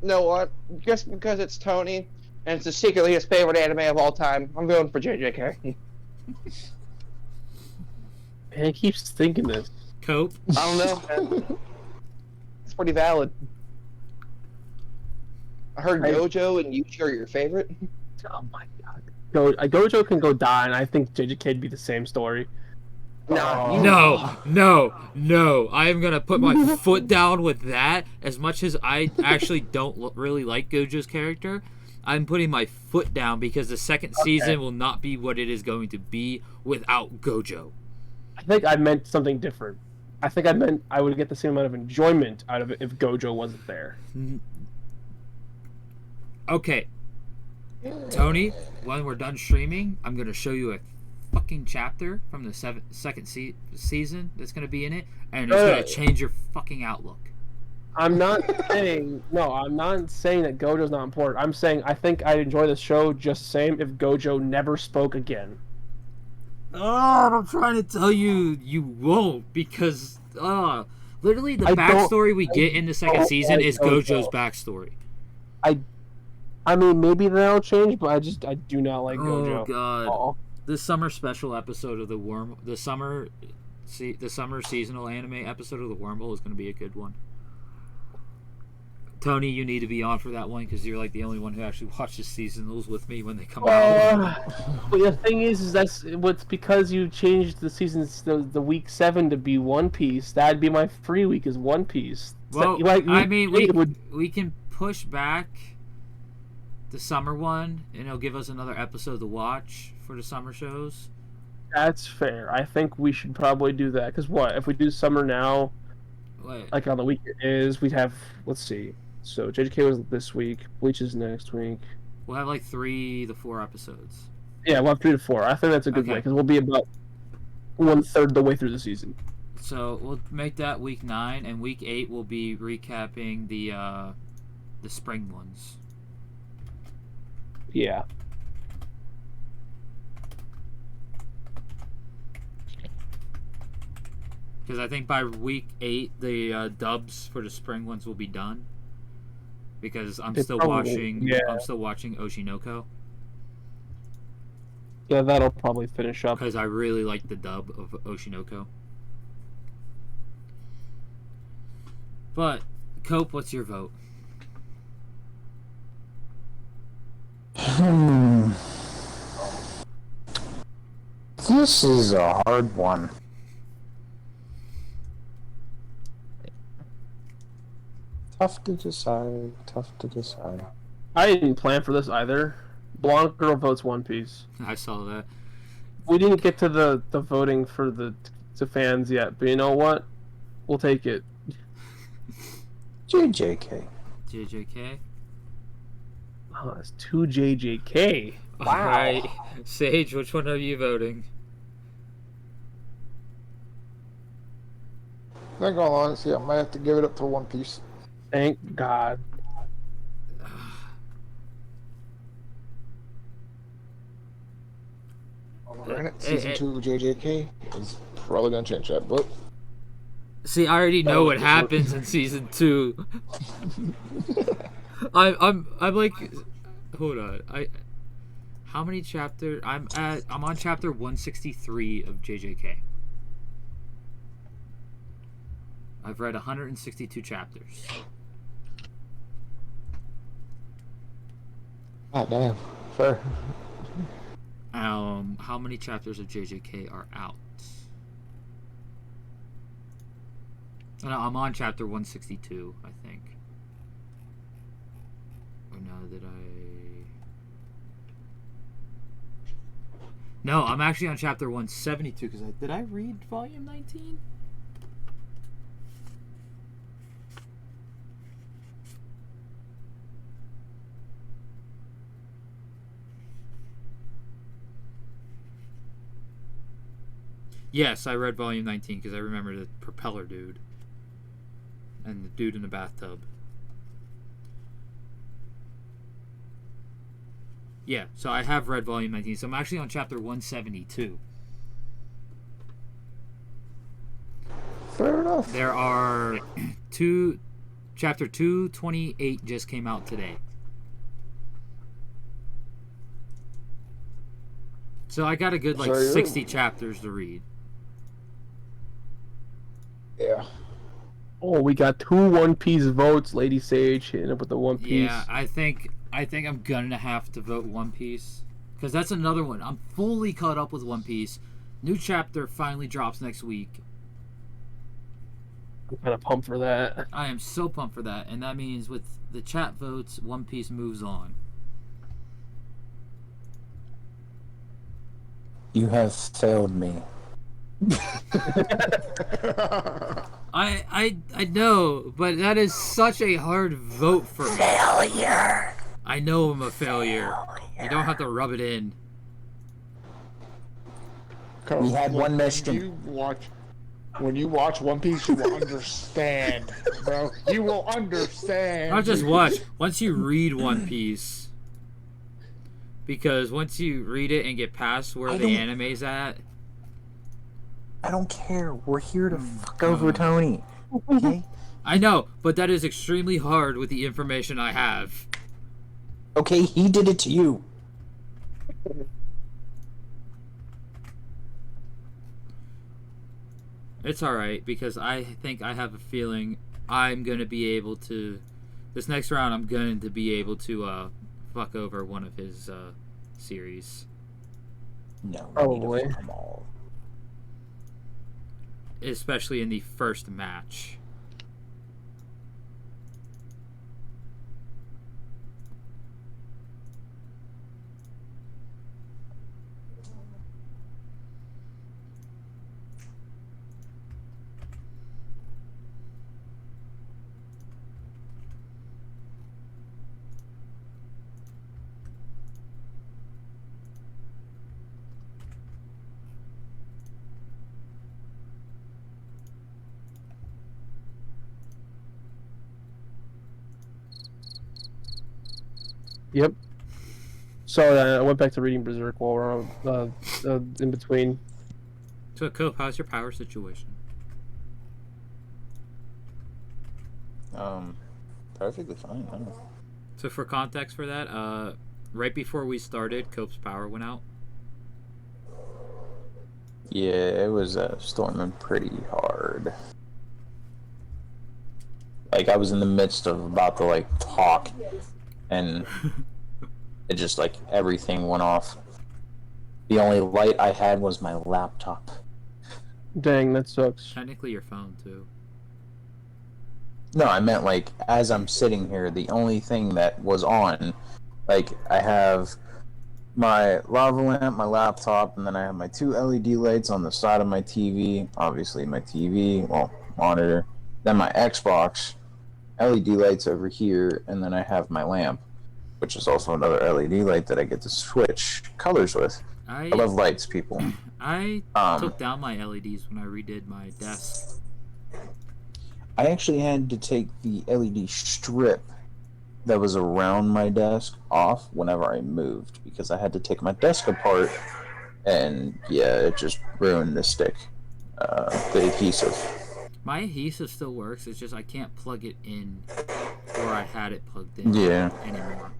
Know what? Just because it's Tony, and it's secretly his favorite anime of all time, I'm going for JJK. And he keeps thinking this. Cope. I don't know, man. It's pretty valid. I heard Gojo and Yuji are your favorite. Oh my god. Gojo can go die, and I think JJK'd be the same story. No. I am going to put my foot down with that. As much as I actually don't really like Gojo's character, I'm putting my foot down because the second season will not be what it is going to be without Gojo. I think I meant something different. I think I meant I would get the same amount of enjoyment out of it if Gojo wasn't there. Okay. Tony, when we're done streaming, I'm going to show you a fucking chapter from the second season that's going to be in it, and it's going to change your fucking outlook. I'm not saying that Gojo's not important. I'm saying I think I'd enjoy the show just the same if Gojo never spoke again. Oh, I'm trying to tell you, you won't, because literally the backstory we get in the second season is Gojo's backstory. I mean, maybe that'll change, but I do not like Gojo. Oh god. The summer special episode of the summer seasonal anime episode of the Wormhole is going to be a good one. Tony, you need to be on for that one because you're like the only one who actually watches seasonals with me when they come out. But the thing is that's what's because you changed the seasons, the week 7 to be One Piece. That'd be my free week is One Piece. Well, we can push back the summer one, and it'll give us another episode to watch for the summer shows. That's fair. I think we should probably do that because if we do summer now, like on the week it is, we'd have. Let's see. So JJK was this week. Bleach is next week. We'll have like 3 to 4 episodes. Yeah, we'll have 3 to 4. I think that's a good way because we'll be about 1/3 the way through the season. So we'll make that week 9, and week 8 we'll be recapping the spring ones. Yeah. Because I think by week 8 the dubs for the spring ones will be done. Because I'm still watching Oshinoko. Yeah, that'll probably finish up. Because I really like the dub of Oshinoko. But Cope, what's your vote? This is a hard one. Tough to decide. Tough to decide. I didn't plan for this either. Blonde Girl votes One Piece. I saw that. We didn't get to the voting for the fans yet, but you know what? We'll take it. JJK. JJK. Oh, that's 2 JJK. Wow. Alright. Sage, which one are you voting? I think all honesty, I might have to give it up for One Piece. Thank God. Season 2 JJK is probably gonna change that, but See, I already know what happens in season 2. I'm like, hold on. How many chapters? I'm on chapter 163 of JJK. I've read 162 chapters. ah damn, fair. How many chapters of JJK are out? No, I'm on chapter 162, I think. Or no, did I? No, I'm actually on chapter 172 because did I read volume 19? Yes, I read volume 19 because I remember the propeller dude and the dude in the bathtub. Yeah, so I have read volume 19, so I'm actually on chapter 172. Fair enough. There are chapter 228 just came out today. So I got a good 60 chapters to read. Yeah. Oh, we got 2 One Piece votes. Lady Sage hitting up with the One Piece. Yeah, I think I'm gonna have to vote One Piece because that's another one. I'm fully caught up with One Piece. New chapter finally drops next week. I'm kind of pumped for that. I am so pumped for that, and that means with the chat votes, One Piece moves on. You have failed me. I know, but that is such a hard vote for me. Failure. I know I'm a failure. You don't have to rub it in. We had one mission. When you watch One Piece, you will understand, bro. You will understand. Not just watch. Once you read One Piece, because once you read it and get past where the anime's at, I don't care. We're here to fuck over Tony. Okay? I know, but that is extremely hard with the information I have. Okay, he did it to you. It's alright, because I think I have a feeling I'm going to be able to... This next round, I'm going to be able to fuck over one of his series. No, Probably. fuck 'em all. Especially in the first match. Yep. So I went back to reading Berserk while we're in between. So, Cope, how's your power situation? Perfectly fine. I don't know. So, for context for that, right before we started, Cope's power went out. Yeah, it was storming pretty hard. Like, I was in the midst of about to, talk, and it just, everything went off. The only light I had was my laptop. Dang, that sucks. Technically your phone, too. No, I meant like as I'm sitting here, the only thing that was on, like I have my lava lamp, my laptop, and then I have my 2 LED lights on the side of my TV. Obviously, my TV, well, monitor. Then my Xbox, LED lights over here, and then I have my lamp, which is also another LED light that I get to switch colors with. I love lights, people. I took down my LEDs when I redid my desk. I actually had to take the LED strip that was around my desk off whenever I moved because I had to take my desk apart, and yeah, it just ruined the stick, the adhesive. My adhesive still works. It's just I can't plug it in where I had it plugged in anymore.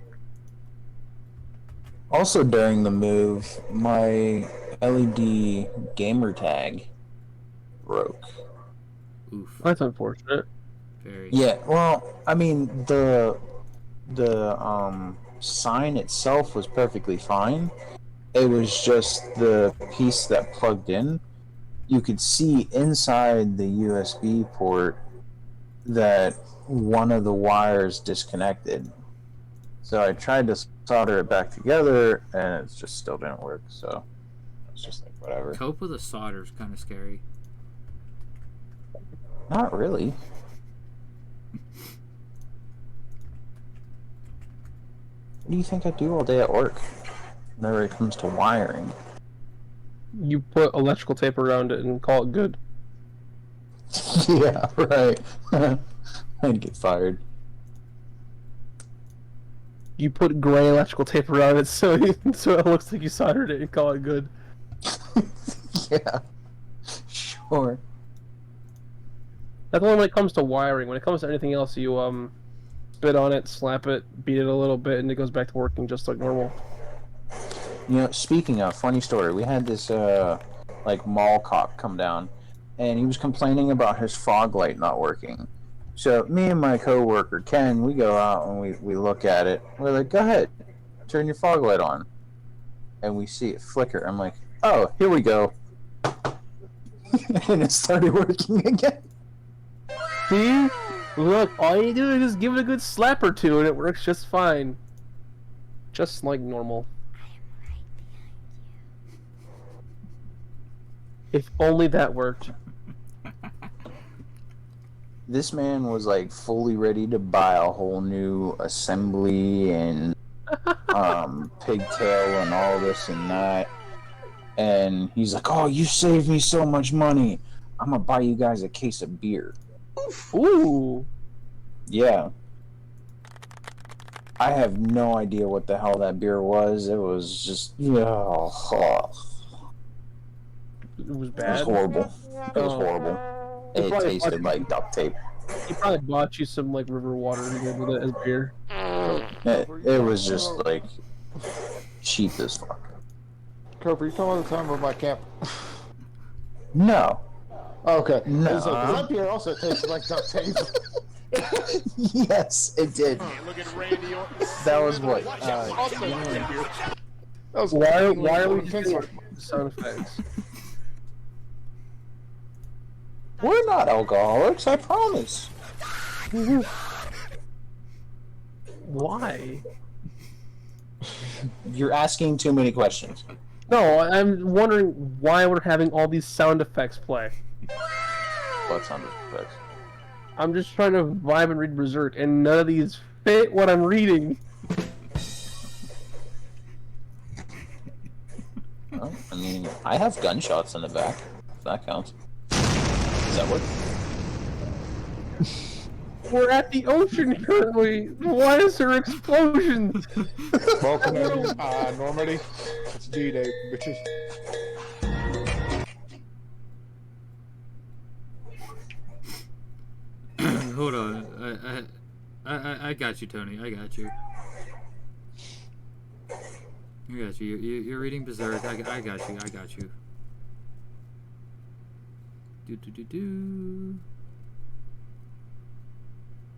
Also, during the move, my LED gamer tag broke. Oof. That's unfortunate. Very. Yeah, well, I mean, the sign itself was perfectly fine. It was just the piece that plugged in. You could see inside the USB port that one of the wires disconnected. So I tried to solder it back together, and it just still didn't work. So it's just like whatever. Cope with a solder is kind of scary. Not really. What do you think I do all day at work whenever it comes to wiring? You put electrical tape around it and call it good. Yeah, right. I'd get fired. You put gray electrical tape around it so it looks like you soldered it and call it good. Yeah, sure. That's only when it comes to wiring. When it comes to anything else, you spit on it, slap it, beat it a little bit, and it goes back to working just like normal. You know, speaking of, funny story, we had this like mall cop come down, and he was complaining about his fog light not working. So me and my coworker Ken, we go out and we look at it. We're like, go ahead, turn your fog light on, and we see it flicker. I'm like, oh, here we go, and it started working again. See? Look, all you do is just give it a good slap or two and it works just fine. Just like normal. If only that worked. This man was like fully ready to buy a whole new assembly and pigtail and all this and that. And he's like, oh, you saved me so much money. I'm gonna buy you guys a case of beer. Ooh. Yeah. I have no idea what the hell that beer was. It was just It was bad. It was horrible. It was horrible. It tasted like duct tape. He probably bought you some like river water to go with it as beer. It was just like cheap as fuck. Cooper, you talking about the time of my camp? No. Okay. No. That beer also tasted like duct tape. Yes, it did. That was what? Why are we doing sound effects? We're not alcoholics, I promise. Why? You're asking too many questions. No, I'm wondering why we're having all these sound effects play. What sound effects? I'm just trying to vibe and read Berserk, and none of these fit what I'm reading. Well, I mean, I have gunshots in the back. That counts. Does that work? We're at the ocean currently. Why is there explosions? Welcome to Normandy. It's D-Day, bitches. Hold on. I got you, Tony. I got you. I got you. You're reading Berserk. I got you. I got you. Do do do do.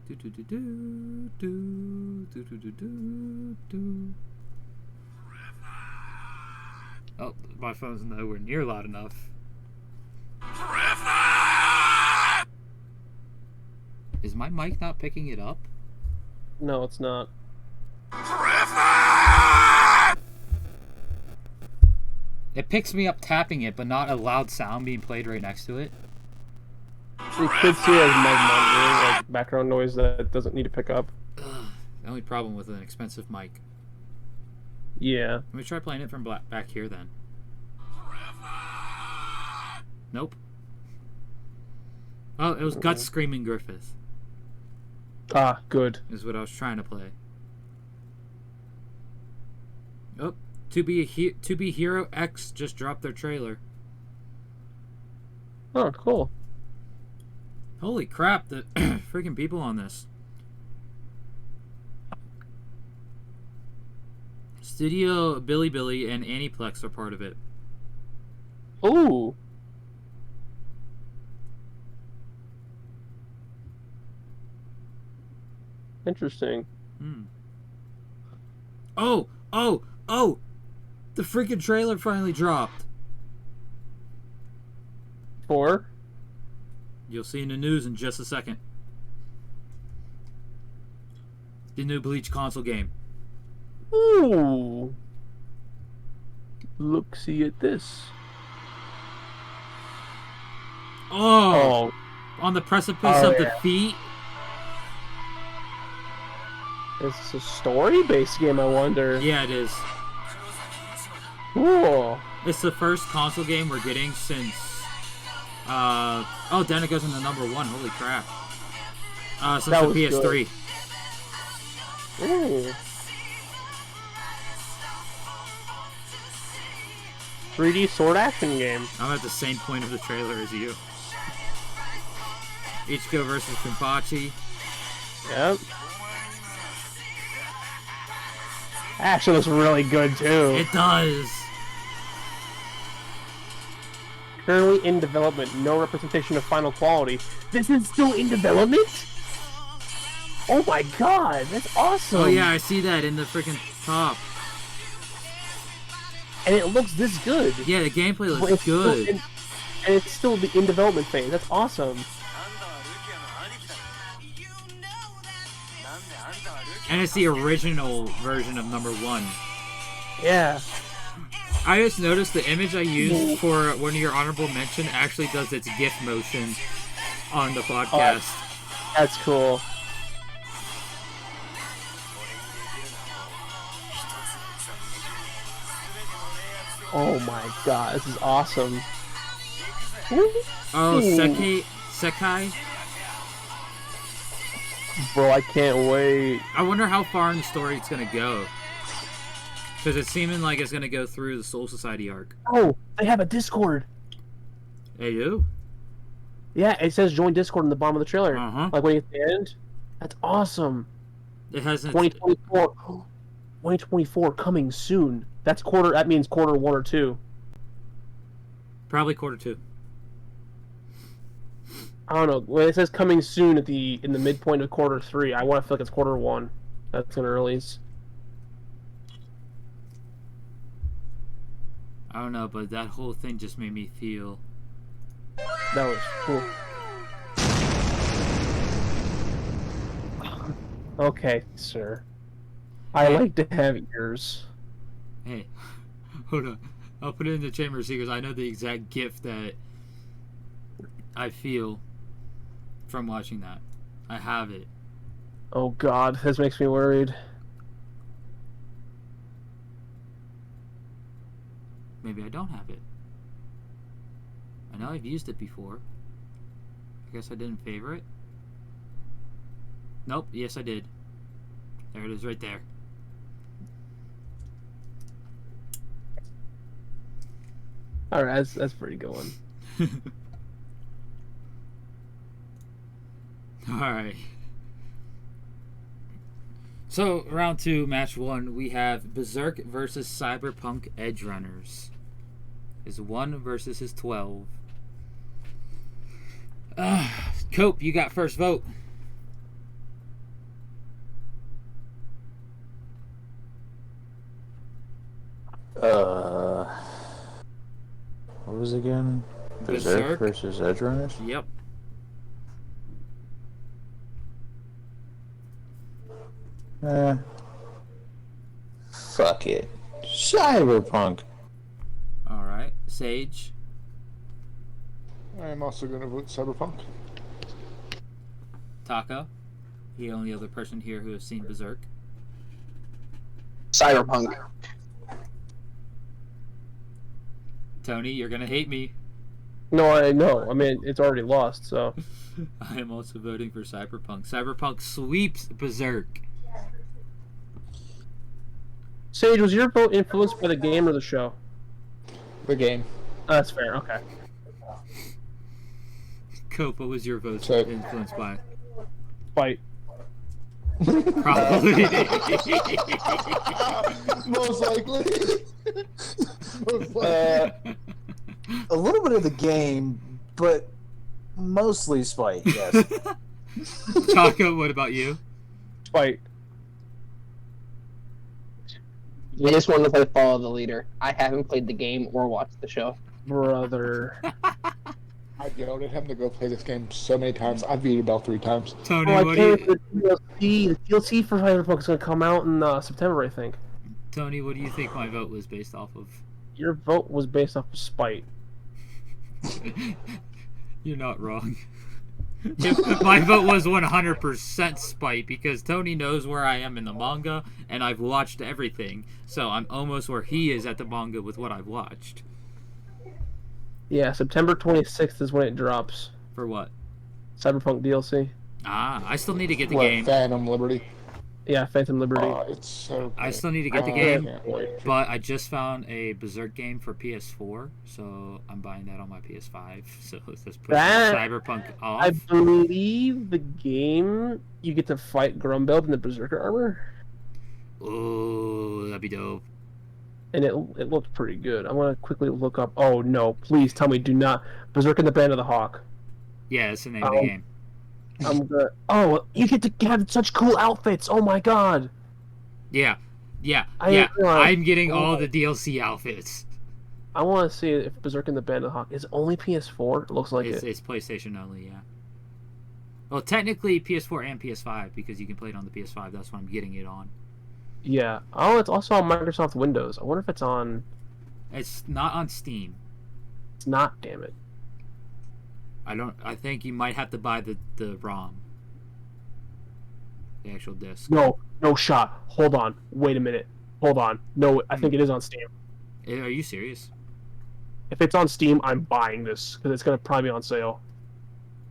Do do do do do do do do do. Oh, my phone's nowhere near loud enough. Is my mic not picking it up? No, it's not. It picks me up tapping it, but not a loud sound being played right next to it. You could see it as monitoring, like background noise that doesn't need to pick up. Ugh, the only problem with an expensive mic. Yeah. Let me try playing it from back here then. Nope. Oh, it was Guts screaming Griffith. Ah, good. Is what I was trying to play. Oh, To Be Hero X just dropped their trailer. Oh, cool. Holy crap, the freaking people on this. Studio Billy and Aniplex are part of it. Ooh. Interesting. Oh! The freaking trailer finally dropped. For? You'll see in the news in just a second. The new Bleach console game. Ooh. Look, see at this. Oh! On the precipice of defeat. Is this a story-based game, I wonder? Yeah, it is. Cool. It's the first console game we're getting since... oh, then it goes into '1. Holy crap. Since That the was PS3. Good. Ooh. 3D sword action game. I'm at the same point of the trailer as you. Ichigo versus Kenpachi. Yep. Actually looks really good, too. It does. Currently in development. No representation of final quality. This is still in development? Oh my god, that's awesome. Oh yeah, I see that in the freaking top. And it looks this good. Yeah, the gameplay But looks it's still good. and it's still the in development phase. That's awesome. And it's the original version of #1. Yeah. I just noticed the image I used for one of your honorable mention actually does its GIF motion on the podcast. That's cool. Oh my god, this is awesome. Oh, Ooh. Sekai? Bro, I can't wait. I wonder how far in the story it's gonna go. Because it's seeming like it's gonna go through the Soul Society arc. Oh, they have a Discord. They do? Yeah, it says join Discord in the bottom of the trailer. Uh-huh. Like when you get to the end. That's awesome. It hasn't... 2024. 2024 coming soon. That means quarter 1 or 2. Probably quarter 2. I don't know. When it says coming soon in the midpoint of quarter 3, I want to feel like it's quarter 1. That's gonna release. I don't know, but that whole thing just made me feel... That was cool. Okay, sir. I like to have ears. Hey, hold on. I'll put it in the chamber of secrets. I know the exact GIF that I feel from watching that. I have it. Oh god, this makes me worried. Maybe I don't have it. I know I've used it before. I guess I didn't favor it. Nope, yes I did. There it is right there. Alright, that's pretty good one. Alright. So, round 2, match 1, we have Berserk versus Cyberpunk Edgerunners. His 1 versus his 12. Cope, you got first vote. What was it again? Berserk Berserk versus Edgerunners? Yep. Fuck it. Cyberpunk. All right, Sage. I'm also going to vote Cyberpunk. Taco. The only other person here who has seen Berserk. Cyberpunk. Tony, you're gonna hate me. No, I know. I mean, it's already lost, so. I am also voting for Cyberpunk. Cyberpunk sweeps Berserk. Sage, was your vote influenced by the game or the show? The game. Oh, that's fair. Okay. Cope, what was your vote So- influenced by? Fight. Probably. Most likely. Most likely. A little bit of the game, but mostly Spite, yes. Taco, what about you? Fight. I just wanted to play Follow the Leader. I haven't played the game or watched the show. Brother. I yelled at him to go play this game so many times. I beat it about 3 times. Tony, Oh, I what do can't you? the DLC. The DLC for Cyberpunk is going to come out in September, I think. Tony, what do you think my vote was based off of? Your vote was based off of Spite. You're not wrong. My vote was 100% Spite because Tony knows where I am in the manga and I've watched everything. So I'm almost where he is at the manga with what I've watched. Yeah, September 26th is when it drops. For what? Cyberpunk DLC. Ah, I still need to get the What, game. Phantom Liberty? Yeah, Phantom Liberty. Oh, it's so good. I still need to get the I game, can't wait. but I just found a Berserk game for PS4, so I'm buying that on my PS5. So let's put That- Cyberpunk off. I believe the game you get to fight Grumbeld in the Berserker armor, Oh, that'd be dope. and it looked pretty good. I want to quickly look up. Oh no! Please tell me, do not Berserk in the Band of the Hawk. Yeah, that's the name of the game. I'm gonna. Oh, you get to have such cool outfits. Oh my god! Yeah, yeah, I yeah. didn't realize- I'm getting all the DLC outfits. I want to see if Berserk in the Band of the Hawk is only PS4. It looks like it. It's PlayStation only, yeah. Well, technically PS4 and PS5 because you can play it on the PS5. That's what I'm getting it on. Yeah. Oh, it's also on Microsoft Windows. I wonder if it's on. It's not on Steam. It's not. Damn it. I think you might have to buy the ROM. The actual disc. No shot. Hold on. Wait a minute. Hold on. No, I think it is on Steam. Are you serious? If it's on Steam, I'm buying this because it's gonna probably be on sale.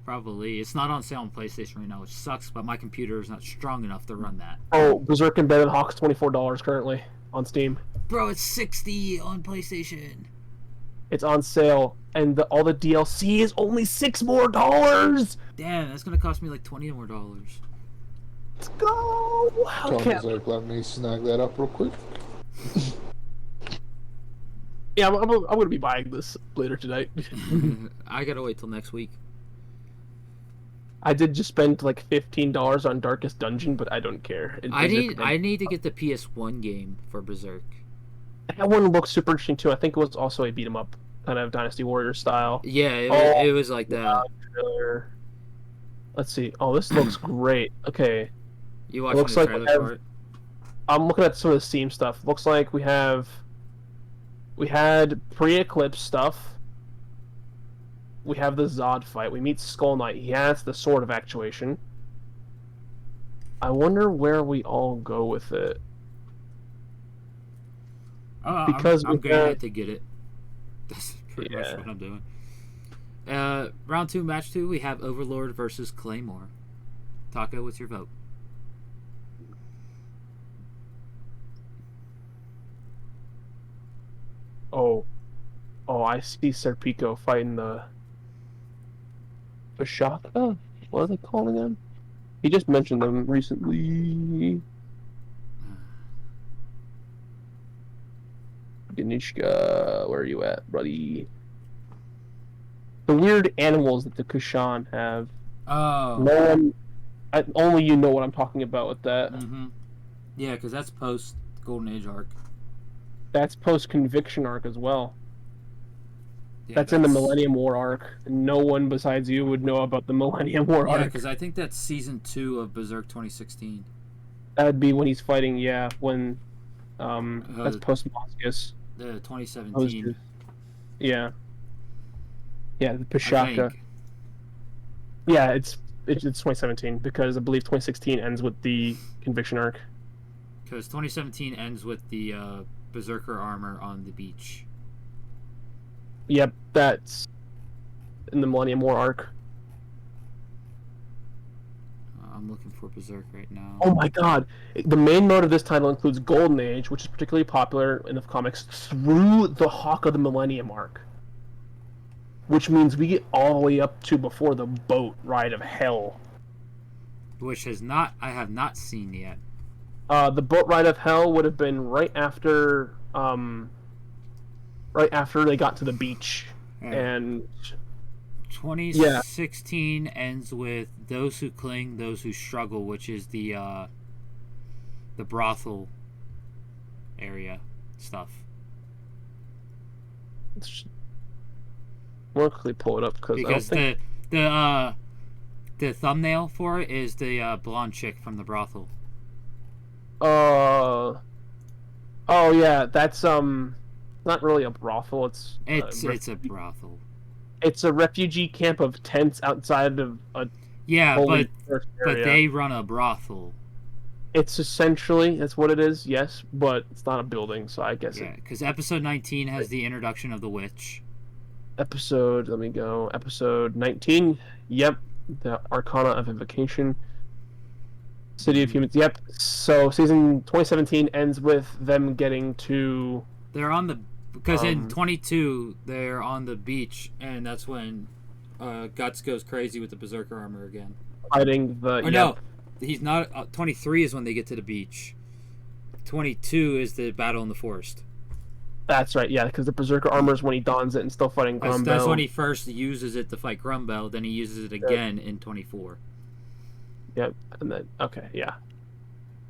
Probably. It's not on sale on PlayStation right now, which sucks, but my computer is not strong enough to run that. Oh, Berserk and Band of the Hawk is $24 currently on Steam. Bro, it's $60 on PlayStation. It's on sale, and all the DLC is only $6 more. Damn, that's gonna cost me like $20 more. Let's go. Okay. Berserk, let me snag that up real quick. Yeah, I'm gonna be buying this later tonight. I gotta wait till next week. I did just spend like $15 on Darkest Dungeon, but I don't care. I need to get the PS1 game for Berserk. That one looks super interesting too. I think it was also a beat 'em up kind of Dynasty Warrior style. Yeah, it was like that. Trailer. Let's see. Oh, this looks great. Okay, You watching looks the like trailer we have- for it? I'm looking at some of the Steam stuff. Looks like we had pre-eclipse stuff. We have the Zod fight. We meet Skull Knight. He has the Sword of Actuation. I wonder where we all go with it. Because I'm we gonna have- have to get it. That's pretty much Yeah. what I'm doing. Round 2, match 2, we have Overlord versus Claymore. Taco, what's your vote? Oh, I see Serpico fighting the Shaka? What are they calling them? He just mentioned them recently. Ganishka, where are you at, buddy? The weird animals that the Kushan have. Oh. No one, only you know what I'm talking about with that. Mm-hmm. Yeah, because that's post Golden Age arc. That's post-conviction arc as well. Yeah, That's in the Millennium War arc. No one besides you would know about the Millennium War Yeah, arc. because I think that's season 2 of Berserk 2016. That would be when he's fighting. Yeah, when that's post Moscus. The 2017. Yeah. Yeah, the I Pashaka. think. Yeah, it's 2017 because I believe 2016 ends with the conviction arc. Because 2017 ends with the Berserker armor on the beach. Yep, that's in the Millennium War arc. I'm looking for Berserk right now. Oh my god! The main mode of this title includes Golden Age, which is particularly popular in the comics, through the Hawk of the Millennium arc. Which means we get all the way up to before the boat ride of hell. Which I have not seen yet. The boat ride of hell would have been right after they got to the beach. Yeah. And 2016 ends with those who cling, those who struggle, which is the brothel area stuff. More quickly pull it up because the thumbnail for it is the blonde chick from the brothel. Oh yeah, that's not really a brothel. It's a brothel. It's a refugee camp of tents outside of a but they run a brothel. It's essentially that's what it is. Yes, but it's not a building, so I guess because episode 19 has the introduction of the witch. Episode 19. Yep, the Arcana of Invocation. City of Humans. Yep. So season 2017 ends with them getting to. They're on the because in 22 they're on the beach, and that's when Guts goes crazy with the Berserker armor again. Fighting the. No, he's not. 23 is when they get to the beach. 22 is the battle in the forest. That's right, yeah, because the Berserker armor is when he dons it and still fighting Grumbel. That's when he first uses it to fight Grumbel, then he uses it again in 24. Yep, and then, okay, yeah.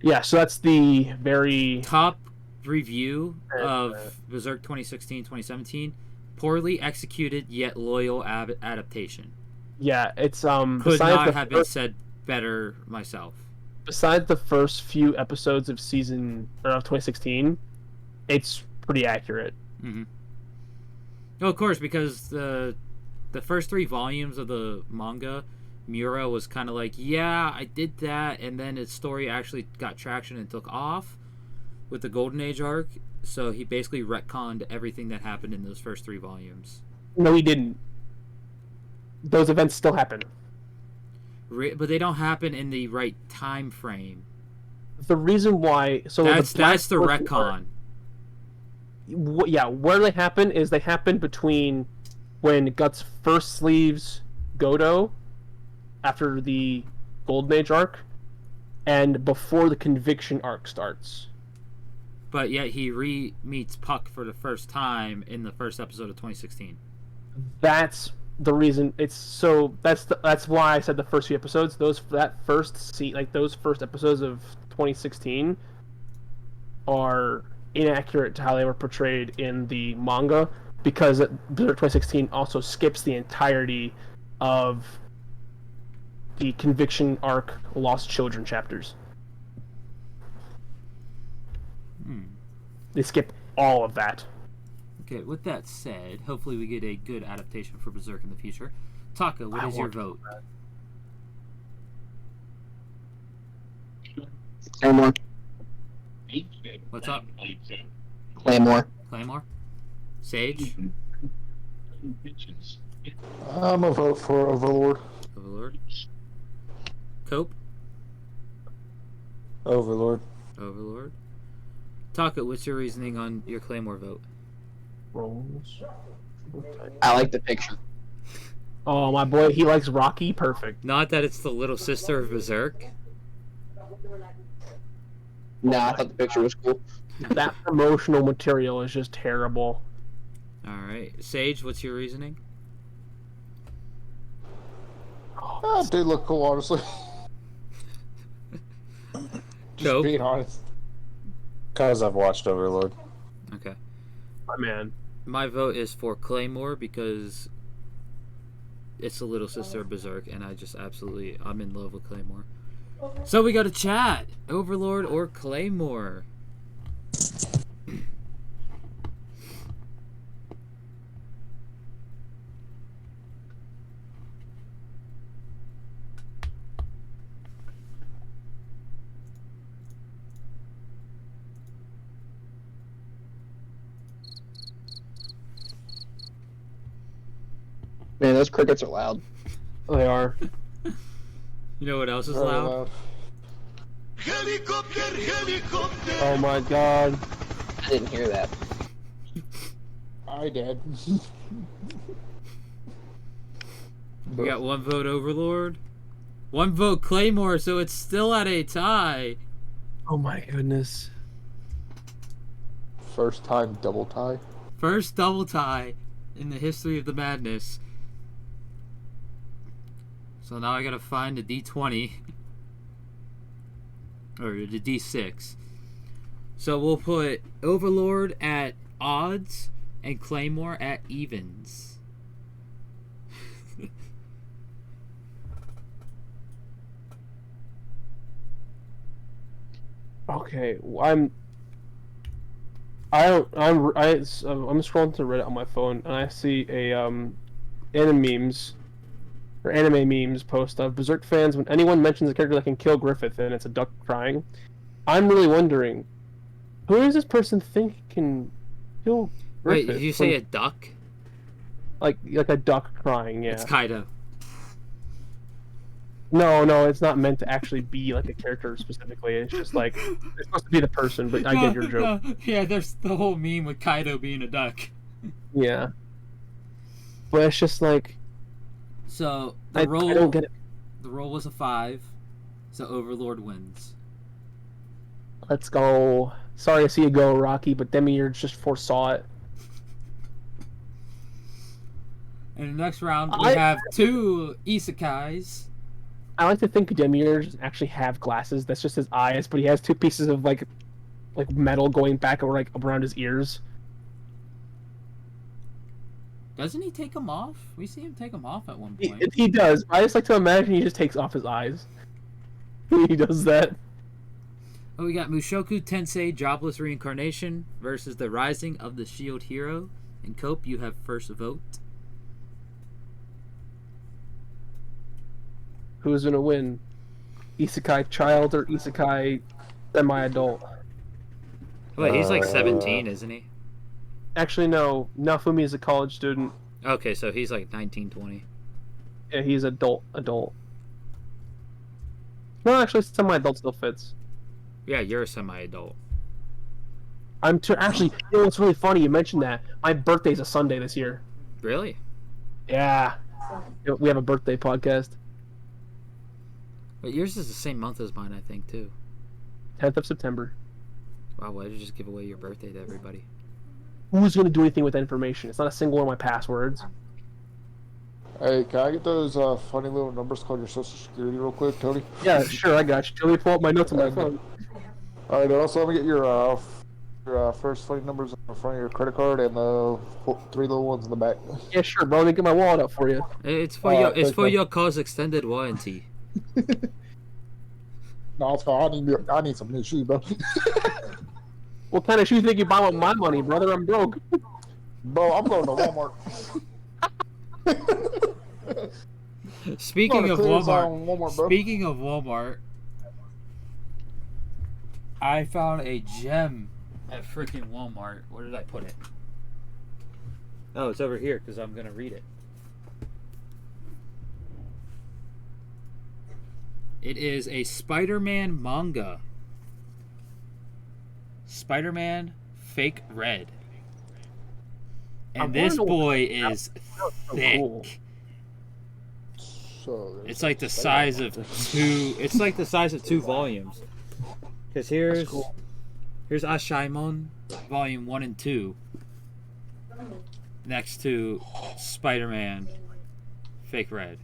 Yeah, so that's the very... Top review of Berserk 2016-2017, poorly executed yet loyal adaptation. Yeah, it's... Could not have been said better myself. Besides the first few episodes of season of 2016, it's pretty accurate. Mm-hmm. Well, of course, because the first 3 volumes of the manga, Mura was kind of like, yeah, I did that, and then its story actually got traction and took off with the Golden Age arc, so he basically retconned everything that happened in those first 3 volumes. No, he didn't. Those events still happen. But they don't happen in the right time frame. The reason why... So that's the retcon. Yeah, where they happen is they happen between when Guts first leaves Godo after the Golden Age arc and before the Conviction arc starts. But yet he meets Puck for the first time in the first episode of 2016. That's the reason it's so. That's why I said the first few episodes. Those first episodes of 2016 are inaccurate to how they were portrayed in the manga, because Berserk 2016 also skips the entirety of the Conviction arc Lost Children chapters. They skip all of that. Okay, with that said, hopefully we get a good adaptation for Berserk in the future. Taka, what is your vote? Claymore. What's up? Claymore. Claymore? Sage? I'm gonna vote for Overlord. Overlord? Cope? Overlord. Overlord? Taka, what's your reasoning on your Claymore vote? I like the picture. Oh, my boy, he likes Rocky. Perfect. Not that it's the little sister of Berserk. No, I thought the picture was cool. That promotional material is just terrible. Alright. Sage, what's your reasoning? It did look cool, honestly. Just being honest. Because I've watched Overlord. Okay. My man. My vote is for Claymore because it's the little sister of Berserk, and I'm in love with Claymore. So we go to chat. Overlord or Claymore? Man, those crickets are loud. They are. You know what else is loud? Oh my god. I didn't hear that. I did. We got 1 vote Overlord, 1 vote Claymore, so it's still at a tie. Oh my goodness. First time double tie. First double tie in the history of the madness. So now I gotta find the D20. Or the D6. So we'll put Overlord at odds and Claymore at evens. Okay, I'm scrolling through Reddit on my phone and I see a anime memes post of Berserk fans when anyone mentions a character that can kill Griffith and it's a duck crying. I'm really wondering, who does this person think can kill Griffith? Wait, did you say a duck? Like a duck crying? Yeah. It's Kaido. No, it's not meant to actually be like a character specifically. It's just like it's supposed to be the person, but I get your joke. No. Yeah, there's the whole meme with Kaido being a duck. Yeah. But it's just like So I don't get it. The roll was a 5, so Overlord wins. Let's go. Sorry to see you go, Rocky, but Demiurge just foresaw it. In the next round, we have 2 isekais. I like to think Demiurge doesn't actually have glasses. That's just his eyes, but he has 2 pieces of like metal going back or like around his ears. Doesn't he take them off? We see him take them off at one point. He does. I just like to imagine he just takes off his eyes. He does that. Oh, we got Mushoku Tensei Jobless Reincarnation versus the Rising of the Shield Hero. And Cope, you have first vote. Who's gonna win? Isekai child or Isekai semi-adult? Wait, he's like 17, isn't he? Actually, no. Nafumi is a college student. Okay, so he's like 19, 20. Yeah, he's adult. No, actually, semi-adult still fits. Yeah, you're a semi-adult. Actually, you know what's really funny? You mentioned that. My birthday's a Sunday this year. Really? Yeah. We have a birthday podcast. But yours is the same month as mine, I think, too. 10th of September. Wow, why did you just give away your birthday to everybody? Who's going to do anything with that information? It's not a single one of my passwords. Hey, can I get those funny little numbers called your social security real quick, Tony? Yeah, sure, I got you. Let me pull up my notes on my phone. Alright, also let me get your first funny numbers in front of your credit card and the 3 little ones in the back. Yeah, sure, bro. Let me get my wallet up for you. It's for your car's extended warranty. No, it's fine. I need some new shoes, bro. What kind of shoes you think you buy with my money, brother? I'm broke. Bro, I'm going to Walmart. Speaking of Walmart, I found a gem at freaking Walmart. Where did I put it? Oh, it's over here because I'm gonna read it. It is a Spider-Man manga. Spider-Man Fake Red. And this boy is thick. Cool. So It's like the size of 2. It's like the size of 2 volumes. Because here's Ashaimon, volume 1 and 2, next to Spider-Man Fake Red.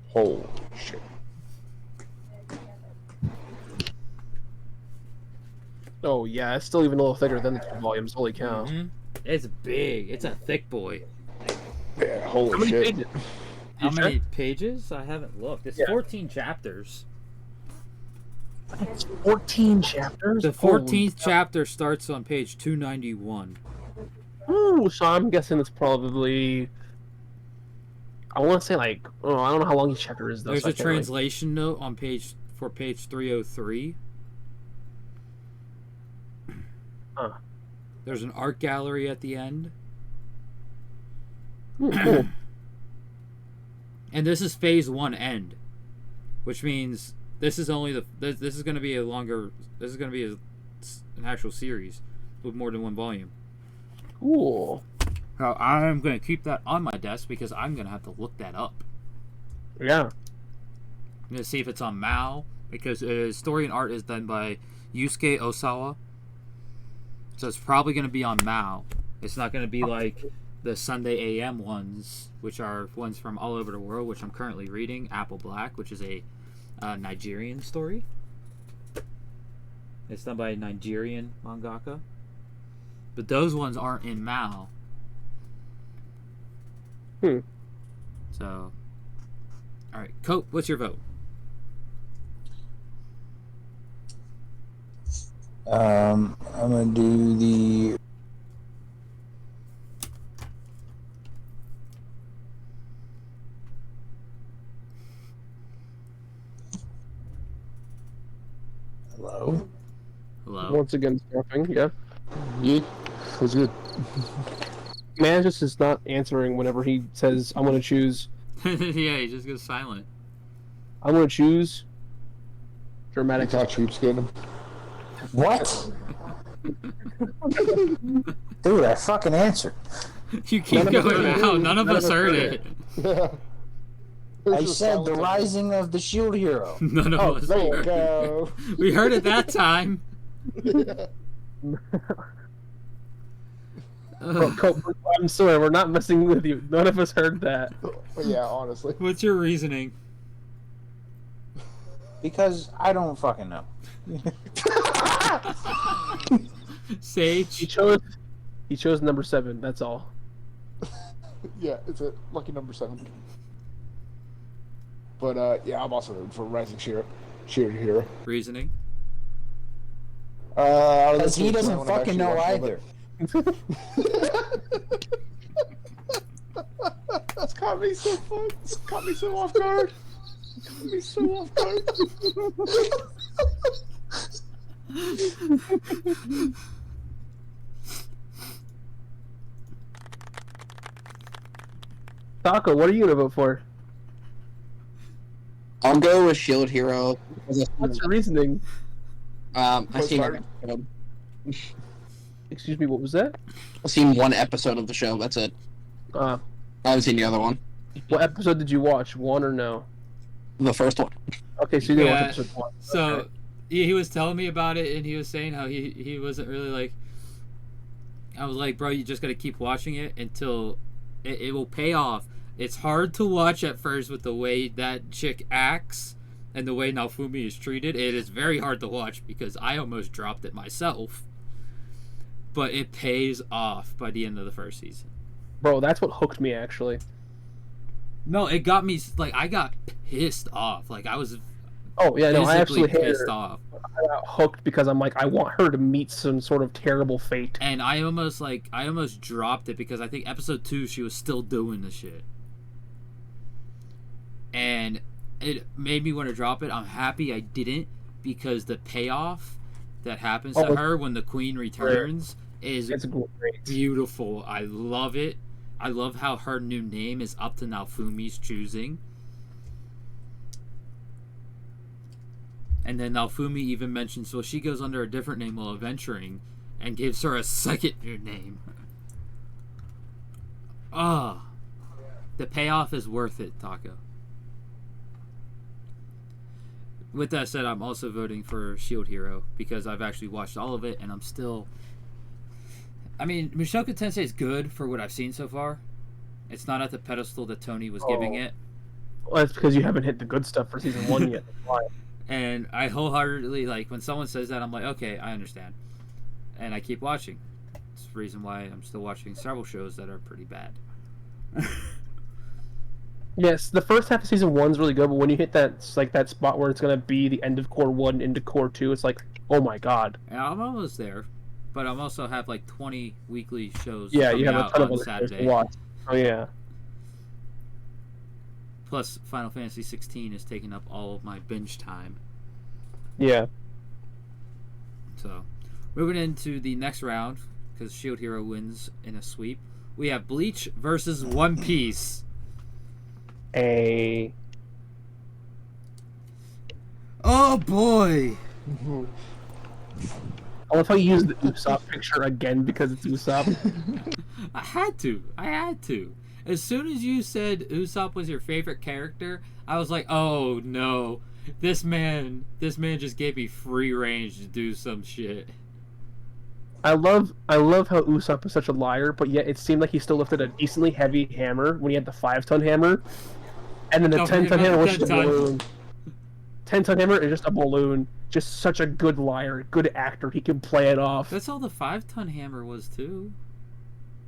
Holy shit. Oh, yeah, it's still even a little thicker than the 2 volumes. Holy cow. It's big. It's a thick boy. Yeah, How holy many shit. pages? How many pages? I haven't looked. It's 14 chapters. It's 14 chapters? The 14th chapter starts on page 291. Ooh, so I'm guessing it's probably... I want to say like... Oh, I don't know how long each chapter is, though. There's so a translation note on page 303. Huh. There's an art gallery at the end. Ooh, cool. And this is phase 1 end, which means this is only this is going to be a longer. This is going to be an actual series with more than one volume. Cool. Now, I'm going to keep that on my desk because I'm going to have to look that up. Yeah. I'm going to see if it's on Mal, because story and art is done by Yusuke Osawa. So it's probably going to be on Mal. It's not going to be like the Sunday AM ones, which are ones from all over the world, which I'm currently reading. Apple Black, which is a Nigerian story. It's done by a Nigerian mangaka. But those ones aren't in Mal. So, alright. Cope, what's your vote? I'm gonna do the... Hello? Hello? Once again, snapping, yeah. Yeah, was good. Man just is not answering whenever he says, I'm going to choose. Yeah, he just goes silent. I'm going to choose. I Dramatic. thought you scared him. What? Dude, I fucking answered. You keep going now. None of us heard it. I said the rising of the shield hero. None of us There you heard it. go. We heard it that time. Oh, Cope, I'm sorry, we're not messing with you. None of us heard that. Yeah, honestly. What's your reasoning? Because I don't fucking know. Sage? He chose number 7, that's all. Yeah, it's a lucky number 7. But yeah, I'm also rooting for Rising Shield Hero. Reasoning? Because he doesn't fucking know either. That's caught me so fun. It's caught me so off guard. Caught me so off guard. Taco, what are you gonna vote for? I'll go with Shield Hero. What's your reasoning? I've seen Sorry. Excuse me, what was that? I've seen one episode of the show. That's it. I haven't seen the other one. What episode did you watch? 1 or no? The first one. Okay, so you didn't watch Yeah, episode 1. So, Okay. he was telling me about it, and he was saying how he wasn't really like... I was like, bro, you just gotta keep watching it until it will pay off. It's hard to watch at first with the way that chick acts and the way Naofumi is treated. It is very hard to watch because I almost dropped it myself. But it pays off by the end of the first season. Bro, that's what hooked me, actually. No, it got me, like, I got pissed off. Like, I was Oh, yeah, no, I physically actually hate pissed her. off. I got hooked because I'm like, I want her to meet some sort of terrible fate. And I almost dropped it because I think episode 2 she was still doing the shit. And it made me want to drop it. I'm happy I didn't, because the payoff that happens to her when the queen returns is great. beautiful. I love it. I love how her new name is up to Naofumi's choosing. And then Naofumi even mentions, well, she goes under a different name while adventuring, and gives her a second new name. Ah, the payoff is worth it, Taco. With that said, I'm also voting for Shield Hero because I've actually watched all of it, and I'm still... I mean, Mushoku Tensei is good for what I've seen so far. It's not at the pedestal that Tony was giving it. Well, that's because you haven't hit the good stuff for season 1 yet. That's why. And I wholeheartedly, like, when someone says that, I'm like, okay, I understand. And I keep watching. It's the reason why I'm still watching several shows that are pretty bad. Yes, the first half of season 1's really good, but when you hit that spot where it's gonna be the end of core 1 into core 2, it's like, oh my god. Yeah, I'm almost there, but I'm also have like 20 weekly shows. Yeah, you have a out ton of on other shows to Saturday. watch. Oh yeah. Plus, Final Fantasy 16 is taking up all of my binge time. Yeah. So, moving into the next round, because Shield Hero wins in a sweep, we have Bleach versus One Piece. Oh boy! I love how you use the Usopp picture again because it's Usopp. I had to. As soon as you said Usopp was your favorite character, I was like, oh no. This man just gave me free range to do some shit. I love how Usopp is such a liar, but yet it seemed like he still lifted a decently heavy hammer when he had the 5-ton hammer. And then the 10-ton hammer was just a balloon. 10-ton hammer is just a balloon. Just such a good liar, good actor. He can play it off. That's all the 5-ton hammer was too.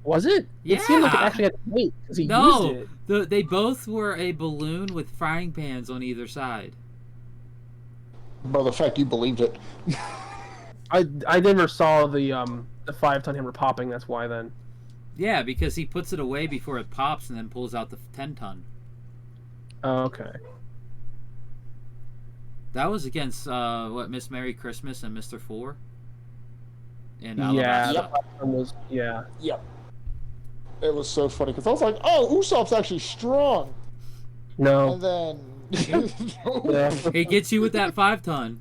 Was it? Yeah. It seemed like it actually had weight because he used it. They both were a balloon with frying pans on either side. Bro, the fact you believed it. I never saw the 5-ton hammer popping. That's why then. Yeah, because he puts it away before it pops and then pulls out the 10-ton. Oh, okay. That was against Miss Merry Christmas and Mr. Four. And yeah, Yep. It was so funny because I was like, "Oh, Usopp's actually strong." No. And then Yeah. It gets you with that 5-ton.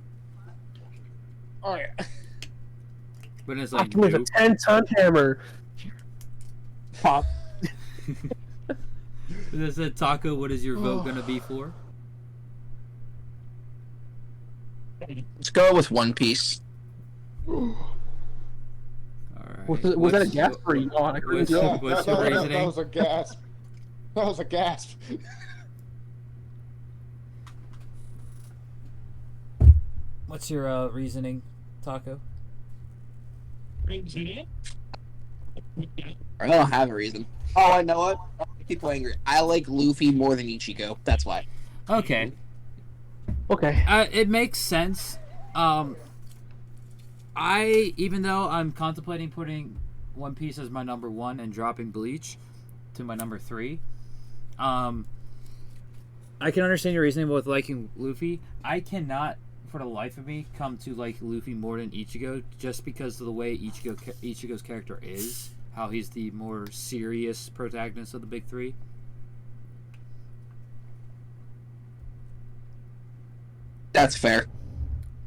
Oh yeah. But it's like, with a nope. 10-ton hammer. Pop. It said, Taco, what is your vote gonna be for? Let's go with One Piece. Alright. Was that a gasp or a yawn? I couldn't What's- tell. what's your that reasoning? was a gasp. That was a gasp. What's your reasoning, Taco? I don't have a reason. Oh, I know what? People angry. I like Luffy more than Ichigo. That's why. Okay. Okay. It makes sense. Even though I'm contemplating putting One Piece as my number 1 and dropping Bleach to my number 3, I can understand your reasoning with liking Luffy. I cannot, for the life of me, come to like Luffy more than Ichigo, just because of the way Ichigo's character is, how he's the more serious protagonist of the big three. That's fair.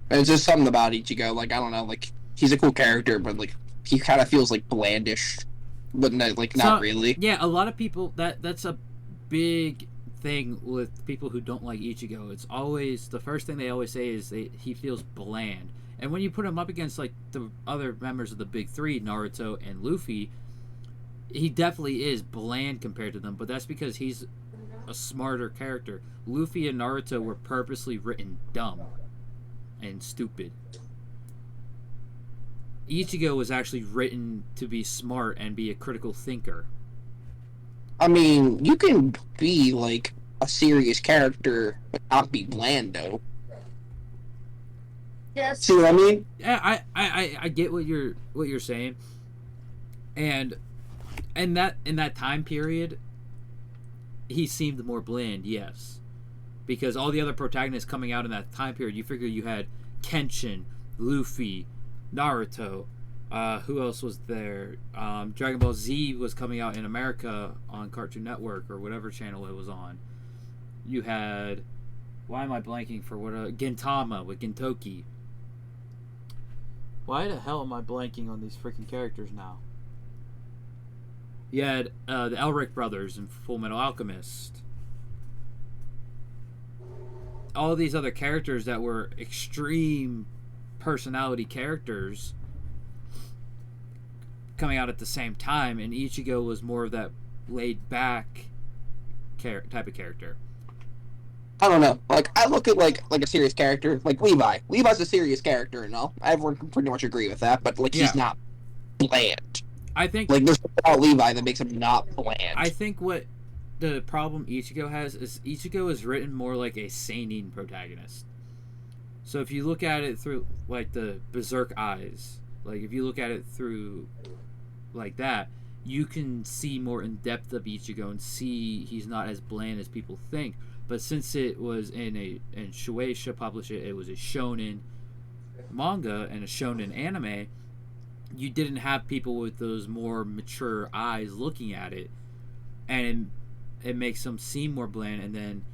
It's just something about Ichigo. Like, I don't know. Like, he's a cool character, but like, he kind of feels like blandish, but not really. Yeah, a lot of people that's a big thing with people who don't like Ichigo. It's always the first thing they always say is he feels bland. And when you put him up against like the other members of the big three, Naruto and Luffy, he definitely is bland compared to them. But that's because he's a smarter character. Luffy and Naruto were purposely written dumb and stupid. Ichigo was actually written to be smart and be a critical thinker. I mean, you can be like a serious character but not be bland, though. Yes. See what I mean? Yeah, I get what you're saying, and in that time period, he seemed more bland, yes, because all the other protagonists coming out in that time period, you figure you had Kenshin, Luffy, Naruto. Who else was there? Dragon Ball Z was coming out in America on Cartoon Network or whatever channel it was on. You had, why am I blanking for what? Gintama with Gintoki. Why the hell am I blanking on these freaking characters now? You had the Elric brothers in Full Metal Alchemist. All these other characters that were extreme personality characters coming out at the same time, and Ichigo was more of that laid back type of character. I don't know. Like, I look at like a serious character, like Levi. Levi's a serious character, and all. Everyone can pretty much agree with that. But like, he's not bland. I think like there's something about Levi that makes him not bland. I think what the problem Ichigo has is Ichigo is written more like a seinen protagonist. So if you look at it through like the berserk eyes, like if you look at it through like that, you can see more in depth of Ichigo and see he's not as bland as people think. But since it was in Shueisha published it was a shonen manga and a shonen anime, you didn't have people with those more mature eyes looking at it, and it makes them seem more bland. And then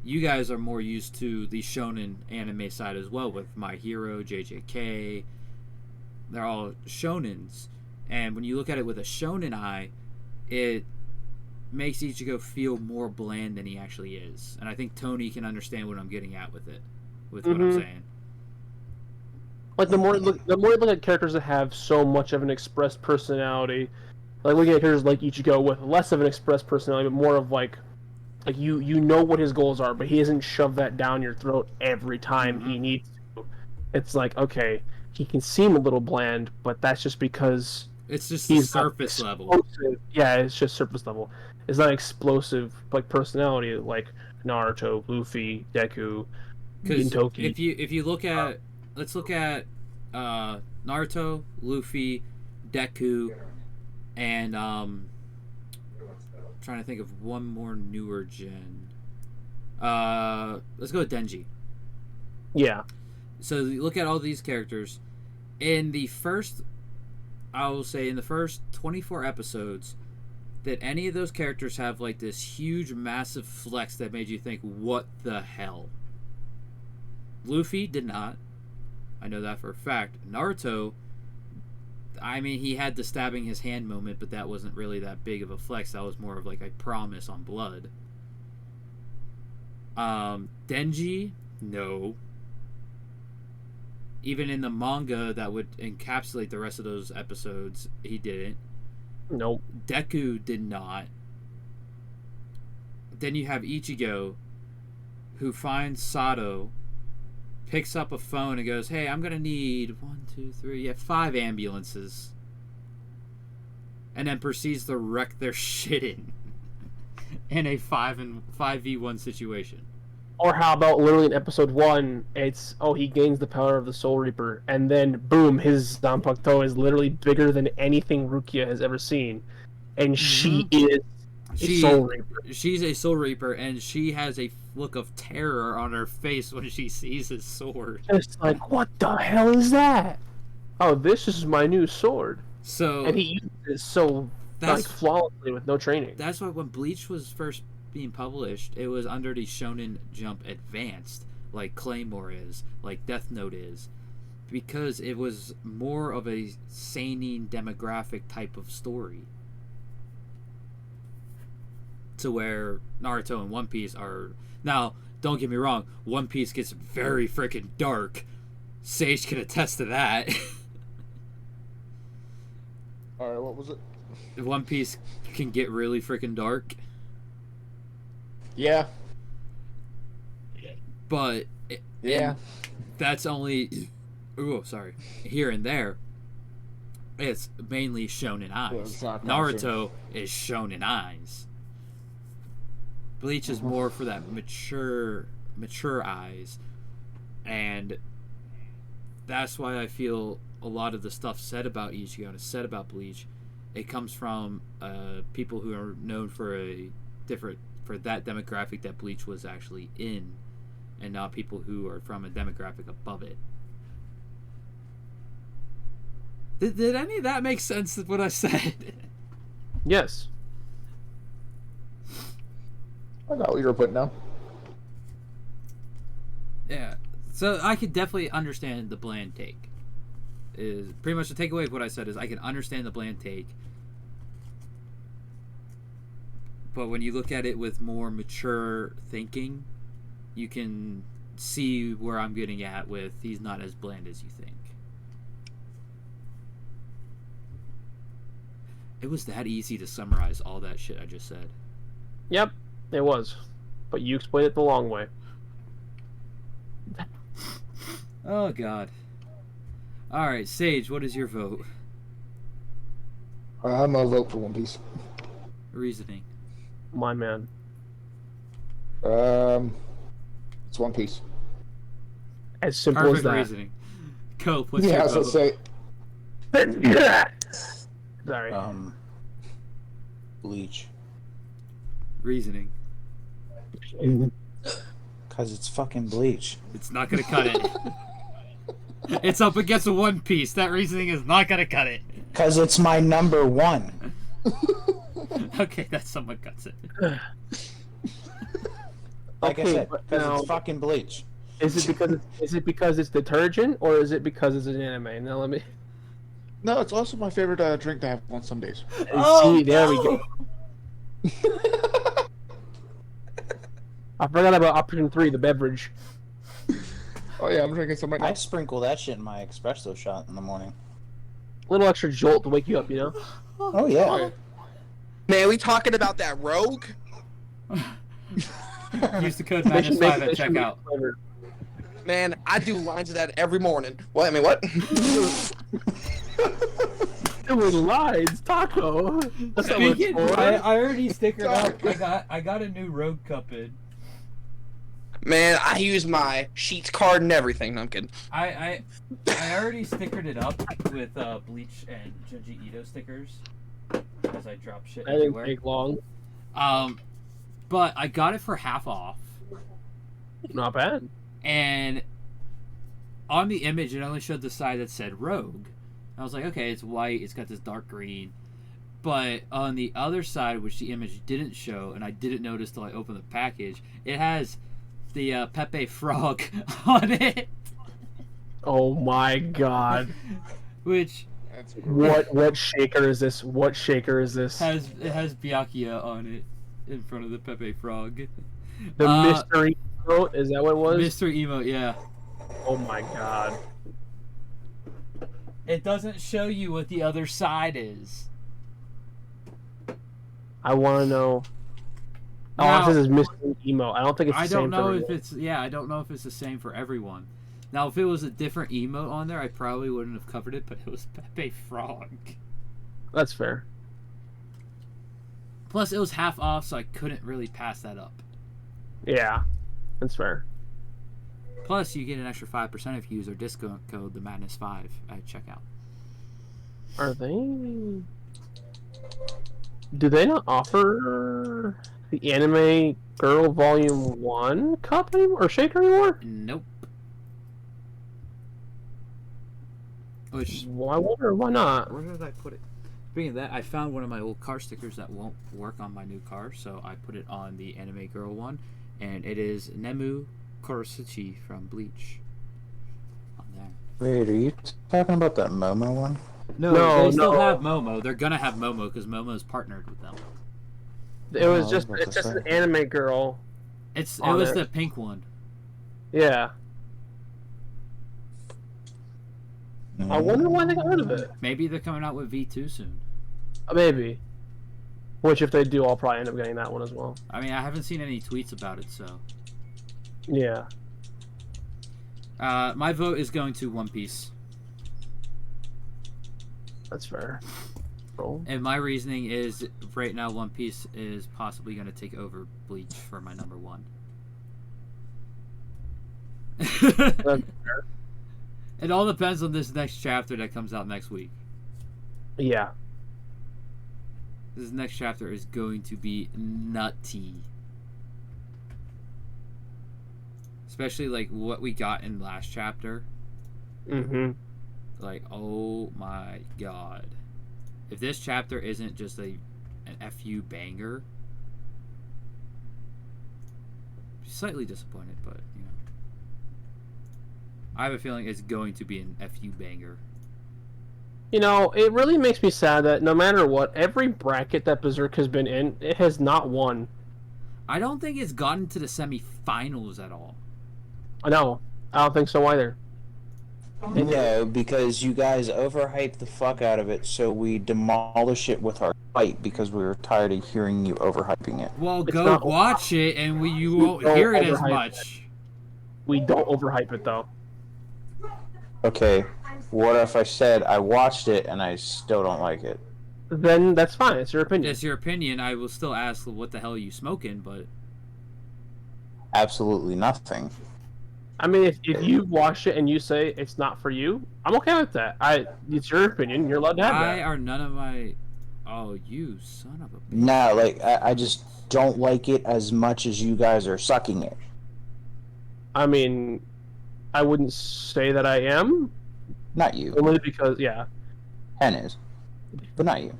you guys are more used to the shonen anime side as well with My Hero, JJK. They're all shonens. And when you look at it with a shonen eye, it makes Ichigo feel more bland than he actually is. And I think Tony can understand what I'm getting at with it, with what I'm saying. Like the more you look at characters that have so much of an expressed personality, like looking at characters like Ichigo with less of an expressed personality, but more of like you know what his goals are, but he doesn't shove that down your throat every time he needs to. It's like, okay, he can seem a little bland, but that's just because it's just the surface level. Yeah, it's just surface level. It's not explosive like personality like Naruto, Luffy, Deku, Gintoki. If you look at let's look at Naruto, Luffy, Deku, and trying to think of one more newer gen. Let's go with Denji. Yeah. So you look at all these characters. In the first 24 episodes, did any of those characters have like this huge, massive flex that made you think, what the hell? Luffy did not. I know that for a fact. Naruto, I mean, he had the stabbing his hand moment, but that wasn't really that big of a flex. That was more of like a promise on blood. Denji, no. Even in the manga that would encapsulate the rest of those episodes, he didn't. Nope. Deku did not. Then you have Ichigo, who finds Sato, picks up a phone and goes, hey, I'm going to need 5 ambulances. And then proceeds to wreck their shit in a 5v1 situation. Or how about literally in episode 1, it's, he gains the power of the Soul Reaper, and then boom, his Zanpakuto is literally bigger than anything Rukia has ever seen. And she is a Soul Reaper. She's a Soul Reaper, and she has a look of terror on her face when she sees his sword. It's like, what the hell is that? Oh, this is my new sword. So, and he uses it so like flawlessly with no training. That's why when Bleach was first being published, it was under the Shonen Jump Advanced, like Claymore is, like Death Note is, because it was more of a seinen demographic type of story. To where Naruto and One Piece are... Now, don't get me wrong, One Piece gets very freaking dark. Sage can attest to that. Alright, what was it? One Piece can get really freaking dark. Yeah. But... Yeah. That's only... Oh, sorry. Here and there. It's mainly shonen eyes. Naruto is shonen eyes. Bleach is more for that mature eyes, and that's why I feel a lot of the stuff said about Ichigo and said about Bleach, it comes from people who are known for that demographic that Bleach was actually in, and not people who are from a demographic above it. Did any of that make sense with what I said? Yes. I got what you were putting down. Yeah. So I could definitely understand the bland take. Is pretty much the takeaway of what I said is I can understand the bland take. But when you look at it with more mature thinking, you can see where I'm getting at with he's not as bland as you think. It was that easy to summarize all that shit I just said. Yep. It was, but you explained it the long way. Oh, God. Alright, Sage, what is your vote? I'm gonna vote for One Piece. Reasoning. my man? It's One Piece. As simple Perfect as that. reasoning. Cope, what's Yeah, your I was gonna vote? say. Sorry. Bleach. Reasoning. Cause it's fucking Bleach. It's not gonna cut it. It's up against a One Piece. That reasoning is not gonna cut it. Cause it's my number one. Okay, that somewhat cuts it. Like I Okay, said, but because now- it's fucking Bleach. Is it because it's detergent or is it because it's an anime? Now let me No, it's also my favorite drink to have on some days. see. There we go. I forgot about option 3, the beverage. Oh yeah, I'm drinking some right I now. sprinkle that shit in my espresso shot in the morning. A little extra jolt to wake you up, you know. Oh yeah. Man, we talking about that rogue? Use the code They should make- -5 at they should make checkout. flavored. Man, I do lines of that every morning. What? I mean, what? Doing lines, taco. That's not what it's Speaking, for. I already stickered up. I got a new Rogue Cup in. Man, I use my Sheets card and everything. No, I'm kidding. I already stickered it up with Bleach and Junji Ito stickers as I drop shit That didn't everywhere. take long. But I got it for half off, Not bad. and on the image it only showed the side that said Rogue. I was like, okay, it's white, it's got this dark green. But on the other side, which the image didn't show, and I didn't notice till I opened the package, it has the Pepe Frog on it. Oh my god. Which That's What shaker is this? What shaker is this? has Byakuya on it in front of the Pepe Frog. The mystery emote? Is that what it was? Mystery emote, yeah. Oh my god. It doesn't show you what the other side is. I want to know. Oh, Now- it says it's mystery emote. I don't think it's the I same don't know for if everyone. it's I don't know if it's the same for everyone. Now, if it was a different emote on there, I probably wouldn't have covered it, but it was Pepe Frog. That's fair. Plus, it was half off, so I couldn't really pass that up. Yeah. That's fair. Plus, you get an extra 5% if you use our discount code, the Madness5, at checkout. Are they... Do they not offer the Anime Girl Volume 1 cup anymore? Or shaker anymore? Nope. Which, Well, I wonder why not. where did I put it? Speaking of that, I found one of my old car stickers that won't work on my new car, so I put it on the Anime Girl one, and it is Nemu Korosuchi from Bleach. On there. Wait, are you talking about that Momo one? No, they still no. have Momo. They're gonna have Momo because Momo's partnered with them. It was Oh, just I was it's about just to an Anime Girl. It On was there. the pink one. Yeah. I wonder why they got rid of it. Maybe they're coming out with V2 soon. Maybe. Which, if they do, I'll probably end up getting that one as well. I mean, I haven't seen any tweets about it, so. Yeah. My vote is going to One Piece. That's fair. Cool. And my reasoning is, right now, One Piece is possibly going to take over Bleach for my number one. That's fair. It all depends on this next chapter that comes out next week. Yeah. This next chapter is going to be nutty. Especially, like, what we got in last chapter. Mm-hmm. Like, oh my god. If this chapter isn't just an FU banger, slightly disappointed, but, you know. I have a feeling it's going to be an FU banger. You know, it really makes me sad that no matter what, every bracket that Berserk has been in, it has not won. I don't think it's gotten to the semifinals at all. No, I don't think so either. No, because you guys overhyped the fuck out of it, so we demolish it with our fight because we were tired of hearing you overhyping it. Well, It's go not- watch it, and you won't don't hear it as overhype much. We don't overhype it, though. Okay, what if I said I watched it and I still don't like it? then that's fine. It's your opinion. It's your opinion. I will still ask what the hell are you smoking, but Absolutely nothing. I mean, if you watch it and you say it's not for you, I'm okay with that. It's your opinion. You're allowed to have why that. are none of my... Oh, you son of a bitch. No, like I just don't like it as much as you guys are sucking it. I mean, I wouldn't say that I am. Not you. Only because, yeah. Hen is. But not you.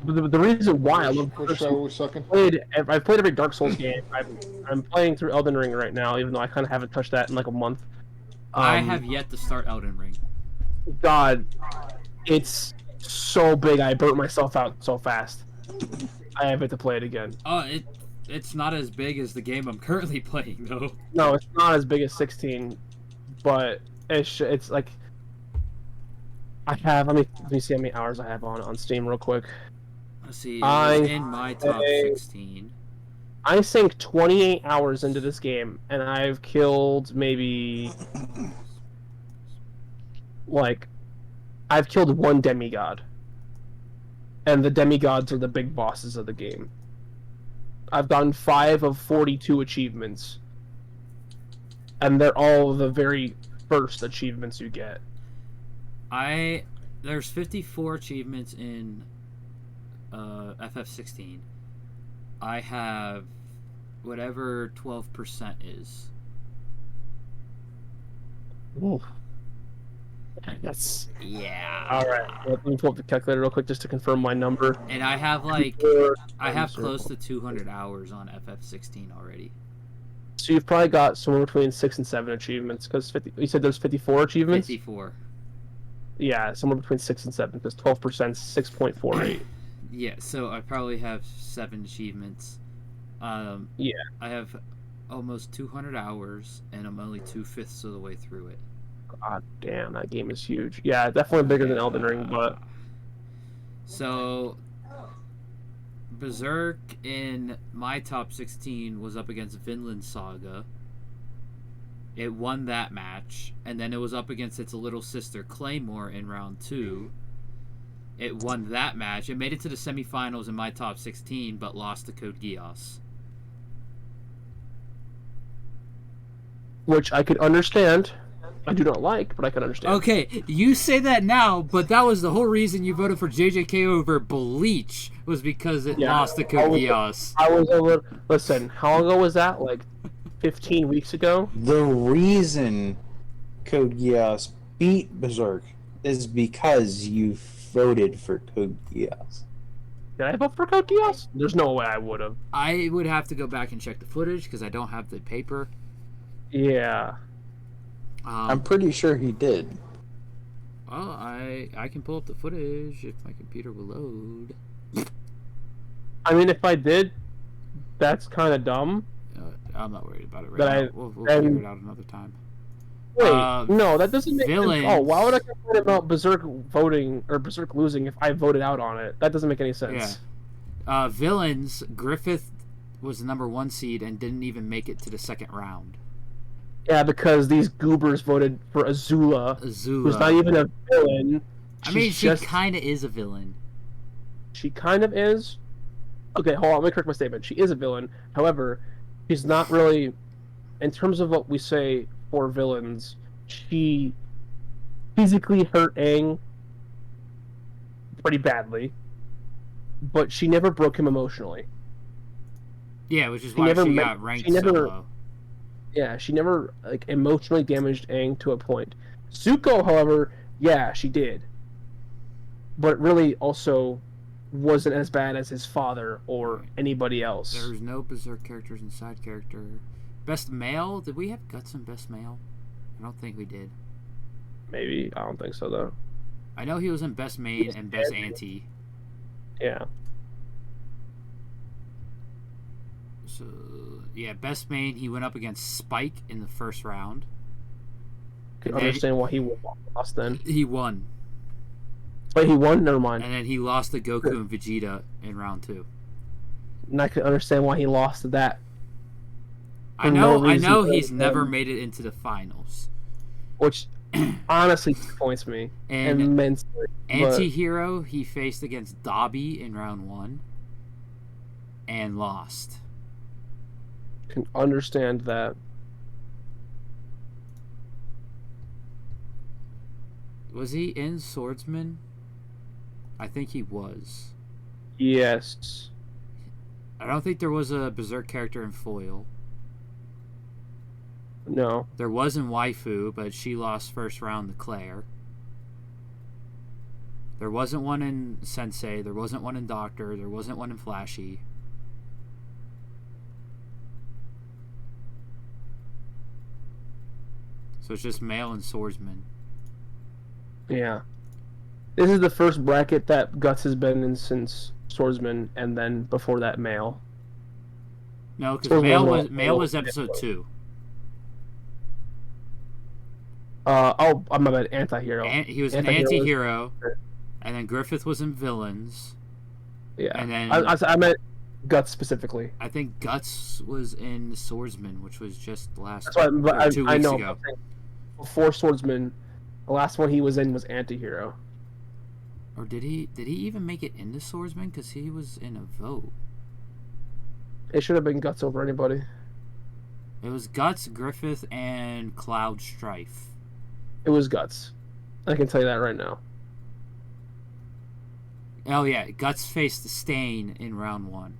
The reason why I love Which show was sucking? I've played every Dark Souls game. I'm playing through Elden Ring right now, even though I kind of haven't touched that in like a month. I have yet to start Elden Ring. God, it's so big. I burnt myself out so fast. I have yet to play it again. Oh, it's not as big as the game I'm currently playing, though. No, it's not as big as 16, but it's like I have. Let me see how many hours I have on Steam real quick. Let's see. It was in my top 16. I sank 28 hours into this game, and I've killed maybe I've killed one demigod, and the demigods are the big bosses of the game. I've done 5 of 42 achievements, and they're all the very first achievements you get. There's 54 achievements in FF16. I have whatever 12% is. Ooh. That's... Yeah. Alright, let me pull up the calculator real quick just to confirm my number. And I have close to 200 hours on FF16 already. So you've probably got somewhere between 6 and 7 achievements, because you said there's 54 achievements? 54. Yeah, somewhere between 6 and 7, because 12% is 6.48. Yeah, so I probably have 7 achievements. Yeah. I have almost 200 hours, and I'm only 2/5 of the way through it. God damn, that game is huge. Yeah, definitely bigger than Elden Ring, but... So, Berserk in my top 16 was up against Vinland Saga. It won that match, and then it was up against its little sister Claymore in round 2. It won that match. It made it to the semifinals in my top 16, but lost to Code Geass. Which I could understand. I do not like, but I can understand. Okay, you say that now, but that was the whole reason you voted for JJK over Bleach, was because it lost to Code Geass. I was over... Listen, how long ago was that? Like 15 weeks ago? The reason Code Geass beat Berserk is because you voted for Code Geass. Did I vote for Code Geass? There's no way I would have. I would have to go back and check the footage because I don't have the paper. Yeah. I'm pretty sure he did. Well, I can pull up the footage if my computer will load. I mean, if I did, that's kind of dumb. I'm not worried about it right now. We'll figure it out another time. Wait, no, that doesn't make sense. Oh, why would I complain about Berserk voting or Berserk losing if I voted out on it? That doesn't make any sense. Yeah. Villains, Griffith was the number 1 seed and didn't even make it to the second round. Yeah, because these goobers voted for Azula, who's not even a villain. I mean, she kind of is a villain. She kind of is? Okay, hold on, let me correct my statement. She is a villain. However, she's not really... In terms of what we say for villains, she physically hurt Aang pretty badly, but she never broke him emotionally. Yeah, which is why she got ranked so low. Yeah, she never emotionally damaged Aang to a point. Zuko, however, yeah, she did. But it really also wasn't as bad as his father or anybody else. There's no Berserk characters and side character. Best male? Did we have Guts in Best Male? I don't think we did. Maybe. I don't think so, though. I know he was in Best Main and Best Auntie. Yeah. So, yeah, Best Main, he went up against Spike in the first round. I can understand why he lost then. He won. Wait, he won? Never mind. And then he lost to Goku and Vegeta in round 2. And I can understand why he lost to that. I know he's never made it into the finals. Which honestly disappoints me And immensely. Anti-hero, he faced against Dobby in round 1 and lost. Can understand that. Was he in Swordsman? I think he was. Yes. I don't think there was a Berserk character in Foil. No. There was in Waifu, but she lost first round to Claire. There wasn't one in Sensei. There wasn't one in Doctor. There wasn't one in Flashy. So it's just male and swordsman. Yeah. This is the first bracket that Guts has been in since Swordsman, and then before that, male. No, because male was episode 2. Oh, I'm about anti-hero. He was an anti-hero, and then Griffith was in villains. Yeah, and then I meant Guts specifically. I think Guts was in Swordsman, which was just last 2 weeks know, ago. Before Swordsman, the last one he was in was anti-hero. Or did he even make it into Swordsman? Because he was in a vote. It should have been Guts over anybody. It was Guts, Griffith, and Cloud Strife. It was Guts. I can tell you that right now. Oh yeah, Guts faced the Stain in round 1.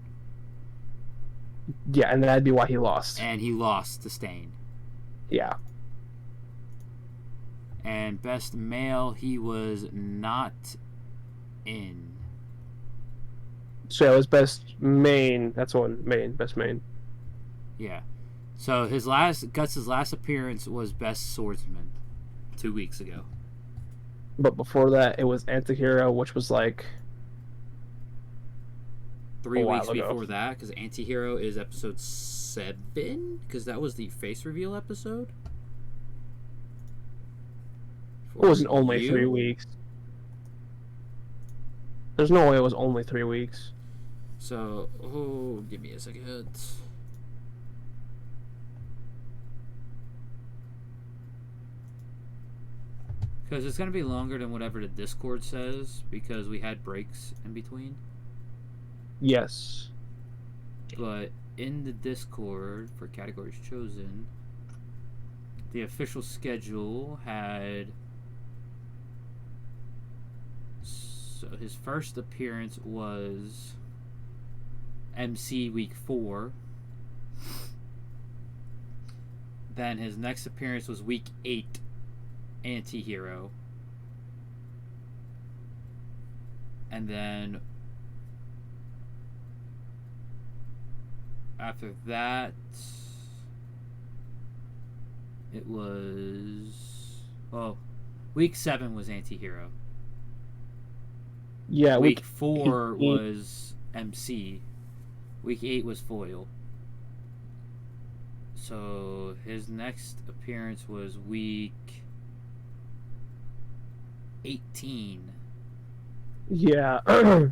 Yeah, and that'd be why he lost. And he lost to Stain. Yeah. And best male, he was not in. So it was best main. That's one main. Best main. Yeah. So Guts' last appearance was best swordsman 2 weeks ago. But before that, it was anti-hero, which was like 3 weeks before that, because anti-hero is episode 7, because that was the face reveal episode. It wasn't only 3 weeks. There's no way it was only 3 weeks. So, give me a second. Because it's going to be longer than whatever the Discord says, because we had breaks in between. Yes. But in the Discord, for categories chosen, the official schedule had... So his first appearance was MC week 4. Then his next appearance was week 8, anti-hero. And then after that, it was... Oh, week 7 was anti-hero. Yeah, week 4 was MC. Week 8 was foil. So his next appearance was week 18. Yeah. But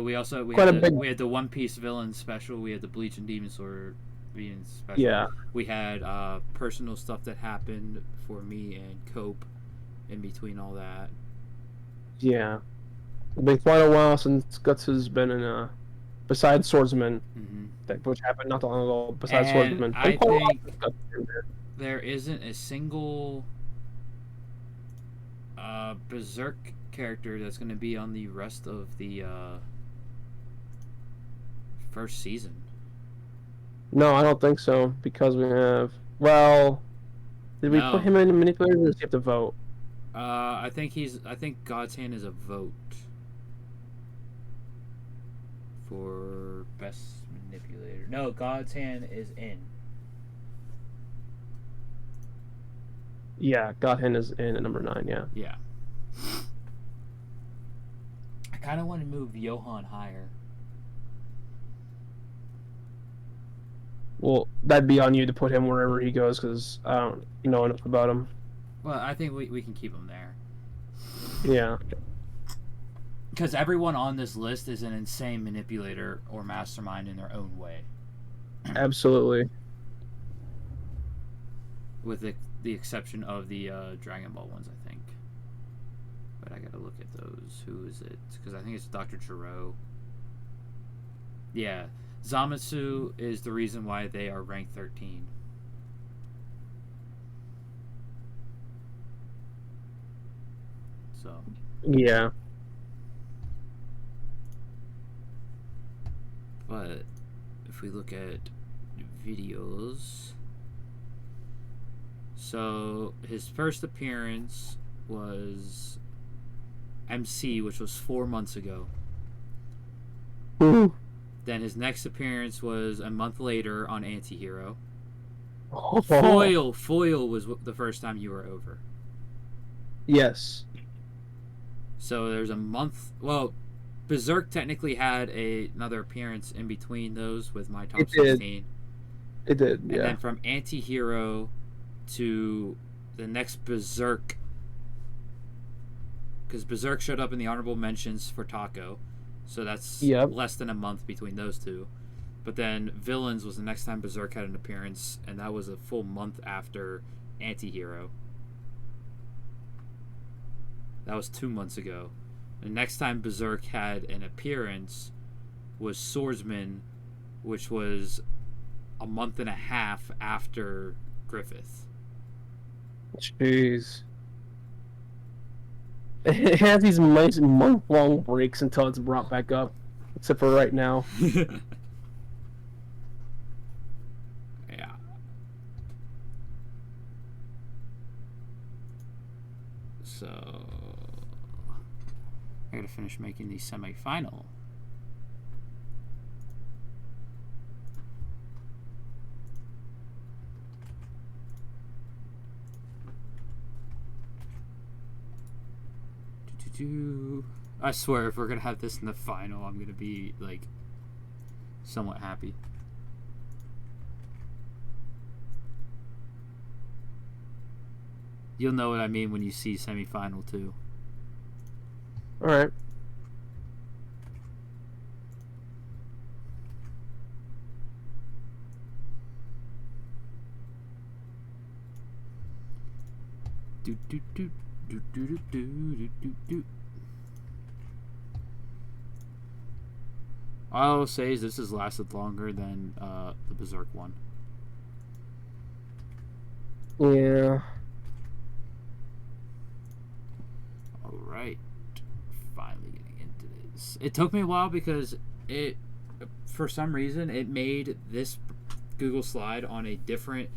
we also we had the One Piece villain special. We had the Bleach and Demon Sword being special. Yeah. We had personal stuff that happened for me and Cope in between all that. Yeah. It's been quite a while since Guts has been in a... Besides Swordsman, which happened not that long ago, besides Swordsman. I think there isn't a single Berserk character that's going to be on the rest of the first season. No, I don't think so, because we have... Well, did we put him in Manipulator, or does he have to vote? I think God's Hand is a vote for best manipulator. No, God's Hand is in. Yeah, God's Hand is in at number 9, yeah. Yeah. I kind of want to move Johan higher. Well, that'd be on you to put him wherever he goes, because I don't know enough about him. Well, I think we can keep him there. Yeah. Because everyone on this list is an insane manipulator or mastermind in their own way. Absolutely. With the exception of the Dragon Ball ones, I think. But I gotta look at those. Who is it? Because I think it's Dr. Gero. Yeah, Zamatsu is the reason why they are ranked 13. So. Yeah. But if we look at videos, so his first appearance was MC, which was 4 months ago. Ooh. Then his next appearance was a month later on Antihero. Oh. Foil was the first time you were over. Yes. So there's a month. Well, Berserk technically had another appearance in between those with my top 16. It did, yeah. And then from Antihero to the next Berserk, because Berserk showed up in the honorable mentions for Taco, so that's less than a month between those two. But then Villains was the next time Berserk had an appearance, and that was a full month after Antihero. That was 2 months ago. The next time Berserk had an appearance was Swordsman, which was a month and a half after Griffith. Jeez. It has these nice month-long breaks until it's brought back up, except for right now. Yeah. So I gotta finish making the semi-final. I swear, if we're gonna have this in the final, I'm gonna be like somewhat happy. You'll know what I mean when you see semi-final too. All right. Do do do do do do do do do. All I will say is this has lasted longer than the Berserk one. Yeah. Alright. Finally getting into this. It took me a while because it, for some reason, it made this Google slide on a different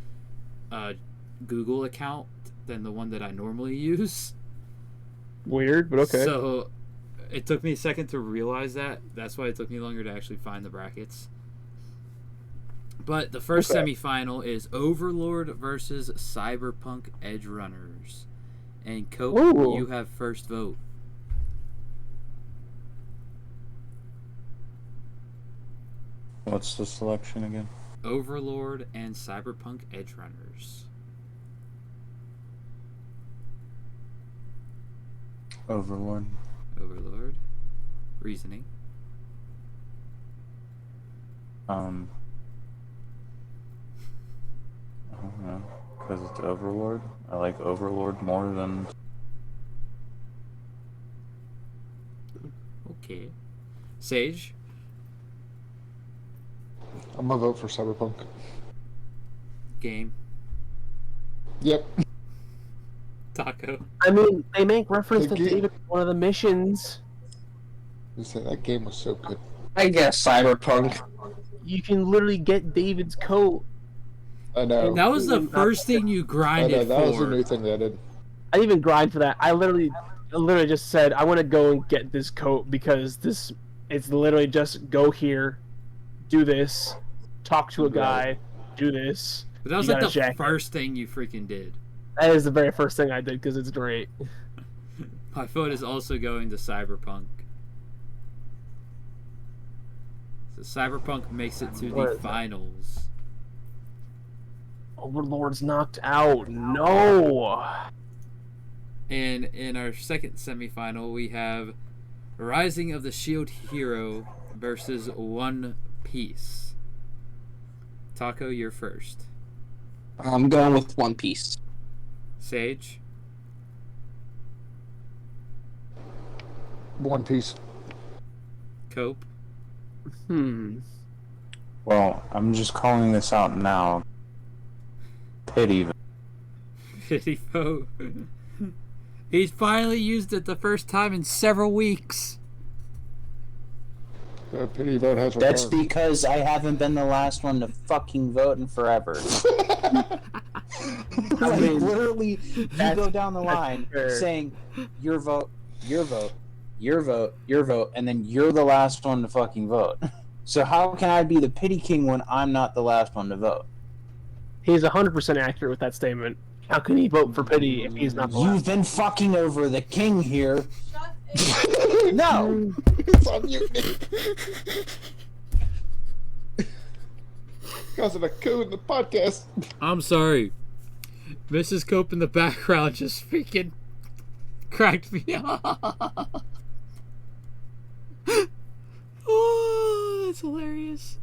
Google account than the one that I normally use. Weird, but okay. So it took me a second to realize that. That's why it took me longer to actually find the brackets. But the first semifinal is Overlord versus Cyberpunk Edge Runners. And Cope, you have first vote. What's the selection again? Overlord and Cyberpunk Edge Runners. Overlord. Overlord. Reasoning. I don't know. Because it's Overlord. I like Overlord more than... Okay. Sage? I'm gonna vote for Cyberpunk. Game. Yep. Taco. I mean, they make reference to David in one of the missions. You say that game was so good. I guess Cyberpunk. You can literally get David's coat. I know. That was the first thing you grinded for. That was the new thing they did. I didn't even grind for that. I literally just said, I want to go and get this coat because it's literally just go here, do this, talk to a guy, do this. But that was like the first thing you freaking did. That is the very first thing I did because it's great. My vote is also going to Cyberpunk. So Cyberpunk makes it to the finals. Overlord's knocked out. No. And in our second semifinal, we have Rising of the Shield Hero versus One Piece. Taco, you're first. I'm going with One Piece. Sage. One Piece. Cope. Well, I'm just calling this out now. Pity. Pity vote. He's finally used it the first time in several weeks. The pity vote has That's returned. because I haven't been the last one to fucking vote in forever. Like, literally, you go down the line saying your vote, your vote, your vote, your vote, and then you're the last one to fucking vote. So how can I be the pity king when I'm not the last one to vote? He's 100% accurate with that statement. How can he vote for pity if he's not the You've last? been fucking over the king here. No! It's on mute. Because of the coup in the podcast. I'm sorry. Mrs. Cope in the background just freaking cracked me up. Oh, that's hilarious.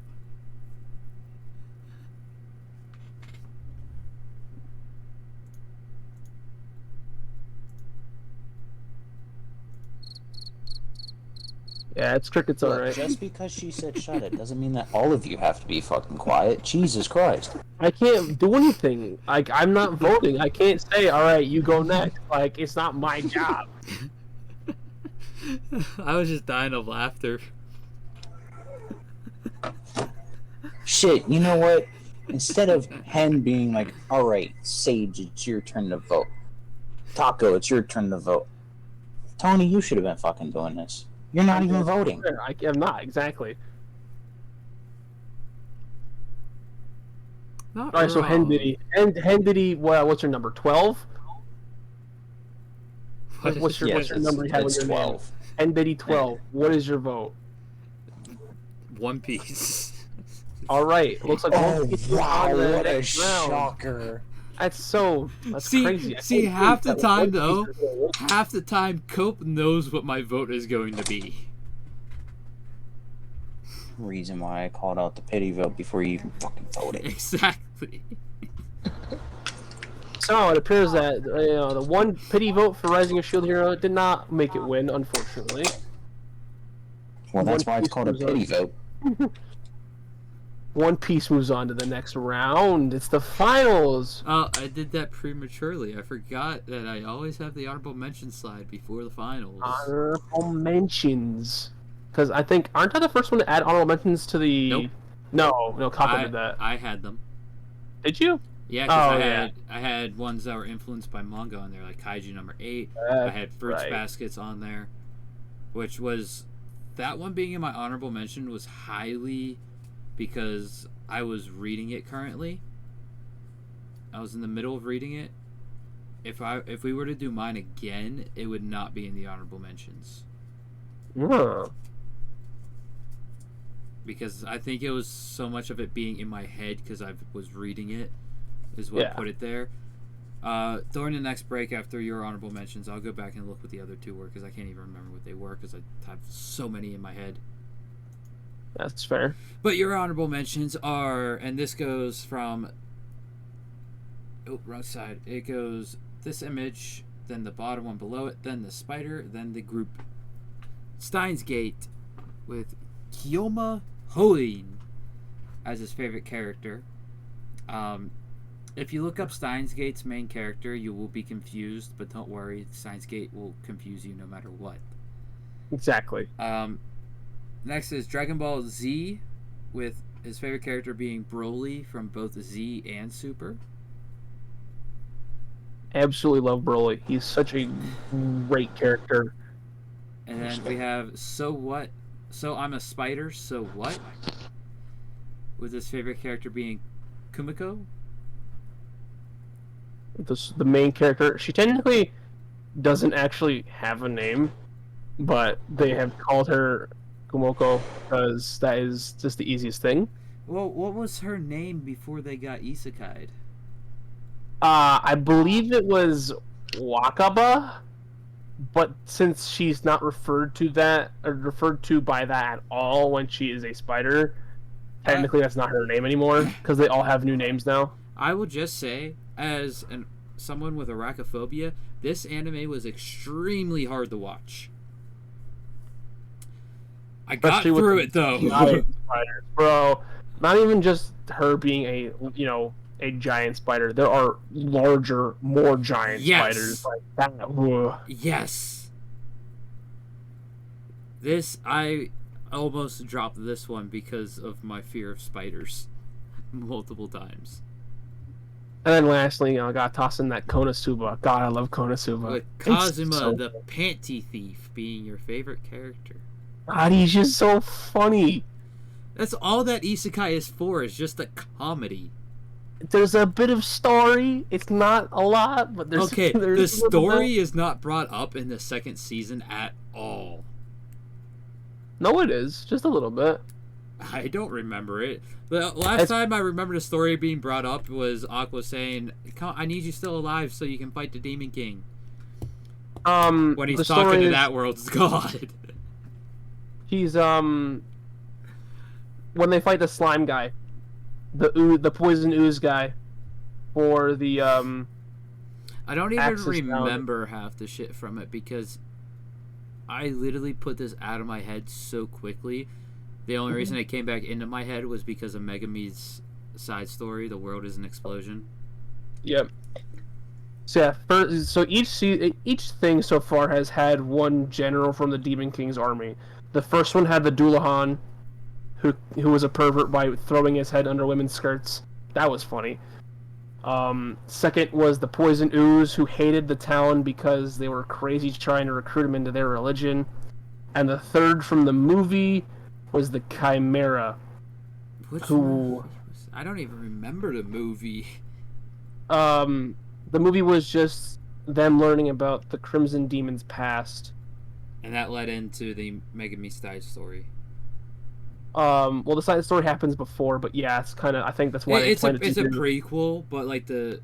Yeah, it's crickets, Look, alright. just because she said shut it doesn't mean that all of you have to be fucking quiet. Jesus Christ. I can't do anything. Like, I'm not voting. I can't say, alright, you go next. Like, it's not my job. I was just dying of laughter. Shit, you know what? Instead of Hen being like, alright, Sage, it's your turn to vote. Taco, it's your turn to vote. Tony, you should have been fucking doing this. You're not even voting. I'm not, exactly. Not Alright, so wrong. Hen Diddy, what's your number? 12? What's your number you have on It's your 12. name? Hen Diddy 12. What is your vote? One Piece. Alright, looks like Oh, One Piece is wow, on the what a next round. shocker. That's See, crazy. I see, can't half believe the that time One though, Piece is gonna win. half the time, Cope knows what my vote is going to be. Reason why I called out the pity vote before you even fucking voted. Exactly. So it appears that the one pity vote for Rising of Shield Hero did not make it win, unfortunately. Well, that's One why it's Piece called a moves pity on. vote. One Piece moves on to the next round. It's the finals. Oh, I did that prematurely. I forgot that I always have the honorable mention slide before the finals. Honorable mentions. Because I think, aren't I the first one to add honorable mentions to the... Nope. No, Kako did that. I had them. Did you? Yeah, because Oh, I had ones that were influenced by manga on there, like Kaiju number 8. I That's had Fruits right. Baskets on there, which was... That one being in my honorable mention was highly because I was reading it currently. I was in the middle of reading it. If we were to do mine again, it would not be in the honorable mentions. Huh. Because I think it was so much of it being in my head because I was reading it is what Yeah. put it there. During the next break after your honorable mentions, I'll go back and look what the other two were because I can't even remember what they were because I have so many in my head. That's fair. But your honorable mentions are, and this goes from... Oh, wrong side. It goes this image, then the bottom one below it, then the spider, then the group Steins Gate with Kiyoma Hoin as his favorite character. If you look up Steins Gate's main character, you will be confused, but don't worry, Steins Gate will confuse you no matter what. Exactly. Next is Dragon Ball Z, with his favorite character being Broly from both Z and Super. Absolutely love Broly. He's such a great character. And then we have So What? So I'm a Spider, So What? With his favorite character being Kumiko. The main character, she technically doesn't actually have a name, but they have called her Kumoko because that is just the easiest thing. Well, what was her name before they got isekai'd? I believe it was Wakaba, but since she's not referred to by that at all when she is a spider, technically that's not her name anymore because they all have new names now. I will just say, as someone with arachnophobia, this anime was extremely hard to watch. I got Especially with through the it though. giant spiders, bro. Not even just her being a a giant spider. There are larger, more giant Yes. spiders like that. Ugh. Yes. This, I almost dropped this one because of my fear of spiders multiple times. And then lastly, I got tossed in that Konosuba. God, I love Konosuba. With It's Kazuma, so- the panty thief, being your favorite character. God, he's just so funny. That's all that isekai is for, is just a comedy. There's a bit of story. It's not a lot, but there's Okay, there's the a little story bit. is not brought up in the second season at all. No, it is just a little bit. I don't remember it. The last time I remember the story being brought up was Aqua saying, I need you still alive so you can fight the Demon King. When he's the talking story to is- that world's god. He's when they fight the slime guy, the poison ooze guy, for the I don't even Axis remember half the shit from it because I literally put this out of my head so quickly. The only reason it came back into my head was because of Megumi's side story, The World is an Explosion. Yep. So yeah, so each thing so far has had one general from the Demon King's army. The first one had the Dullahan, who was a pervert by throwing his head under women's skirts. That was funny. Second was the Poison Ooze, who hated the town because they were crazy trying to recruit him into their religion. And the third from the movie was the Chimera. I don't even remember the movie. The movie was just them learning about the Crimson Demon's past. And that led into the Megami side story. Well, the side story happens before, but yeah, it's kind of. I think that's why It's planned it to a do. prequel, but like the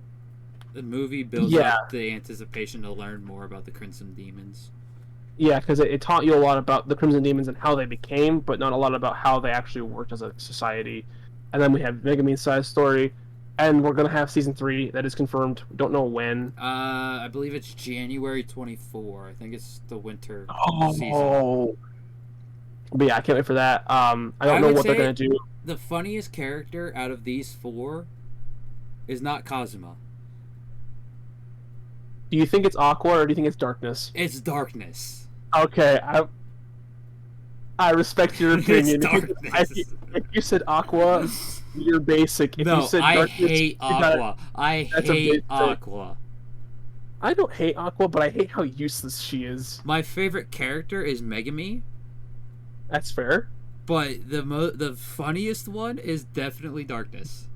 movie builds Yeah. up the anticipation to learn more about the Crimson Demons. Yeah, because it taught you a lot about the Crimson Demons and how they became, but not a lot about how they actually worked as a society. And then we have Megumi's side story, and we're gonna have season 3 that is confirmed. We don't know when. I believe it's January 24. I think it's the winter season. Oh. But yeah, I can't wait for that. I don't know would what they're say gonna do. The funniest character out of these 4 is not Kazuma. Do you think it's Aqua or do you think it's Darkness? It's Darkness. Okay, I respect your opinion. Darkness. If you said Aqua, you're basic. If No, you said I Darkness, hate you gotta- Aqua. I that's a hate big thing. Aqua. I don't hate Aqua, but I hate how useless she is. My favorite character is Megami, That's fair. but the funniest one is definitely Darkness.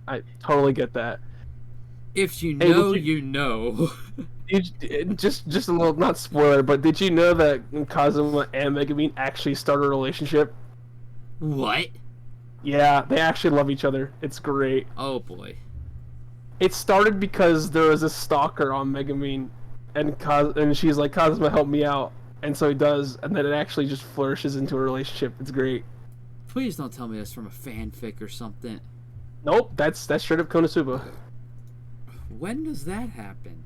I totally get that. If you Hey, know, would you know. Just a little, not spoiler, but did you know that Kazuma and Megami actually started a relationship? What? Yeah, they actually love each other. It's great. Oh boy. It started because there was a stalker on Megami, and she's like, Kazuma, help me out. And so he does, and then it actually just flourishes into a relationship. It's great. Please don't tell me that's from a fanfic or something. Nope, that's straight up Konosuba. When does that happen?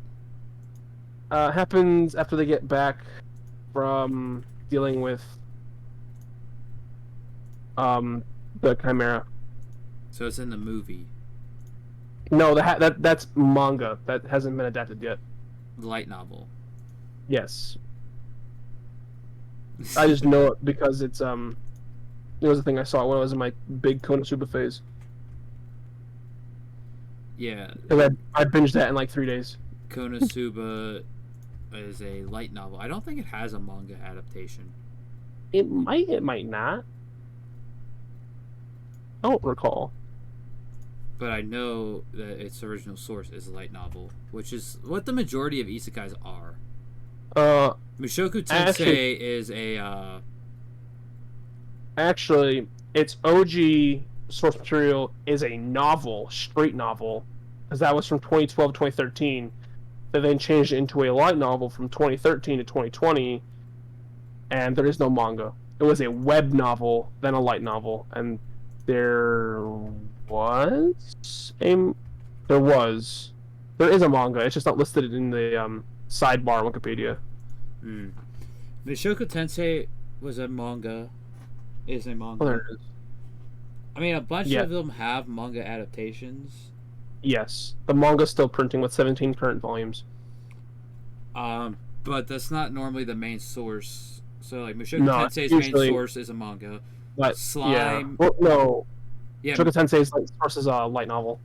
Happens after they get back from dealing with the Chimera. So it's in the movie. No, that's manga. That hasn't been adapted yet. The light novel. Yes. I just know it because it's it was a thing I saw when I was in my big Konosuba phase. Yeah, And I binged that in like 3 days. Konosuba is a light novel. I don't think it has a manga adaptation. It might not. I don't recall. But I know that its original source is a light novel, which is what the majority of isekais are. Mushoku Tensei Actually- is a Actually, its OG source material is a novel, straight novel, because that was from 2012 to 2013. They then changed it into a light novel from 2013 to 2020, and there is no manga. It was a web novel, then a light novel, and there was There is a manga. It's just not listed in the sidebar on Wikipedia. Mushoku Tensei was a manga. Is a manga. Oh, there it is. I mean, a bunch of them have manga adaptations. Yes, the manga's still printing with 17 current volumes. But that's not normally the main source. So, like, Mushoku No, Tensei's usually- main source is a manga. But Slime. Yeah. Well, no. Yeah. Mushoku Tensei's source is a light novel.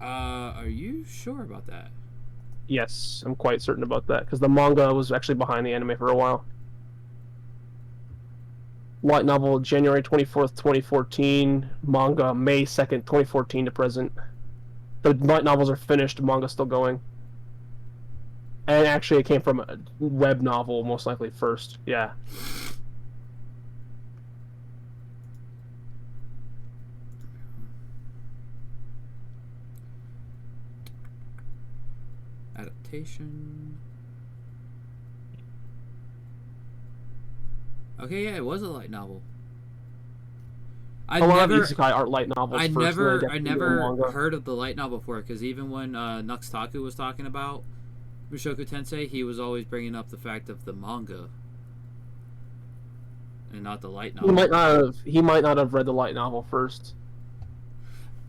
Are you sure about that? Yes, I'm quite certain about that because the manga was actually behind the anime for a while. Light novel January 24th, 2014. Manga May 2nd, 2014 to present. The light novels are finished. Manga's still going. And actually, it came from a web novel, most likely first. Yeah. Adaptation. Okay, yeah, it was a light novel. A lot of isekai aren't light novels. I first, and then they never get into the manga. heard of the light novel before, because even when Nuxtaku was talking about Mushoku Tensei, he was always bringing up the fact of the manga and not the light novel. He might not have read the light novel first.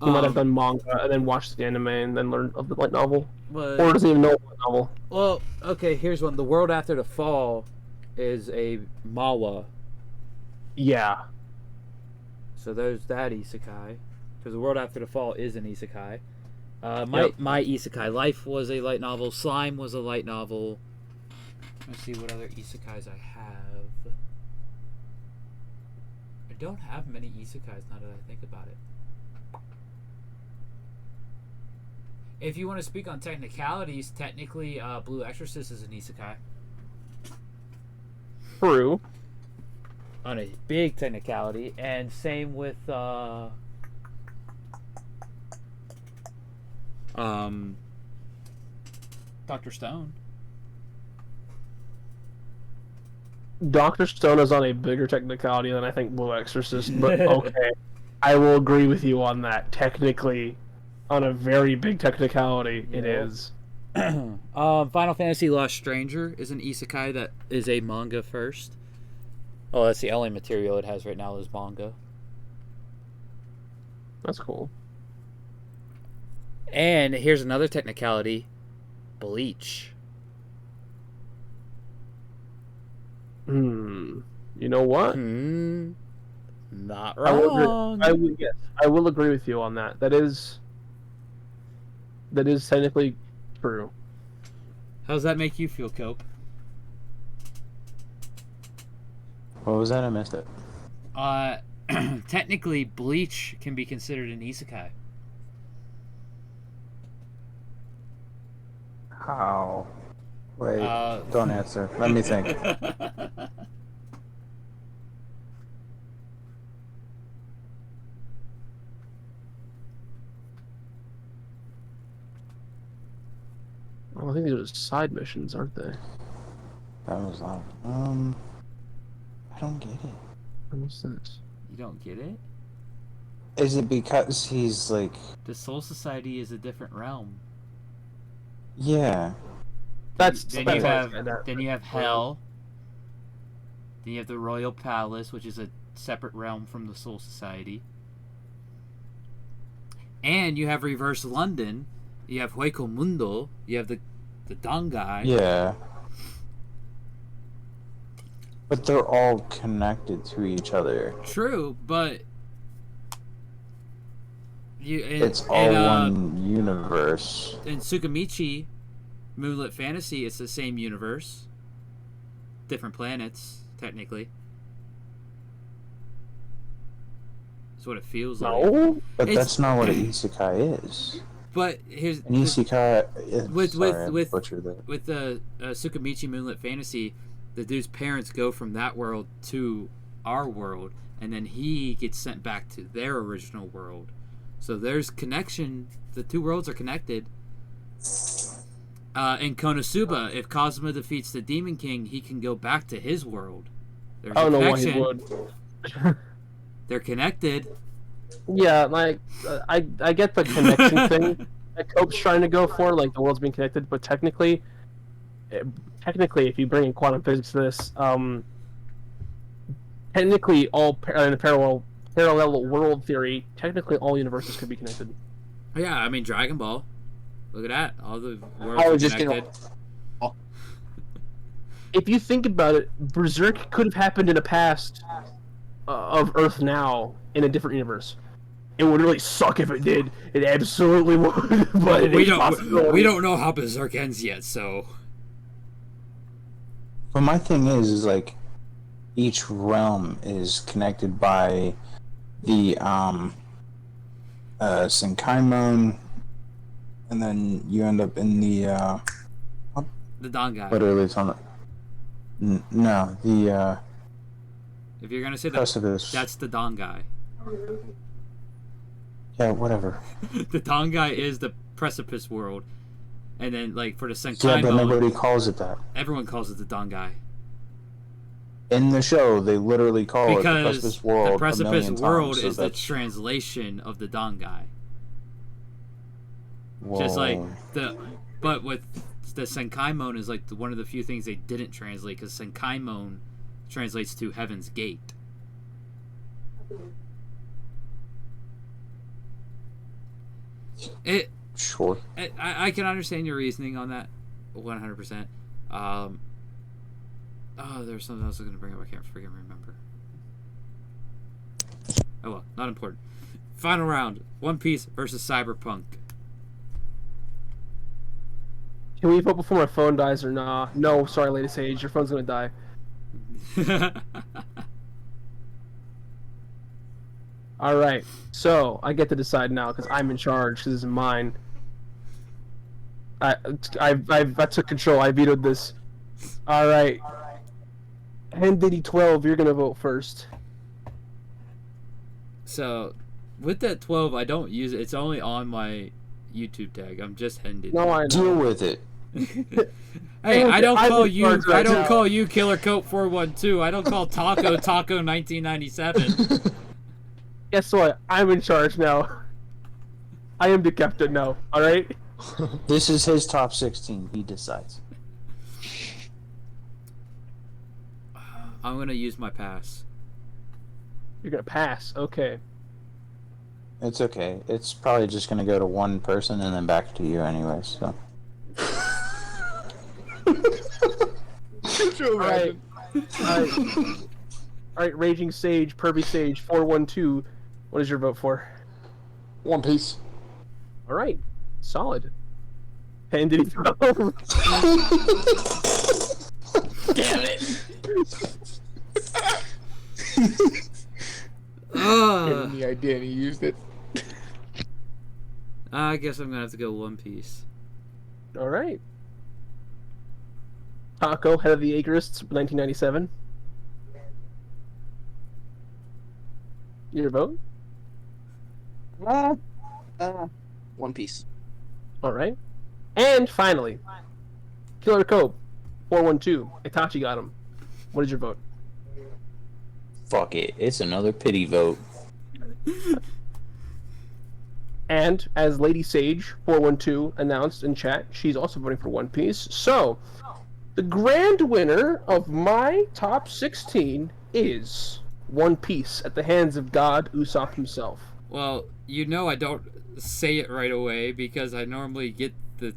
He might have done manga and then watched the anime and then learned of the light novel. But, Or doesn't even know the light novel. well, okay, here's one. The World After the Fall is a mawa. Yeah. So there's that isekai. Because The World After the Fall is an isekai. My isekai Life was a light novel. Slime was a light novel. Let's see what other isekais I have. I don't have many isekais now that I think about it. If you want to speak on technicalities, technically Blue Exorcist is an isekai. True. On a big technicality, and same with Dr. Stone. Dr. Stone is on a bigger technicality than I think Blue Exorcist, but okay. I will agree with you on that. Technically, on a very big technicality, it is. Final Fantasy Lost Stranger is an isekai that is a manga first. Oh, that's the only material it has right now is manga. That's cool. And here's another technicality. Bleach. You know what? Not I wrong. will agree with you on that. That is technically true. How does that make you feel, Cope? What was that? I missed it. Technically, Bleach can be considered an isekai. How? Wait, don't answer. Let me think. Well, I think these are side missions, aren't they? That was loud. I don't get it. What's this? You don't get it? Is it because he's like... The Soul Society is a different realm. Yeah. Then you have Hell. Then you have the Royal Palace, which is a separate realm from the Soul Society. And you have Reverse London. You have Hueco Mundo. You have the Dangai. Yeah. But they're all connected to each other. True, but it's all one universe. In Tsukimichi, Moonlit Fantasy, it's the same universe. Different planets, technically. That's what it feels like. No, but that's not what an isekai is. But here's an isekai. With the Tsukimichi Moonlit Fantasy, the dude's parents go from that world to our world, and then he gets sent back to their original world. So there's connection. The two worlds are connected. In Konosuba, if Kazuma defeats the Demon King, he can go back to his world. There's I don't know why connection. he would. They're connected. Yeah, like I get the connection thing, that Cope's trying to go for, like the world's being connected, but technically, if you bring in quantum physics to this, technically in a parallel world theory, technically all universes could be connected. Yeah, I mean Dragon Ball. Look at that. All the worlds I are was just connected. If you think about it, Berserk could have happened in a past of Earth now in a different universe. It would really suck if it did. It absolutely would. But we don't know how Berserk ends yet, so. But my thing is like, each realm is connected by the Senkaimon, and then you end up in the Dangai. Literally, it's on the. No, the. If you're gonna say that, Precipice. that's the Dangai. Yeah, whatever. The Dangai is the precipice world, and then like for the Senkaimon, Yeah, but nobody calls it that. everyone calls it the Dangai. In the show, they literally call it the Because Precipice World. the precipice a million world times, so is the that's- translation of the Dangai. Whoa. Just like but with the Senkaimon is like one of the few things they didn't translate, because Senkaimon translates to Heaven's Gate. Sure. I can understand your reasoning on that, 100%. There's something else I was gonna bring up. I can't freaking remember. Oh well, not important. Final round: One Piece versus Cyberpunk. Can we vote before my phone dies or nah? No, sorry, Lady Sage, your phone's gonna die. All right, so I get to decide now because I'm in charge. This is mine. I took control. I vetoed this. All right. Diddy 12, you're gonna vote first. So, with that 12, I don't use it. It's only on my YouTube tag. I'm just Hendid. No, I know. Deal with it. Hey, I don't I'm call in you. charge I right don't now. call you Killer Coat 412. I don't call Taco 1997. Guess what? I'm in charge now. I am the captain now. All right. This is his top 16. He decides. I'm gonna use my pass. You're gonna pass. Okay. It's okay. It's probably just gonna go to one person and then back to you anyway. So. All right. All right. Raging Sage, Pervy Sage, 412. What is your vote for? One Piece. All right. Solid. Diddy 12. Damn it. Gave him the idea and he used it. I guess I'm gonna have to go One Piece. All right. Taco, head of the Acreists, 1997. Your vote? One Piece. All right. And finally, Killer Cope, 412. Itachi got him. What is your vote? Fuck it. It's another pity vote. And as Lady Sage, 412, announced in chat, she's also voting for One Piece. So, the grand winner of my top 16 is One Piece at the hands of God Usopp himself. Well, you know I don't say it right away because I normally get the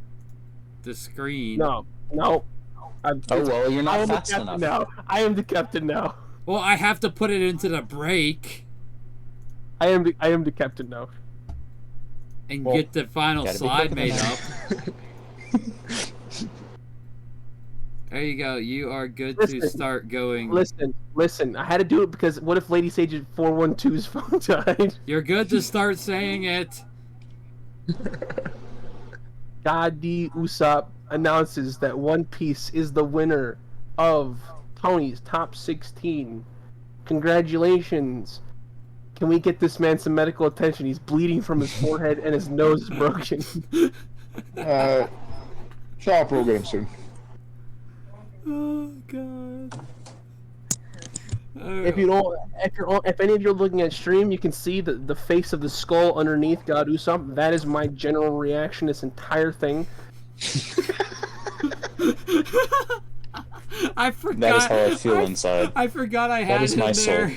screen. No. Oh well, you're I not am the fast captain enough. now. I am the captain now. Well, I have to put it into the break I am the captain now. and Well, get the final gotta be slide quicker made than up. There you go. You are good to Listen, start going. Listen. I had to do it because what if Lady Sage's 412's phone died? You're good to start saying it. Gadi Usopp announces that One Piece is the winner of Tony's top 16. Congratulations. Can we get this man some medical attention? He's bleeding from his forehead and his nose is broken. Shop will get him soon. Oh god. If any of you are looking at stream, you can see the face of the skull underneath God Usopp. That is my general reaction. This entire thing. I forgot. That is how I feel inside. I forgot I had That is him my there. soul.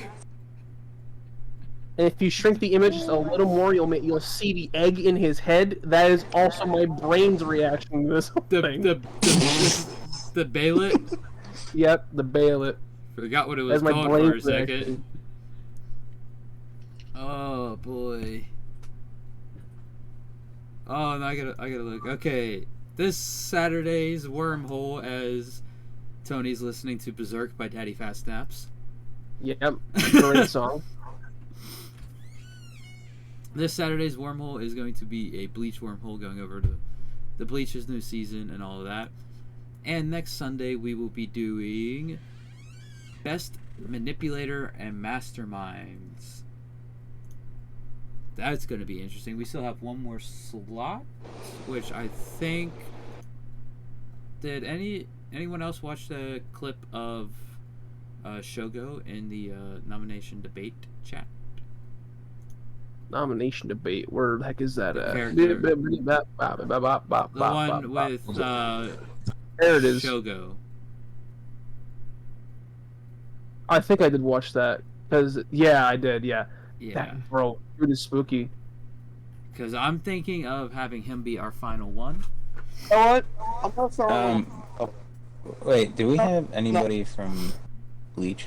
And if you shrink the image just a little more, you'll see the egg in his head. That is also my brain's reaction to this whole thing. The Bailet. Yep, the Bailet. Forgot what it was That's my called for a brain's second. reaction. Oh boy. Oh, no, I gotta look. Okay, this Saturday's wormhole as Tony's listening to Berserk by Daddy Fast Snaps. Yep, great song. This Saturday's wormhole is going to be a Bleach wormhole going over to the Bleach's new season and all of that. And next Sunday we will be doing Best Manipulator and Masterminds. That's going to be interesting. We still have one more slot, which I think... Did anyone else watch the clip of Shogo in the nomination debate chat? Nomination debate. Where the heck is that at? The one with there it is. Shogo. I think I did watch that. Because, yeah, I did, yeah. Yeah. That, bro, it is spooky. Because I'm thinking of having him be our final one. You know what? I'm not sorry. Wait, do we have anybody from Bleach?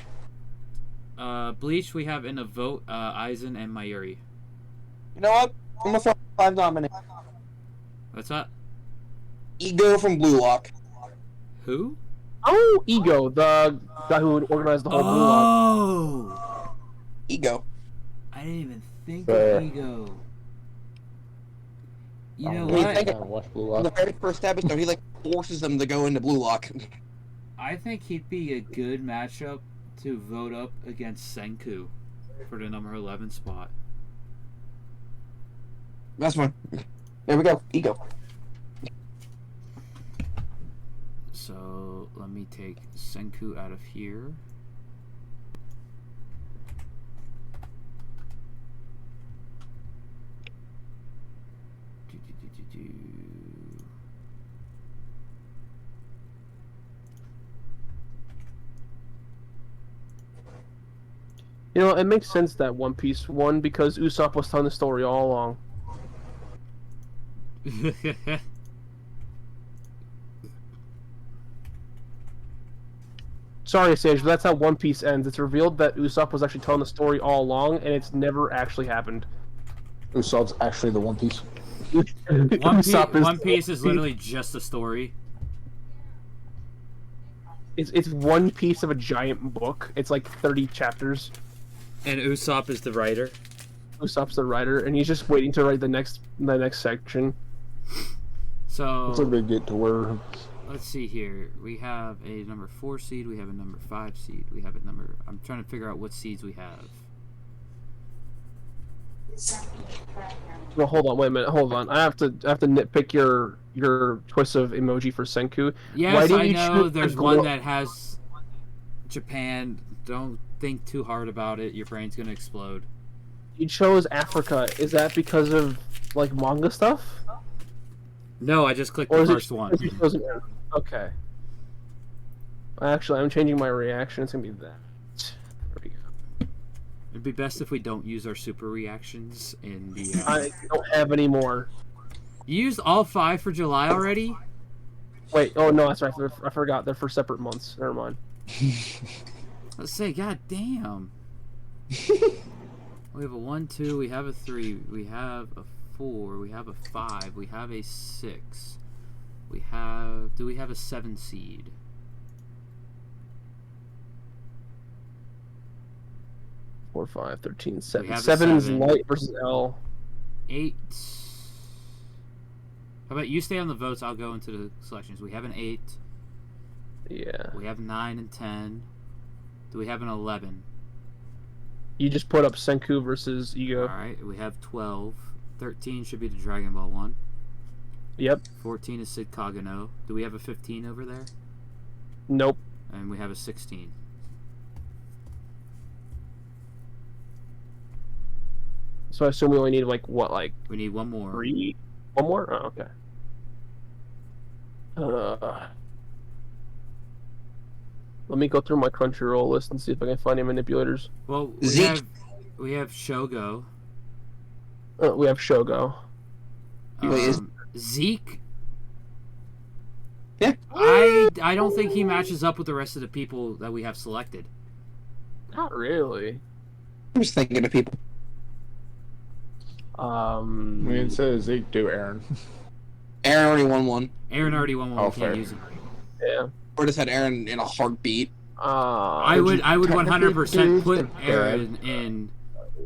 Bleach, we have in a vote Aizen and Mayuri. You know what? I'm gonna throw 5 nominations. What's that? Ego from Blue Lock. Who? Oh, Ego, the guy who organized the whole Blue Lock. Oh! Ego. I didn't even think Fair. of Ego. You know I mean, what? think I watched Blue In the Lock. very first episode, he like forces them to go into Blue Lock. I think he'd be a good matchup to vote up against Senku for the number 11 spot. That's one. There we go. Ego. So let me take Senku out of here. You know, it makes sense that One Piece won because Usopp was telling the story all along. Sorry, Sage, but that's how One Piece ends. It's revealed that Usopp was actually telling the story all along, and it's never actually happened. Usopp's actually the One Piece. One Piece is literally just a story. It's one piece of a giant book. It's like 30 chapters. And Usopp is the writer. Usopp's the writer, and he's just waiting to write the next section. So Until they get to where... let's see here. We have a number 4 seed. We have a number 5 seed. We have a number... I'm trying to figure out what seeds we have. Well, hold on, wait a minute, hold on. I have to nitpick your choice of emoji for Senku. Yes, I know. There's one that has Japan. Don't think too hard about it. Your brain's gonna explode. You chose Africa. Is that because of like manga stuff? No, I just clicked Or the is it first one. because you chose okay. Actually, I'm changing my reaction. It's gonna be that. There we go. It'd be best if we don't use our super reactions in the. I don't have any more. You used all 5 for July already? Wait, oh no, that's right. I forgot. They're for separate months. Never mind. Let's say, god damn. We have a 1, 2, we have a 3, we have a 4, we have a 5, we have a 6. We have... do we have a 7 seed? Four, 5, 13, 7. We have a 7 is 7. light versus L. 8. How about you stay on the votes, I'll go into the selections. We have an 8. Yeah. We have 9 and 10. Do we have an 11? You just put up Senku versus Ego. Alright, we have 12. 13 should be the Dragon Ball one. Yep. 14 is Sid Kagano. Do we have a 15 over there? Nope. And we have a 16. So I assume we only need like what, like We need one more. 3? One more? Oh, okay. Let me go through my Crunchyroll list and see if I can find any manipulators. Well, Zeke. we have Shogo. We have Shogo. Zeke. Yeah. I don't think he matches up with the rest of the people that we have selected. Not really. I'm just thinking of people. We instead of Zeke, do Aaron. Aaron already won one. Aaron already won one. Oh, We can't fair. use it. Yeah. Or just had Aaron in a heartbeat. I would technically 100% do put the Aaron in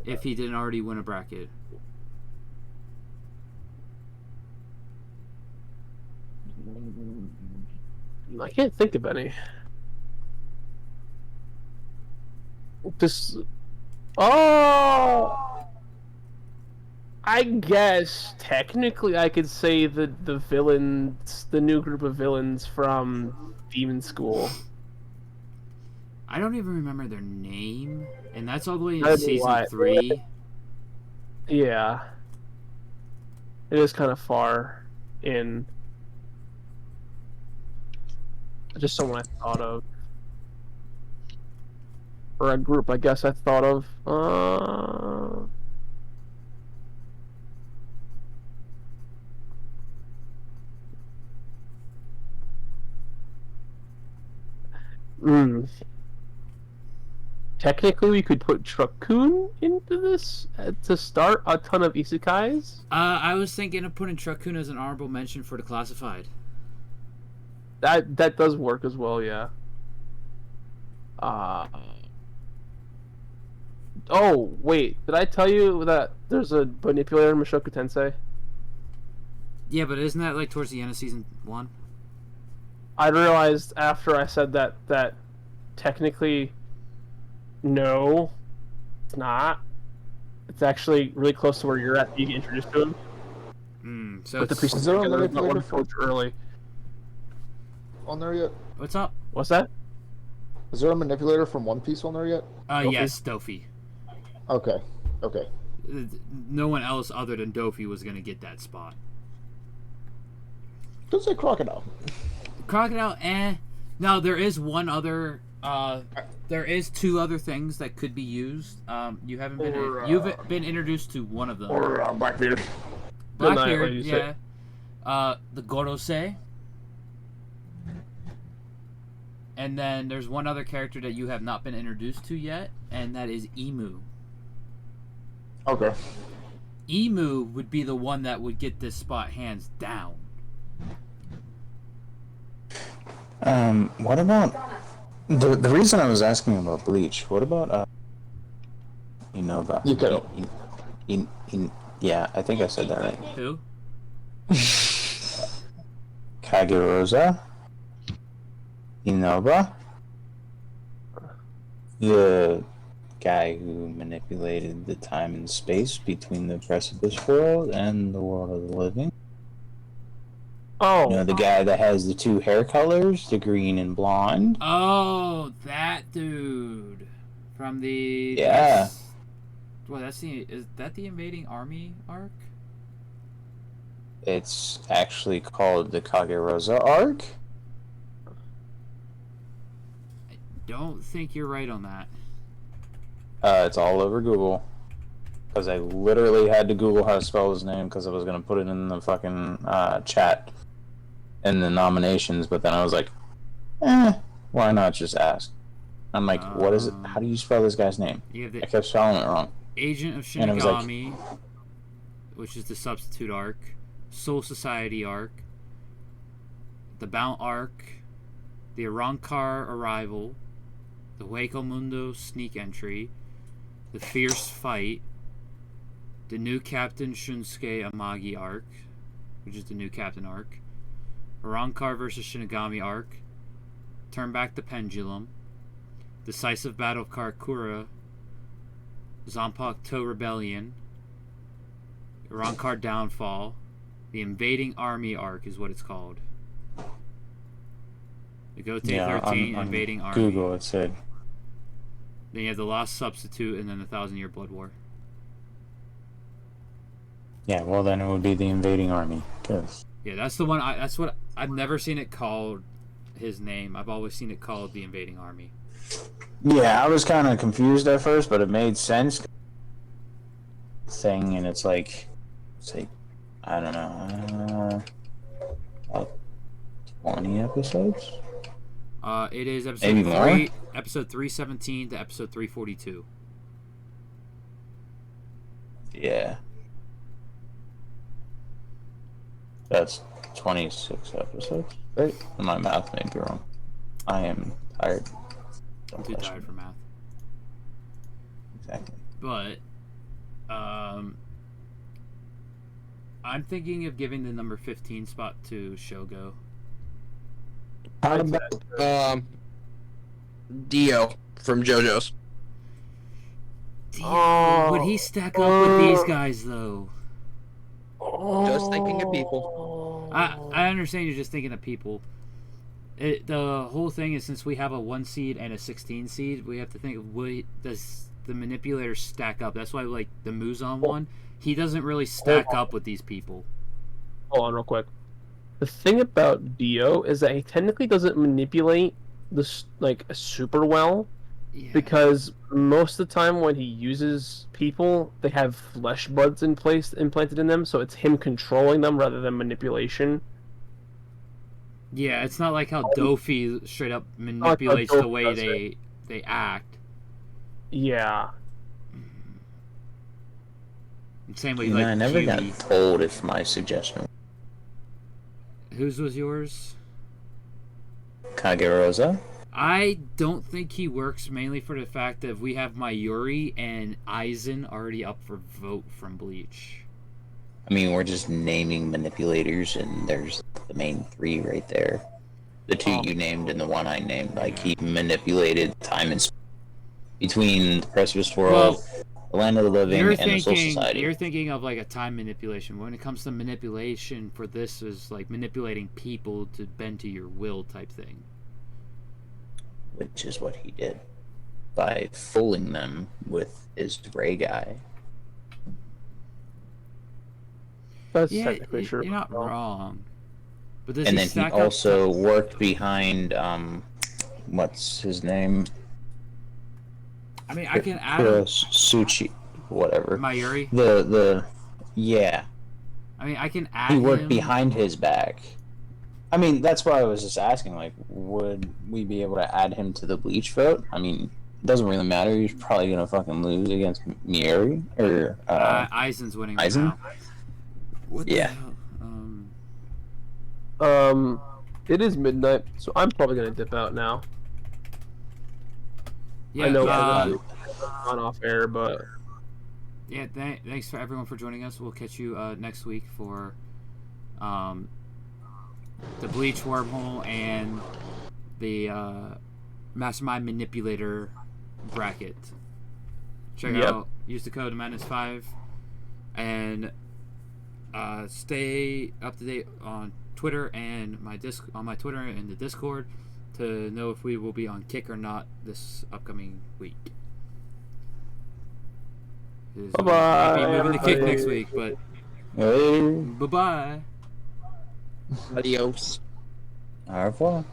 if he didn't already win a bracket. I can't think of any. This. Oh! I guess technically I could say the villains, the new group of villains from Demon School. I don't even remember their name, and that's all the way I in know season why. 3. Yeah. It is kind of far in. Just someone I thought of. Or a group, I guess I thought of. Technically, we could put Truck-kun into this to start a ton of isekais. I was thinking of putting Truck-kun as an honorable mention for the classified. That does work as well, yeah. Oh, wait. Did I tell you that there's a manipulator in Mushoku Tensei? Yeah, but isn't that like towards the end of season 1? I realized after I said that technically, no, it's not. It's actually really close to where you're at. You get introduced to him. So With the it's- pieces Is there a together, not manipulator one approach early. On there yet? What's up? What's that? Is there a manipulator from One Piece on there yet? Yes, Dofi. Okay. Okay. No one else other than Dofi was gonna get that spot. Don't say Crocodile. Crocodile, No, there is one other. There is 2 other things that could be used. You haven't been. You've been introduced to one of them. Or Blackbeard. Blackbeard, you yeah. The Gorosei. And then there's one other character that you have not been introduced to yet, and that is Emu. Okay. Emu would be the one that would get this spot hands down. What about the reason I was asking about Bleach? What about about Yukito. yeah, I think I said that right. Who? Kagerosa, Inoba, the guy who manipulated the time and space between the Precipice world and the world of the living. Oh, The guy that has the 2 hair colors, the green and blonde. Oh, that dude from the. Yeah. Is that the invading army arc? It's actually called the Kagerosa arc. I don't think you're right on that. It's all over Google. Because I literally had to Google how to spell his name because I was going to put it in the fucking chat in the nominations, but then I was like, why not just ask? I'm like, what is it? How do you spell this guy's name? You have I the kept spelling it wrong. Agent of And it was like- Shinigami, which is the Substitute arc, Soul Society arc, the Bount arc, the Arrancar Arrival, the Hueco Mundo Sneak Entry, the Fierce Fight, the new Captain Shunsuke Amagi arc, which is the new Captain arc, Arrancar vs. Shinigami arc, Turn Back the Pendulum, Decisive Battle of Karakura, Zanpakuto Rebellion, Arrancar Downfall, the Invading Army arc is what it's called. The Gote 13 on Invading Army. Google it said. Then you have the Lost Substitute, and then the 1,000-Year Blood War. Yeah, well then it would be the invading army. 'Cause Yeah, that's the one. That's what I've never seen it called. His name. I've always seen it called the invading army. yeah, I was kind of confused at first, but it made sense. Thing, and it's like I don't know, about 20 episodes. It is Maybe more? episode 317 to episode 342. Yeah, that's 26 episodes. Right? My math may be wrong. I am tired. I'm too tired for math. Exactly. But, I'm thinking of giving the number 15 spot to Shogo. How about Dio from JoJo's? Would he stack up with these guys though? Just thinking of people. I understand you're just thinking of people. The whole thing is, since we have a 1 seed and a 16 seed, we have to think, does the manipulator stack up? That's why, like, the Muzan one, he doesn't really stack up with these people. Hold on real quick. The thing about Dio is that he technically doesn't manipulate this, like, super well. Yeah. Because most of the time when he uses people, they have flesh buds implanted in them, so it's him controlling them rather than manipulation. Yeah, it's not like how Dofi straight up manipulates the way they act. Yeah. Same way, You like, know, I never Kiwi. got told if my suggestion Whose was yours? Kagerosa. I don't think he works, mainly for the fact that we have Mayuri and Aizen already up for vote from Bleach. I mean, we're just naming manipulators, and there's the main 3 right there. The 2 you named and the 1 I named. Like, he manipulated time and space between the Precipice World, the Land of the Living, and the Soul Society. You're thinking of, like, a time manipulation. When it comes to manipulation for this, is like manipulating people to bend to your will type thing. Which is what he did by fooling them with his gray guy. That's Yeah, technically true. you're not wrong. But does And he then he stack up also worked behind what's his name? I mean, I can add him. Suchi, whatever. Mayuri. Yeah. I mean, I can add He worked him. behind his back. I mean, that's why I was just asking, like, would we be able to add him to the Bleach vote? I mean, it doesn't really matter. He's probably gonna fucking lose against Mieri or Aizen's winning right Aizen? now. What the Yeah. hell? It is midnight, so I'm probably gonna dip out now. Yeah, I know on off air, but yeah. Thanks for everyone for joining us. We'll catch you next week for the Bleach wormhole and the Mastermind Manipulator bracket. Check out. Use the code -5 and stay up to date on Twitter and on my Twitter and the Discord to know if we will be on Kick or not this upcoming week. Bye-bye, Might be moving to Kick everybody. next week, but Hey. bye bye. Adios. Au revoir.